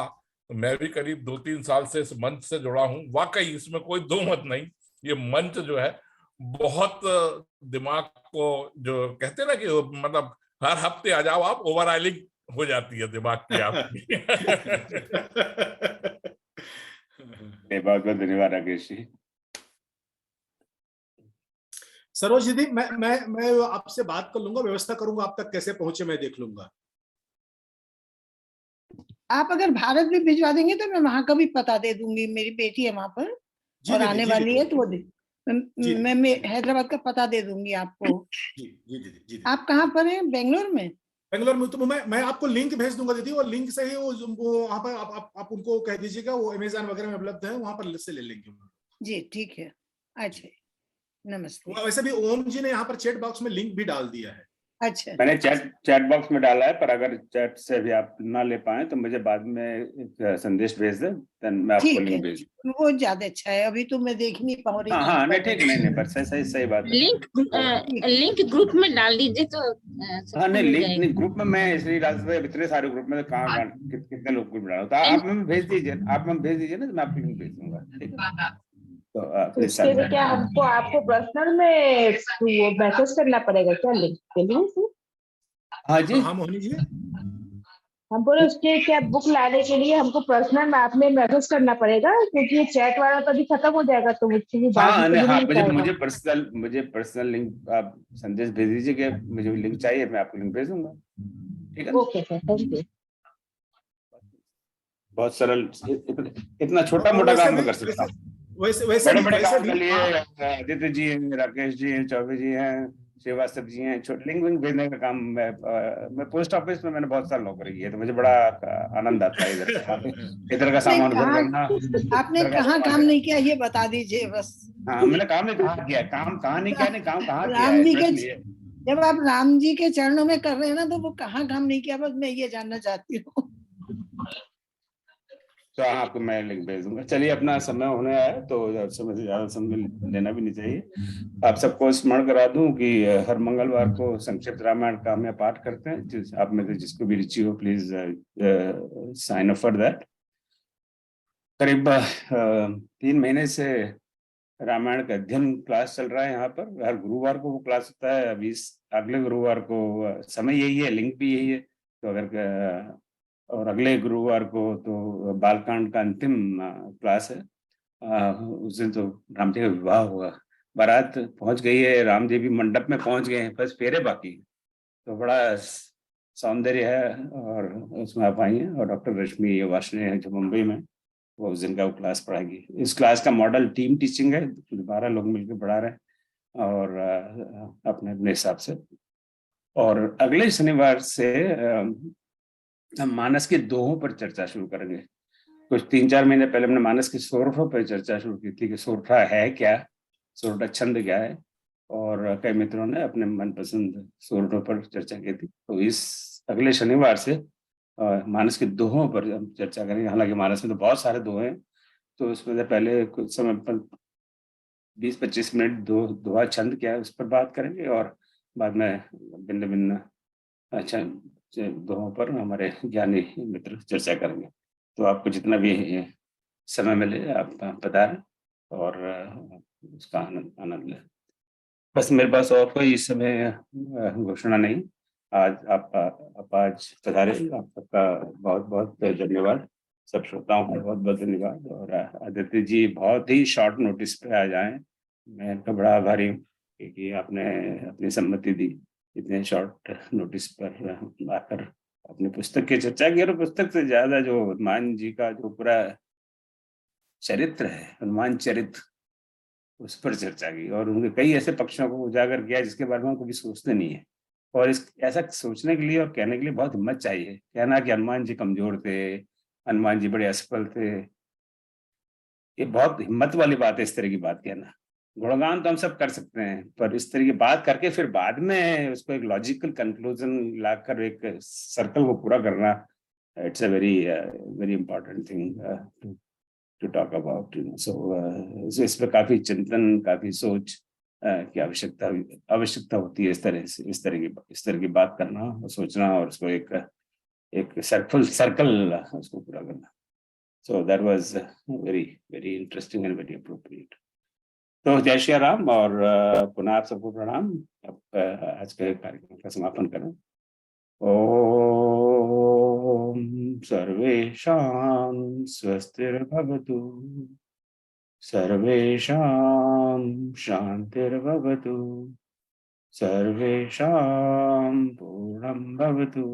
तो मैं भी करीब 2-3 साल से इस मंच से जुड़ा हूं। वाकई इसमें कोई दो मत नहीं, ये मंच जो है बहुत दिमाग को, जो कहते हैं ना कि मतलब हर हफ्ते आ जाओ आप, ओवर ऑयलिंग हो जाती है दिमाग की आपकी।
बहुत बहुत धन्यवाद राकेश जी।
सरोज दीदी, मैं आपसे बात कर लूंगा, व्यवस्था करूंगा, आप तक कैसे पहुंचे मैं देख लूंगा।
आप अगर भारत भी भिजवा देंगे तो मैं वहां का भी पता दे दूंगी, मेरी बेटी है वहां पर और आने वाली है, तो वो मैं हैदराबाद का पता दे दूंगी आपको।
जी दीदी।
आप कहाँ पर हैं? बेंगलोर में?
बेंगलोर में। तो मैं आपको लिंक भेज दूंगा दीदी, और लिंक से ही वो वहां पर आप उनको कह दीजिएगा, वो अमेज़न वगैरह में उपलब्ध है, वहां पर से ले लेंगे।
जी ठीक है। अच्छा, नमस्ते।
वैसे भी ओम जी ने यहाँ पर चैट बॉक्स में लिंक भी डाल दिया है।
अच्छा
मैंने चैट बॉक्स में डाला है, पर अगर चैट से भी आप ना ले पाए तो मुझे बाद में एक संदेश भेज दें, देन मैं आपको
ठीक है,
लिंक भेज दूँ।
वो ज्यादा अच्छा है। अभी तो मैं देख नहीं पा रही
हाँ
कहाँ
हाँ, नहीं
पर है।
ठीक, नहीं पर सही बात है।
लिंक ग्रुप में डाल दीजिए तो
हाँ
सबको
नहीं,
मिल
लिंक
जाएगा।
नहीं, ग्रुप में मैं इसलिए डाल सकता, इतने सारे ग्रुप में तो कहाँ कितने लोग ग्रुप डालो, तो आप हमें भेज दीजिए, ना, तो मैं आपको लिंक भेज दूंगा, ठीक है। तो प्लीज
उसके लिए क्या हमको आपको पर्सनल में वो मैसेज करना पड़ेगा क्या लिंक के लिए?
हाँ जी,
हाँ मोहिनी जी,
हम बोले उसके क्या बुक लाने के लिए हमको पर्सनल में आप में मैसेज करना पड़ेगा, क्योंकि ये चैट वाला तो अभी खत्म हो जाएगा तो मुझसे भी बाद में
हाँ
तो
नहीं,
मिल
हाँ
नहीं पाएगा।
मुझे पर्सनल लिंक आप संदेश भेज दीजिए कि मुझे लिंक चाहिए, मैं आपको लिंक भेज दूंगा, ठीक है ना।
Okay sir, thank you.
बहुत सरल, इतना छोटा
और
मोटा
वैसे
काम
भी
मैं कर सकता हूँ।
वैसे
बड़े
भी
बड़े
वैसे
काम
भी
के लिए आदित्य जी हैं, राकेश जी हैं, चौबे जी हैं, श्रीवास्तव जी हैं, छोटे लिंक विंक भेजने का काम मैं पोस्ट ऑफिस में मैंने बहुत साल नौकरी की है, तो मुझे बड़ा आनंद आता है इधर का
आपने
सामान उधर
कहाँ
करना,
आपने
इधर का
कहाँ
सामान
काम
इधर।
नहीं किया ये बता दीजिए बस।
हाँ, मैंने काम नहीं कहाँ किया है, काम कहाँ नहीं किया, नहीं काम कहाँ किया
राम
है,
जी के,
प्रश्न ये।
जब आप राम जी के चरणों में कर रहे हैं ना, तो वो कहाँ काम नहीं किया, बस मैं ये जानना चाहती हूँ।
तो हाँ, आपको मैं लिंक भेज दूंगा। चलिए, अपना समय होने आया है, तो समय से ज्यादा समय लेना भी नहीं चाहिए। आप सबको स्मरण करा दूं कि हर मंगलवार को संक्षिप्त रामायण का हम यहाँ पाठ करते हैं, आप में से जिसको भी रुचि हो please sign up for that. करीब 3 महीने से रामायण का अध्ययन क्लास चल रहा है यहाँ पर, हर गुरुवार को वो क्लास होता है। अभी अगले गुरुवार को समय यही है, लिंक भी यही है, तो अगर और अगले गुरुवार को तो बालकांड का अंतिम क्लास है। उस दिन तो राम जी का विवाह होगा, बारात पहुंच गई है, राम जी भी मंडप में पहुंच गए हैं, बस फेरे बाकी हैं। तो बड़ा सौंदर्य है, और उसमें आप आइए, और डॉक्टर रश्मि वार्ष्णेय है जो मुंबई में, वो उस दिन का वो क्लास पढ़ाएगी। इस क्लास का मॉडल टीम टीचिंग है, 12 लोग मिलकर पढ़ा रहे हैं, और अपने अपने हिसाब से। और अगले शनिवार से हम मानस के दोहों पर चर्चा शुरू करेंगे। कुछ 3-4 महीने पहले हमने मानस के सोरठों पर चर्चा शुरू की थी कि सोरठा है क्या, सोरठा छंद क्या है, और कई मित्रों ने अपने मनपसंद सोरठों पर चर्चा की थी। तो इस अगले शनिवार से मानस के दोहों पर हम चर्चा करेंगे। हालांकि मानस में तो बहुत सारे दोहे हैं, तो उसमें से पहले कुछ समय पर 20-25 मिनट दोहा छंद क्या है उस पर बात करेंगे, और बाद में भिन्न भिन्न अच्छा दोहों पर हमारे ज्ञानी मित्र चर्चा करेंगे। तो आपको जितना भी समय मिले आप बताएं, और उसका आनंद लें। बस मेरे पास और कोई इस समय घोषणा नहीं। आज आप आज पधारे, आप सबका बहुत बहुत धन्यवाद। सब श्रोताओं का बहुत बहुत धन्यवाद। और आदित्य जी बहुत ही शॉर्ट नोटिस पे आ जाएं, मैं इनका बड़ा आभारी हूँ क्योंकि आपने अपनी सम्मति दी इतने शॉर्ट नोटिस पर आकर अपनी पुस्तक की चर्चा की। और पुस्तक से ज्यादा जो हनुमान जी का जो पूरा चरित्र है, हनुमान चरित्र, उस पर चर्चा की, और उनके कई ऐसे पक्षों को उजागर किया जिसके बारे में हम कभी सोचते नहीं है। और इस ऐसा सोचने के लिए और कहने के लिए बहुत हिम्मत चाहिए। कहना कि हनुमान जी कमजोर थे, हनुमान जी बड़े असफल थे, ये बहुत हिम्मत वाली बात है इस तरह की बात कहना। गुणगान तो हम सब कर सकते हैं, पर इस तरह की बात करके फिर बाद में उसको एक लॉजिकल कंक्लूजन लाकर एक सर्कल को पूरा करना, it's a very very important thing to talk about, so इस पर काफी चिंतन, काफी सोच की आवश्यकता होती है। इस तरह की बात करना और सोचना, और उसको एक सर्कल उसको पूरा करना। So that was very very interesting and very appropriate. तो जय श्री राम, और पुनः आप सबको प्रणाम। अब आज के कार्यक्रम का समापन करें। ओम सर्वेषां स्वस्तिर्भवतु, सर्वेषां शान्तिर्भवतु, सर्वेषां पूर्णं भवतु,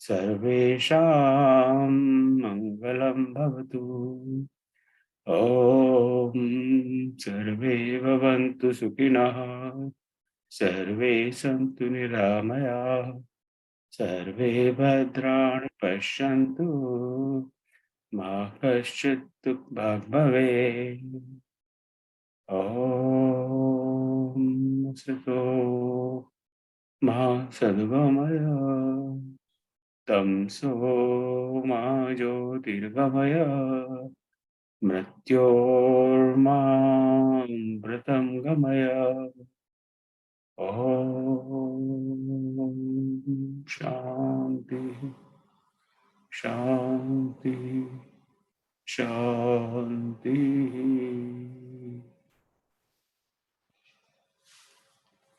सर्वेषां मङ्गलं भवतु। ॐ सर्वे भवन्तु सुखिनः, सर्वे सन्तु निरामयाः, सर्वे भद्राणि पश्यन्तु, मा कश्चित् दुःखभाग् भवेत्। ॐ असतो मा सद्गमय तमसो मा ज्योतिर्गमय मृत्योर्मामृतं गमय। ओम शांति शांति शांति।